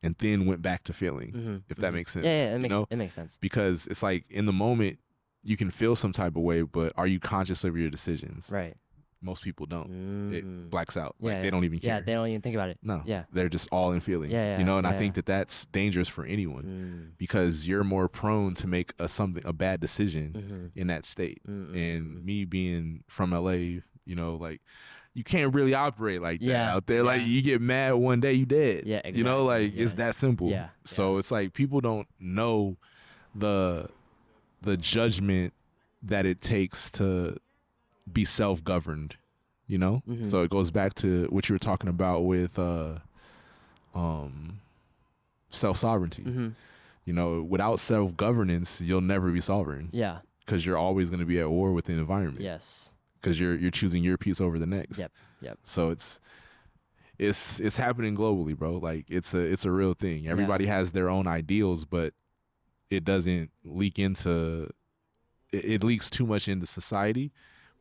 And then went back to feeling, if that makes sense. Yeah, it makes sense. Because it's like in the moment, you can feel some type of way, but are you conscious of your decisions? Right. Most people don't. It blacks out. Like they don't even care. Yeah, they don't even think about it. No. Yeah. They're just all in feeling. Yeah. You know, and I think that's dangerous for anyone because you're more prone to make a bad decision in that state. And me being from LA, you know, like you can't really operate like that out there. Like you get mad one day, you dead. Yeah, exactly. You know, like it's that simple. Yeah. So it's like people don't know the judgment that it takes to be self-governed, you know? So it goes back to what you were talking about with self-sovereignty. You know, without self-governance, you'll never be sovereign. Yeah. Because you're always going to be at war with the environment. Yes. Because you're choosing your piece over the next. Yep. So it's happening globally, bro. Like it's a real thing. Everybody has their own ideals, but it doesn't leak into it leaks too much into society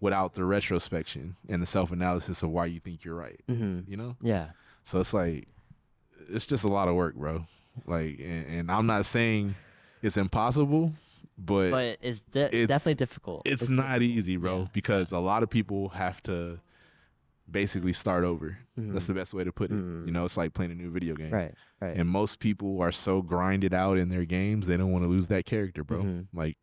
without the retrospection and the self-analysis of why you think you're right. You know? Yeah. So it's like it's just a lot of work, bro. Like and I'm not saying it's impossible, but it's definitely difficult. It's not easy, bro, because a lot of people have to basically start over. That's the best way to put it. You know, it's like playing a new video game. Right. And most people are so grinded out in their games, they don't want to lose that character, bro. Like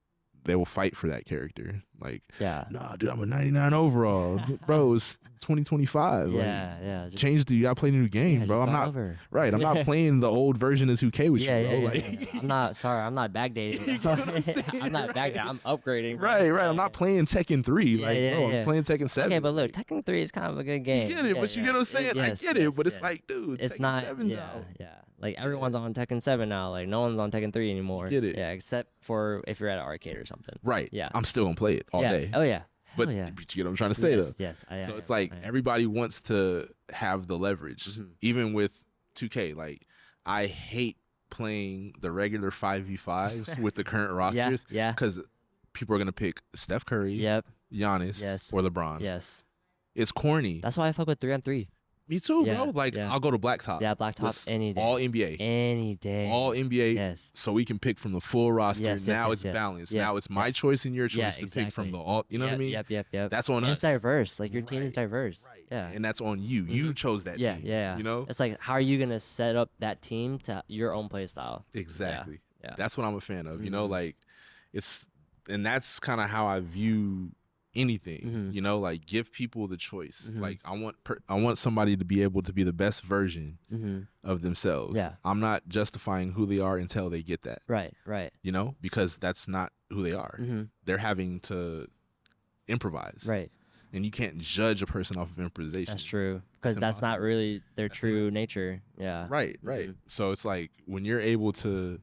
they will fight for that character. Like, nah, dude, I'm a 99 overall. Bro, it's 2025. Yeah. Change the, you gotta play a new game, bro. I'm not right. I'm not playing the old version of 2K with you, bro. Like, I'm not backdating. I'm not backdating. I'm upgrading. Bro. Right. I'm not playing Tekken 3. Bro, I'm playing Tekken 7. Okay, but look, Tekken 3 is kind of a good game. You get it, but you get what I'm saying? I get it, but it's like, dude, it's Tekken not. 7's out. Yeah. Like everyone's on Tekken 7 now. Like no one's on Tekken 3 anymore. Get it? Yeah, except for if you're at an arcade or something. Right. Yeah. I'm still gonna play it all day. Oh yeah. But you get what I'm trying to say, though. Yes. So it's like everybody wants to have the leverage, even with 2K. Like I hate playing the regular 5v5s with the current rosters. Yeah. Because people are gonna pick Steph Curry, Giannis, or LeBron. Yes. It's corny. That's why I fuck with 3-on-3. Me too, Yeah, bro. Like, yeah. I'll go to blacktop. Yeah, blacktop any day. All NBA. Any day. All NBA. Yes. So we can pick from the full roster. Yes, Now yes, it's yes. balanced. Yes, Now it's my yes. choice and your Yeah, choice to pick from exactly. the all. You know what I mean? Yep. That's on and us. It's diverse. Like, your team is Right, diverse. Right. Yeah. And that's on you. You chose that team. Yeah. You know? It's like, how are you going to set up that team to your own play style? Exactly. Yeah. That's what I'm a fan of. You know, like, and that's kind of how I view anything. You know, like, give people the choice. Like, I want somebody to be able to be the best version of themselves. Yeah. I'm not justifying who they are until they get that. Right. You know, because that's not who they are. They're having to improvise. Right. And you can't judge a person off of improvisation. That's true, because that's not really their true nature. Yeah. Right. So it's like, when you're able to,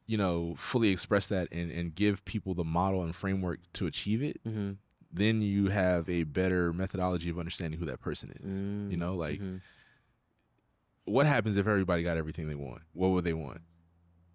you know, fully express that and give people the model and framework to achieve it, then you have a better methodology of understanding who that person is. You know, like, what happens if everybody got everything they want? What would they want?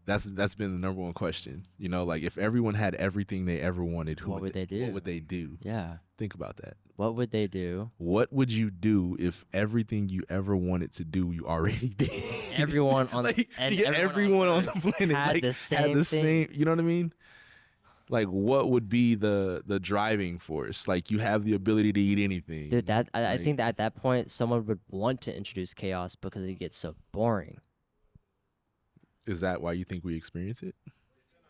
That's been the number one question. You know, like, if everyone had everything they ever wanted, what would they do? What would they do? Yeah. Think about that. What would they do? What would you do if everything you ever wanted to do you already did? Everyone on like, everyone on the planet had like, the same same. You know what I mean? Like, what would be the driving force? Like, you have the ability to eat anything. Dude, I think that at that point someone would want to introduce chaos because it gets so boring. Is that why you think we experience it?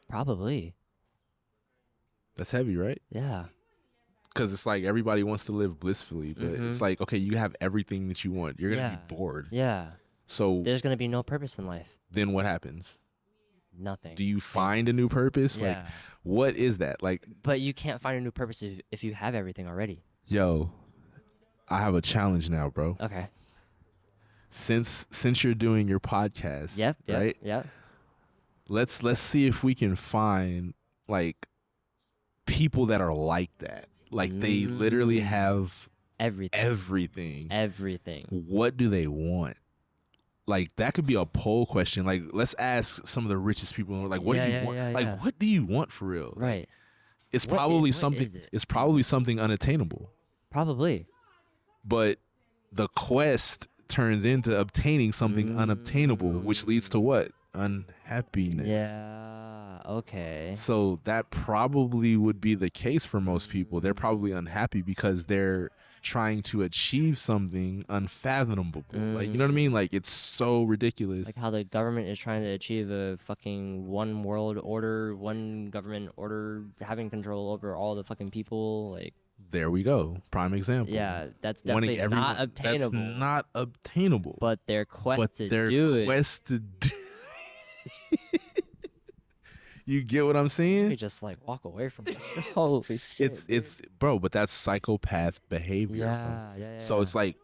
Probably. That's heavy, right? Yeah. Because it's like, everybody wants to live blissfully, but it's like, okay, you have everything that you want. You're gonna be bored. Yeah. So there's gonna be no purpose in life. Then what happens? Nothing. Do you find a new purpose? Yeah. Like, what is that? Like, but you can't find a new purpose if you have everything already. Yo, I have a challenge now, bro. Okay. Since you're doing your podcast, right? Yep. Let's see if we can find, like, people that are like that. Like, they literally have everything. What do they want? Like, that could be a poll question. Like, let's ask some of the richest people. Like, what do you want? Like, what do you want for real? Right. Like, it's probably something. It's probably something unattainable. Probably. But the quest turns into obtaining something unobtainable, which leads to what? Unhappiness. Yeah. Okay. So that probably would be the case for most people. They're probably unhappy because they're trying to achieve something unfathomable. Like, you know what I mean? Like, it's so ridiculous. Like how the government is trying to achieve a fucking one world order, one government order, having control over all the fucking people. Like, there we go. Prime example. Yeah, that's definitely not obtainable. That's not obtainable. But their quest to do it. You get what I'm saying? You just like walk away from it. Holy shit. It's bro, but that's psychopath behavior. Yeah. So it's like,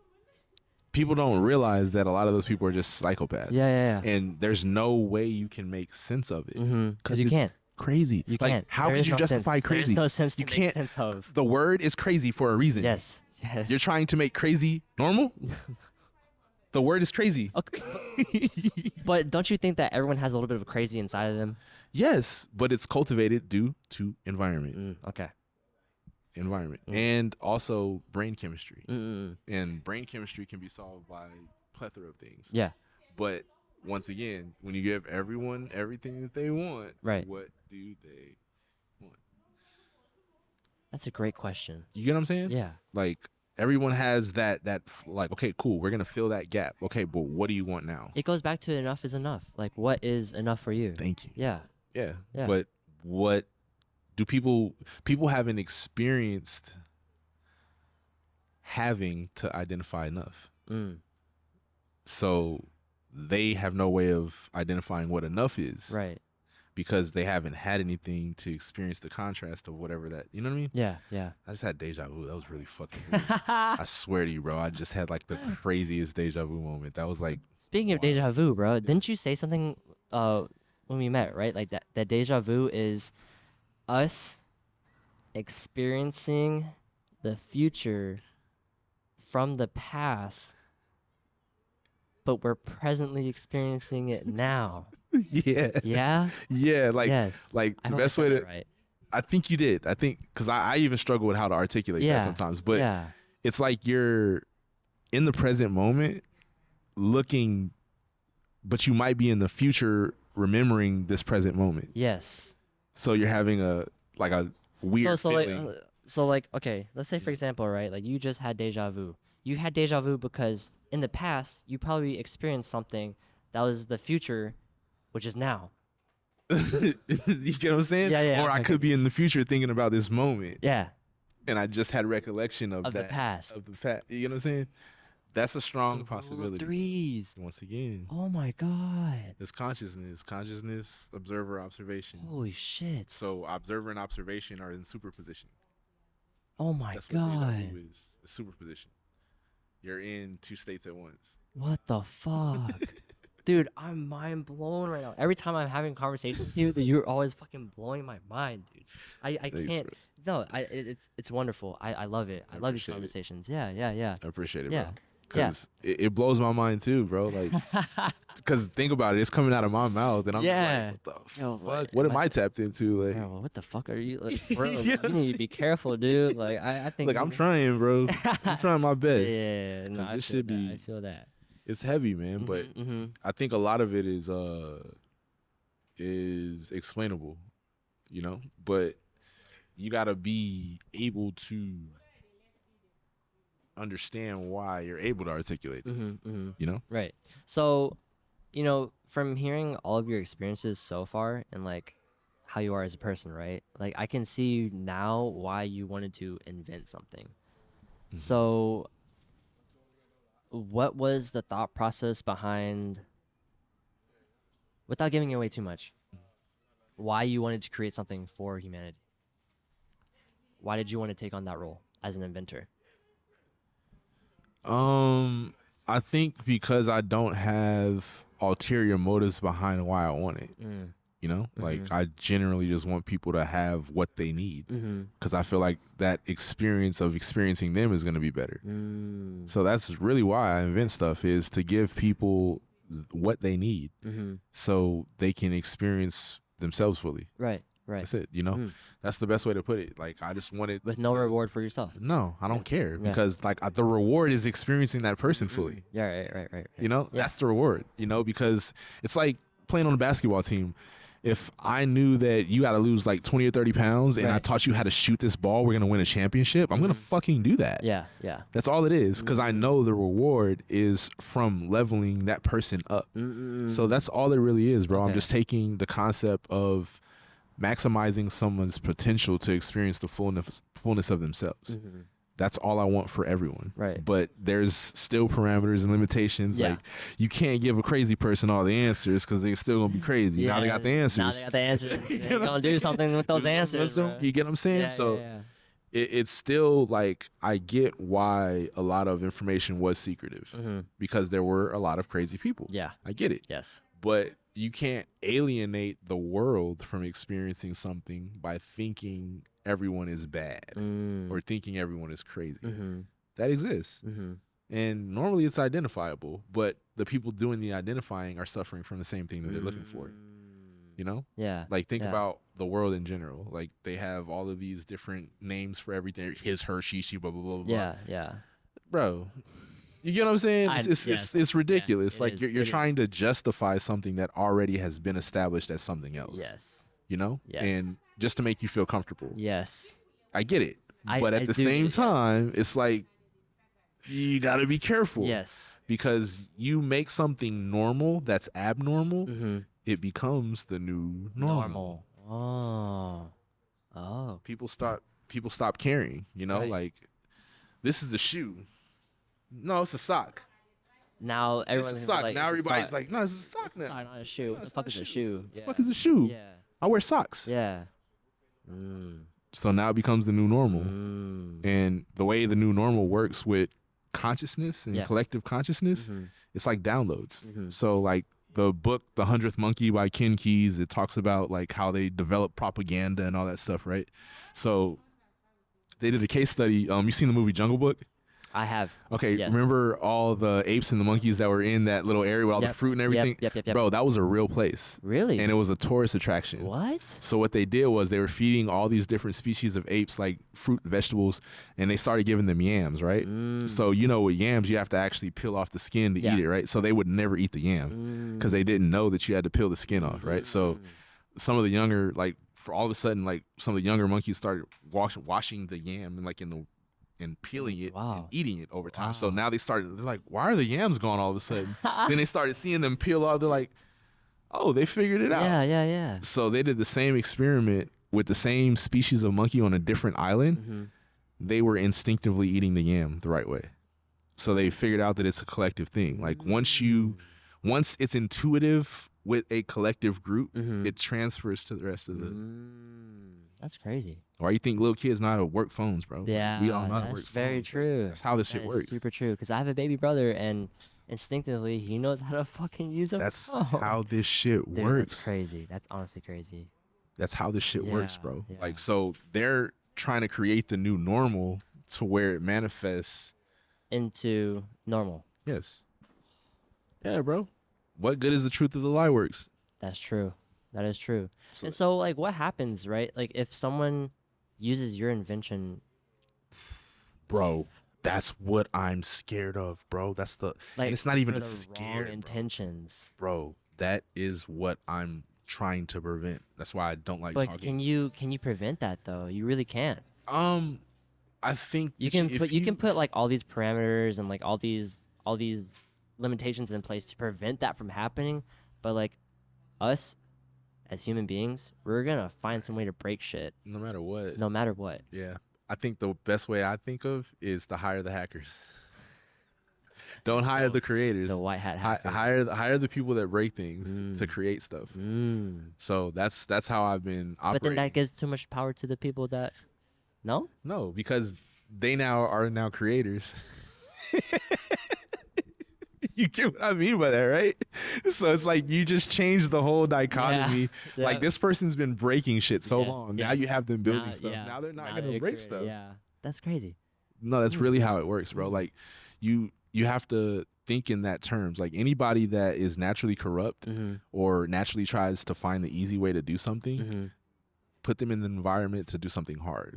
people don't realize that a lot of those people are just psychopaths. Yeah. And there's no way you can make sense of it. Because you can't. Crazy. You like, can't. How could you justify crazy? There's no sense you to can't, make sense of. The word is crazy for a reason. Yes. You're trying to make crazy normal? The word is crazy. Okay. But don't you think that everyone has a little bit of a crazy inside of them? Yes, but it's cultivated due to environment. Okay. Environment. And also brain chemistry. And brain chemistry can be solved by a plethora of things. Yeah. But once again, when you give everyone everything that they want, right, what do they want? That's a great question. You get what I'm saying? Yeah. Like, everyone has that like, okay, cool, we're gonna fill that gap. Okay, but what do you want now? It goes back to enough is enough. Like, what is enough for you? Thank you. Yeah. But what do people haven't experienced having to identify enough? So they have no way of identifying what enough is. Right. Because they haven't had anything to experience the contrast of whatever that, you know what I mean? Yeah. I just had deja vu. That was really fucking weird. I swear to you, bro. I just had like the craziest deja vu moment. That was like. Speaking of deja vu, bro, didn't you say something when we met, right? Like that deja vu is us experiencing the future from the past, but we're presently experiencing it now. Yeah. Like, yes. Like, the best way to. Right. I think you did. I think, because I even struggle with how to articulate that sometimes. But it's like you're in the present moment looking, but you might be in the future remembering this present moment. Yes. So you're having a weird feeling. Like, okay, let's say for example, right? Like you just had deja vu. You had deja vu because in the past you probably experienced something that was the future, which is now. You get what I'm saying? Yeah. Or I could be in the future thinking about this moment. Yeah. And I just had recollection of the past. Of the past. You know what I'm saying? That's a strong The possibility. rule of threes. Once again. Oh my God. It's consciousness. Consciousness, observer, observation. Holy shit. So observer and observation are in superposition. Oh my That's God. what deja vu is. It's superposition. You're in two states at once. What the fuck? Dude, I'm mind blown right now. Every time I'm having conversations with you, you're always fucking blowing my mind, dude. I Thanks, can't. bro. No, it's wonderful. I love it. I love these conversations. Yeah. I appreciate it, Yeah. bro. Because it blows my mind too, bro. Like, because think about it, it's coming out of my mouth, and I'm just like, what the fuck? What am I tapped into? Like, bro, what the fuck are you, like, bro? You need to be careful, dude. Like, I think. Like, I'm trying, bro. I'm trying my best. Yeah, no, I feel that. I feel that. It's heavy, man, but I think a lot of it is explainable, you know. But you gotta be able to understand why you're able to articulate it, you know? Right. So, you know, from hearing all of your experiences so far and like how you are as a person, right? Like I can see now why you wanted to invent something. So what was the thought process behind, without giving away too much, why you wanted to create something for humanity? Why did you want to take on that role as an inventor? I think because I don't have ulterior motives behind why I want it. You know, like I generally just want people to have what they need because I feel like that experience of experiencing them is going to be better. So that's really why I invent stuff, is to give people what they need so they can experience themselves fully. Right. That's it, you know? That's the best way to put it. Like, I just want it. With no reward for yourself. No, I don't care because, like, the reward is experiencing that person fully. Yeah, right. You know? That's the reward, you know? Because it's like playing on a basketball team. If I knew that you got to lose like 20 or 30 pounds and I taught you how to shoot this ball, we're going to win a championship, I'm going to fucking do that. Yeah. That's all it is, because I know the reward is from leveling that person up. So that's all it really is, bro. I'm just taking the concept of maximizing someone's potential to experience the fullness of themselves. That's all I want for everyone. Right. But there's still parameters and limitations. Like, you can't give a crazy person all the answers because they're still gonna be crazy. Now they got the answers. They're gonna do something with those answers. You get what I'm saying? It's still like, I get why a lot of information was secretive because there were a lot of crazy people. Yeah. I get it. Yes. But you can't alienate the world from experiencing something by thinking everyone is bad or thinking everyone is crazy. That exists. And normally it's identifiable, but the people doing the identifying are suffering from the same thing that they're looking for. You know? Yeah. Like, think about the world in general. Like, they have all of these different names for everything. His, her, she, blah, blah, blah, blah. Yeah. Bro, you get what I'm saying? It's ridiculous. Yeah, like, you're trying to justify something that already has been established as something else. Yes. You know? Yes. And just to make you feel comfortable. Yes. I get it. But at the same time, it's like, you got to be careful. Yes. Because you make something normal that's abnormal, it becomes the new normal. Oh. People stop caring, you know? Right. Like, this is a shoe. No, it's a sock. Now everyone's It's a sock. like, Now everybody's like, no, it's a sock it's now. not a shoe. What the fuck is a shoe? What the fuck is a shoe? Yeah. I wear socks. Yeah. So now it becomes the new normal. And the way the new normal works with consciousness and collective consciousness, it's like downloads. So, like, the book The 100th Monkey by Ken Keyes, it talks about like how they develop propaganda and all that stuff, right? So they did a case study. You seen the movie Jungle Book? I have. Okay, Yes. remember all the apes and the monkeys that were in that little area with all the Yep. fruit and everything? Yep. Bro, that was a real place. Really? And it was a tourist attraction. What? So what they did was they were feeding all these different species of apes like fruit, vegetables, and they started giving them yams, right? So you know with yams you have to actually peel off the skin to eat it, right? So they would never eat the yam because they didn't know that you had to peel the skin off, right? So some of the younger, like for all of a sudden, like some of the younger monkeys started washing the yam and like and peeling it and eating it over time. So now they're like, why are the yams gone all of a sudden? Then they started seeing them peel off. They're like, oh, they figured it out. Yeah. So they did the same experiment with the same species of monkey on a different island. They were instinctively eating the yam the right way. So they figured out that it's a collective thing. Like once it's intuitive with a collective group, it transfers to the rest of the. That's crazy. Why you think little kids know how to work phones, bro? Yeah, we all know how to work that's very phones. true. That's how this shit works. Super true. Because I have a baby brother, and instinctively he knows how to fucking use a That's phone. how this shit Dude, works. That's crazy. That's honestly crazy. That's how this shit works, bro. Yeah. Like, so they're trying to create the new normal to where it manifests into normal. Yes. Yeah, bro. What good is the truth of the lie works? That's true. That is true. And so, like, what happens, right? Like, if someone uses your invention, bro, that's what I'm scared of, bro. That's the like, and it's not even for a the scare, wrong intentions, bro. That is what I'm trying to prevent. That's why I don't like but talking. can you prevent that though? You really can't. I think You can put like all these parameters and like all these limitations in place to prevent that from happening, but like us as human beings, we're gonna find some way to break shit no matter what. no matter what. Yeah. I think the best way I think of is to hire the hackers. Don't hire the creators. The white hat hackers. Hire the people that break things to create stuff. So that's how I've been operating. But then that gives too much power to the people that no? No, because they are now creators. You get what I mean by that, right? So it's like you just change the whole dichotomy. Yeah. Like this person's been breaking shit so long. Now you have them building stuff. Yeah. Now they're not Now gonna they're break creating- stuff. Yeah, that's crazy. No, that's really how it works, bro. Like you have to think in that terms. Like anybody that is naturally corrupt or naturally tries to find the easy way to do something, put them in the environment to do something hard.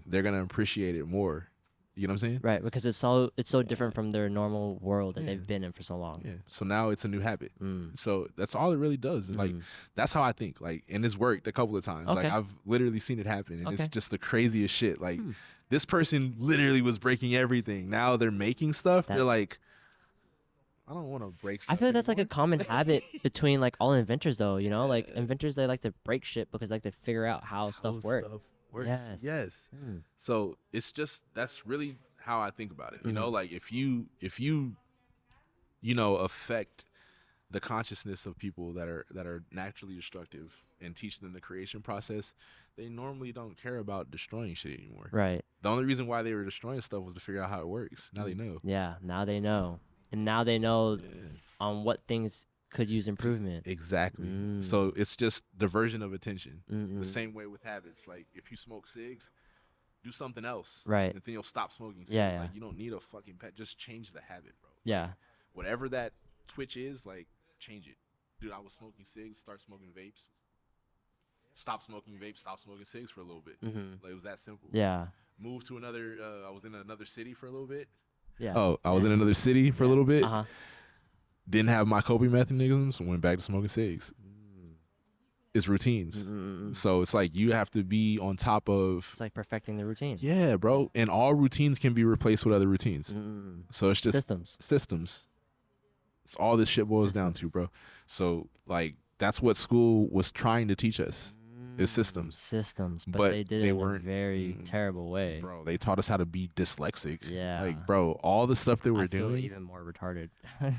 They're gonna appreciate it more. You know what I'm saying? Right, because it's so different from their normal world that they've been in for so long. Yeah. So now it's a new habit. So that's all it really does. Like that's how I think. Like, and it's worked a couple of times. Okay. Like I've literally seen it happen, and Okay. it's just the craziest shit. Like this person literally was breaking everything. Now they're making stuff. They're like, I don't want to break stuff. I feel like that's like a anymore. common habit between like all inventors, though. You know, like inventors, they like to break shit because like they figure out how stuff works. Works. Yes. So it's just that's really how I think about it. You know, like if you affect the consciousness of people that are naturally destructive and teach them the creation process, they normally don't care about destroying shit anymore. Right. The only reason why they were destroying stuff was to figure out how it works. Now they know. Yeah. Now they know, and now they know on what things could use improvement. Exactly. So it's just diversion of attention. The same way with habits. Like if you smoke cigs, do something else. Right. And then you'll stop smoking cigs. Yeah. Like you don't need a fucking pet. Just change the habit, bro. Yeah. Whatever that twitch is, like change it. Dude, I was smoking cigs, start smoking vapes. Stop smoking vapes, stop smoking cigs for a little bit. Like it was that simple. Yeah. Moved to another I was in another city for a little bit. Yeah. Oh, I was in another city for a little bit. Uh-huh. Didn't have my coping mechanisms, went back to smoking cigs. It's routines. So it's like you have to be on top of. It's like perfecting the routine. Yeah, bro. And all routines can be replaced with other routines. So it's just systems. It's all this shit boils down to, bro. So like that's what school was trying to teach us. Is systems. But they did it in weren't a very terrible way. Bro, they taught us how to be dyslexic. Yeah. Like, bro, all the stuff that we're I feel doing. even more retarded. Yeah,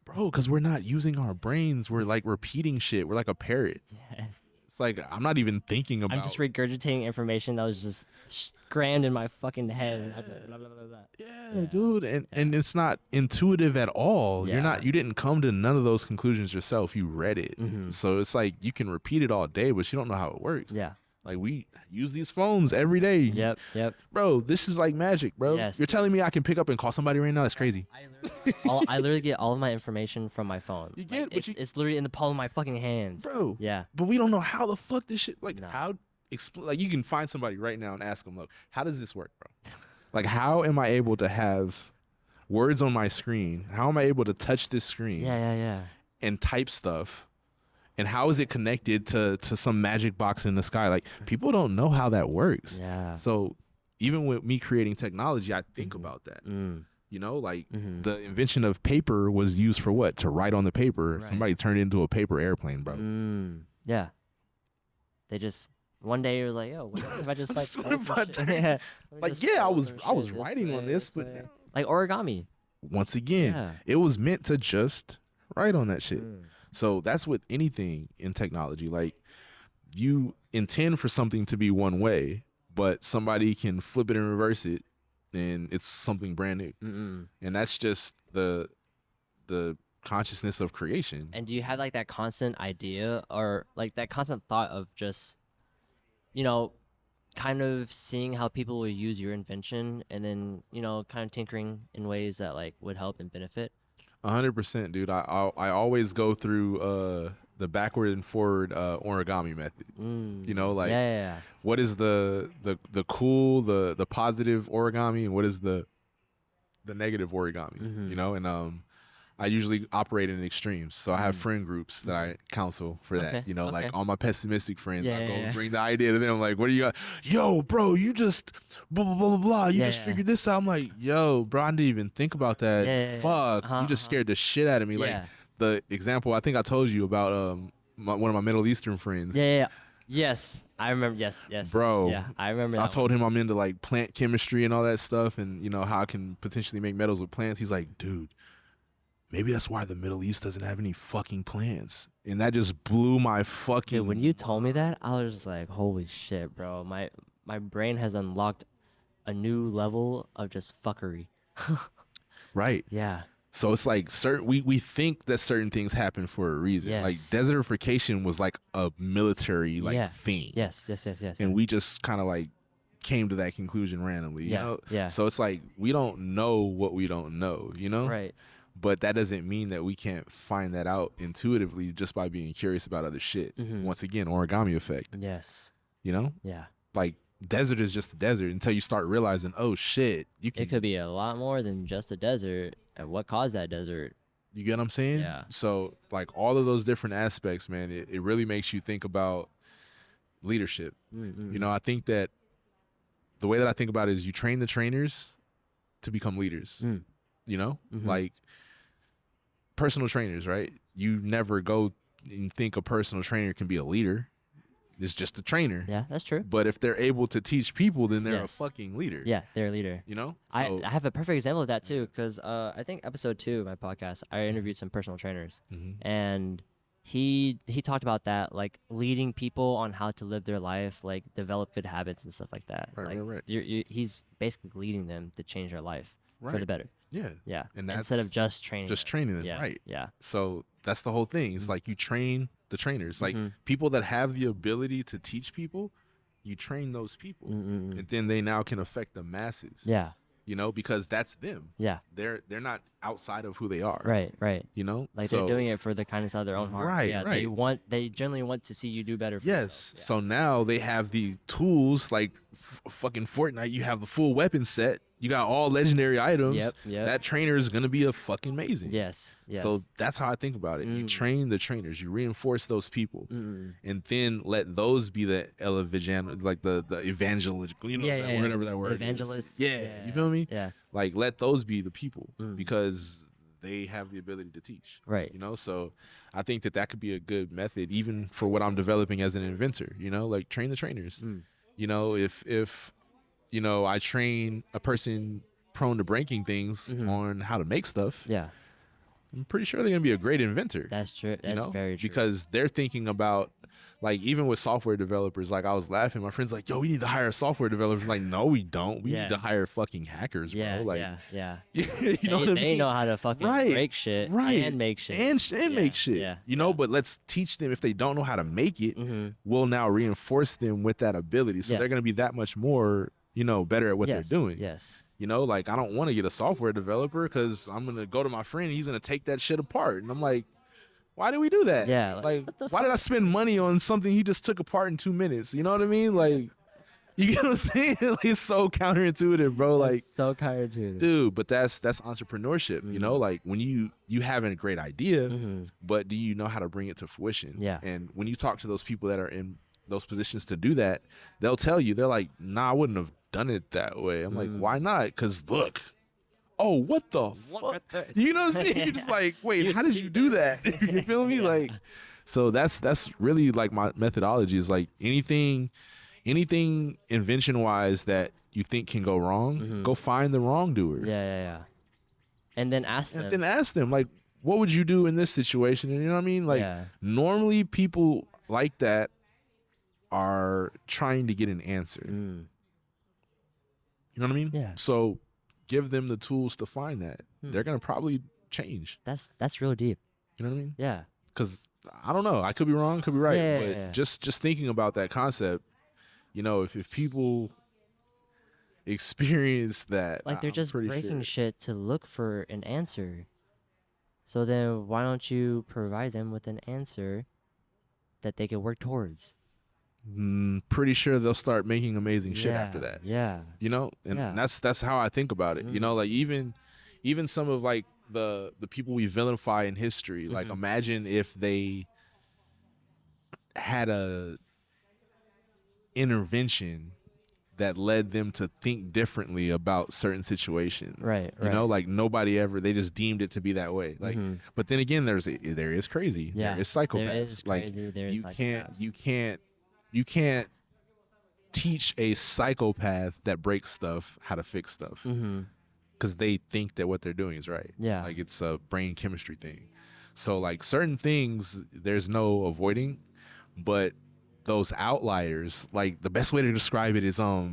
bro, because we're not using our brains. We're like repeating shit. We're like a parrot. Yes. It's like I'm not even thinking about. I'm just regurgitating information that was just crammed in my fucking head. Blah, blah, blah, blah. Yeah, dude, and it's not intuitive at all. Yeah. You didn't come to none of those conclusions yourself. You read it, so it's like you can repeat it all day, but you don't know how it works. Yeah. Like, we use these phones every day. Yep. Bro, this is like magic, bro. Yes. You're telling me I can pick up and call somebody right now? That's crazy. I literally get all of my information from my phone. You get, but it's literally in the palm of my fucking hands. Bro. Yeah. But we don't know how the fuck this shit, like, No. how, like, you can find somebody right now and ask them, look, how does this work, bro? Like, how am I able to have words on my screen? How am I able to touch this screen? Yeah. And type stuff? And how is it connected to some magic box in the sky? Like, people don't know how that works. Yeah. So even with me creating technology, I think about that. You know, like the invention of paper was used for what? To write on the paper. Right. Somebody turned it into a paper airplane, bro. Yeah. They just one day you're like, yo, what if I just like What if I turn- yeah. Like, yeah, I was writing on this, but way. Like origami. once again, it was meant to just write on that shit. So that's with anything in technology. Like, you intend for something to be one way, but somebody can flip it and reverse it, and it's something brand new. And that's just the consciousness of creation. And do you have like that constant idea or like that constant thought of just, you know, kind of seeing how people will use your invention and then, you know, kind of tinkering in ways that like would help and benefit? 100%, dude. I always go through the backward and forward origami method. You know, like what is the cool, the positive origami, and what is the negative origami? You know, and I usually operate in extremes. So I have friend groups that I counsel for that. You know, like all my pessimistic friends, I go bring the idea to them. Like, what do you got? Yo, bro, you just blah, blah, blah, blah. You just figured this out. I'm like, yo, bro, I didn't even think about that. Fuck. You just scared the shit out of me. Like the example I think I told you about one of my Middle Eastern friends. Yes, I remember. Yes. Bro. Yeah, I remember that I told him I'm into like plant chemistry and all that stuff, and you know how I can potentially make metals with plants. He's like, dude, maybe that's why the Middle East doesn't have any fucking plants. And that just blew my fucking... Dude, when you told me that, I was just like, holy shit, bro. My brain has unlocked a new level of just fuckery. Right. Yeah. So it's like we think that certain things happen for a reason. Yes. Like desertification was like a military thing. Yes. And we just kind of like came to that conclusion randomly, you know? Yeah. So it's like we don't know what we don't know, you know? Right. But that doesn't mean that we can't find that out intuitively just by being curious about other shit. Once again, origami effect. Yes. You know? Yeah. Like, desert is just a desert until you start realizing, oh shit, you can... It could be a lot more than just a desert. And what caused that desert? You get what I'm saying? Yeah. So, like, all of those different aspects, man, it really makes you think about leadership. You know, I think that the way that I think about it is you train the trainers to become leaders. You know? Like, personal trainers, right? You never go and think a personal trainer can be a leader. It's just a trainer. Yeah, that's true. But if they're able to teach people, then they're a fucking leader. Yeah, they're a leader. You know? So, I have a perfect example of that too, because I think episode 2 of my podcast, I interviewed some personal trainers, and he talked about that, like leading people on how to live their life, like develop good habits and stuff like that. Right. He's basically leading them to change their life for the better. Yeah. And that's instead of just training. Just training them, right? Yeah. So that's the whole thing. It's like you train the trainers, like people that have the ability to teach people, you train those people, and then they now can affect the masses. Yeah. You know, because that's them. Yeah. They're not outside of who they are. Right. You know, like they're doing it for the kindness of their own heart. Right. Yeah. They generally want to see you do better. For yes. yourself. So now they have the tools, like fucking Fortnite. You have the full weapon set. You got all legendary items. Yep. That trainer is gonna be a fucking amazing. Yes. So that's how I think about it. You train the trainers. You reinforce those people, and then let those be the like the evangelical, you know, whatever that word. Evangelist. Yeah. You feel me? Yeah. Like let those be the people because they have the ability to teach. Right. You know, so I think that could be a good method, even for what I'm developing as an inventor. You know, like train the trainers. You know, if you know, I train a person prone to breaking things on how to make stuff. Yeah. I'm pretty sure they're gonna be a great inventor. That's true. That's very true. Because they're thinking about, like, even with software developers, like I was laughing. My friend's like, "Yo, we need to hire software developers." I'm like, no, we don't. We need to hire fucking hackers, bro. Like, you know what I mean? They know how to fucking break shit and make shit and make shit. But let's teach them. If they don't know how to make it, we'll now reinforce them with that ability, so they're gonna be that much more, better at what they're doing. Yes. Like, I don't want to get a software developer because I'm gonna go to my friend, he's gonna take that shit apart, and I'm like, why did we do that? Yeah. Like why did I spend money on something he just took apart in 2 minutes? You know what I mean? Like, you get what I'm saying? Like, it's so counterintuitive, bro. Like, so counterintuitive, dude. But that's entrepreneurship. Like, when you have a great idea, but do you know how to bring it to fruition? Yeah. And when you talk to those people that are in those positions to do that, they'll tell you, they're like, nah, I wouldn't have done it that way. I'm like, why not? Because look, oh, what the fuck? You know what I'm saying? You're just like, wait, how did you do that? You feel me? Like, so that's really like my methodology is like anything invention wise that you think can go wrong, go find the wrongdoer. Yeah. And then ask them, like, what would you do in this situation? And you know what I mean? Like, normally people like that are trying to get an answer. You know what I mean? Yeah. So give them the tools to find that. They're gonna probably change. That's real deep. You know what I mean? Yeah. Because I don't know. I could be wrong, could be right. Yeah. Just thinking about that concept, if people experience that, like, they're just breaking shit to look for an answer. So then why don't you provide them with an answer that they can work towards? Pretty sure they'll start making amazing shit after that. Yeah. And that's how I think about it. Like, even some of, like, the people we vilify in history, like, imagine if they had a intervention that led them to think differently about certain situations. Right. Like, nobody ever, they just deemed it to be that way. Like, but then again, there is crazy. Yeah. There is psychopaths. There is crazy. Like, there is psychopaths. you can't teach a psychopath that breaks stuff how to fix stuff, because they think that what they're doing is right. Yeah. Like, it's a brain chemistry thing. So, like, certain things there's no avoiding, but those outliers, like, the best way to describe it is Star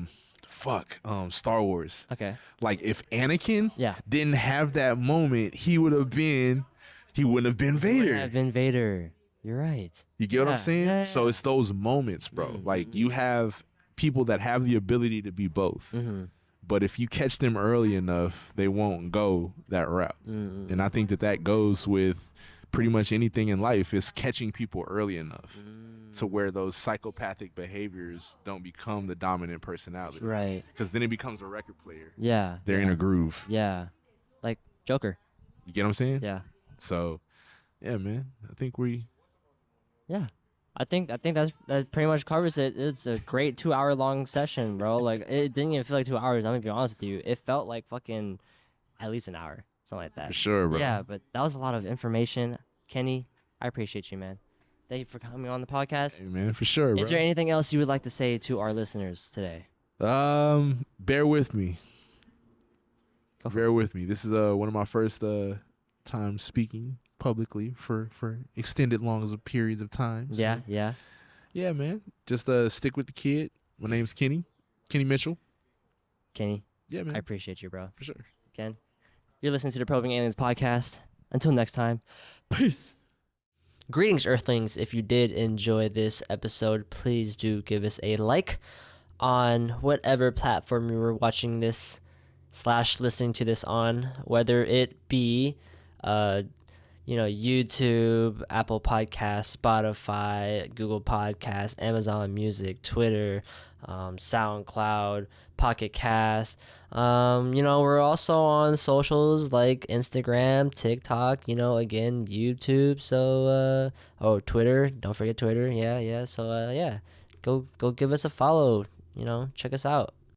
Wars. Okay. Like, if Anakin didn't have that moment, he wouldn't have been Vader. You're right. You get what I'm saying? Yeah. So it's those moments, bro. Like, you have people that have the ability to be both. But if you catch them early enough, they won't go that route. And I think that goes with pretty much anything in life, is catching people early enough to where those psychopathic behaviors don't become the dominant personality. Right. Because then it becomes a record player. Yeah. They're in a groove. Yeah. Like Joker. You get what I'm saying? Yeah. So, yeah, man. I think Yeah. I think that pretty much covers it. It's a great 2-hour long session, bro. Like, it didn't even feel like 2 hours. I'm gonna be honest with you. It felt like fucking at least an hour, something like that. For sure, bro. Yeah, but that was a lot of information. Kenny, I appreciate you, man. Thank you for coming on the podcast. Hey, man, for sure, bro. Is there anything else you would like to say to our listeners today? Bear with me. Bear with me. This is one of my first times speaking publicly for extended long periods of time. So, yeah, man. Just stick with the kid. My name's Kenny Mitchell. Kenny. Yeah, man. I appreciate you, bro. For sure. Ken, you're listening to the Probing Aliens podcast. Until next time, peace. Greetings, Earthlings. If you did enjoy this episode, please do give us a like on whatever platform you were watching this / listening to this on, whether it be YouTube, Apple Podcasts, Spotify, Google Podcasts, Amazon Music, Twitter, SoundCloud, Pocket Cast. We're also on socials like Instagram, TikTok, again, YouTube. So, Twitter. Don't forget Twitter. Yeah. So, go give us a follow. Check us out.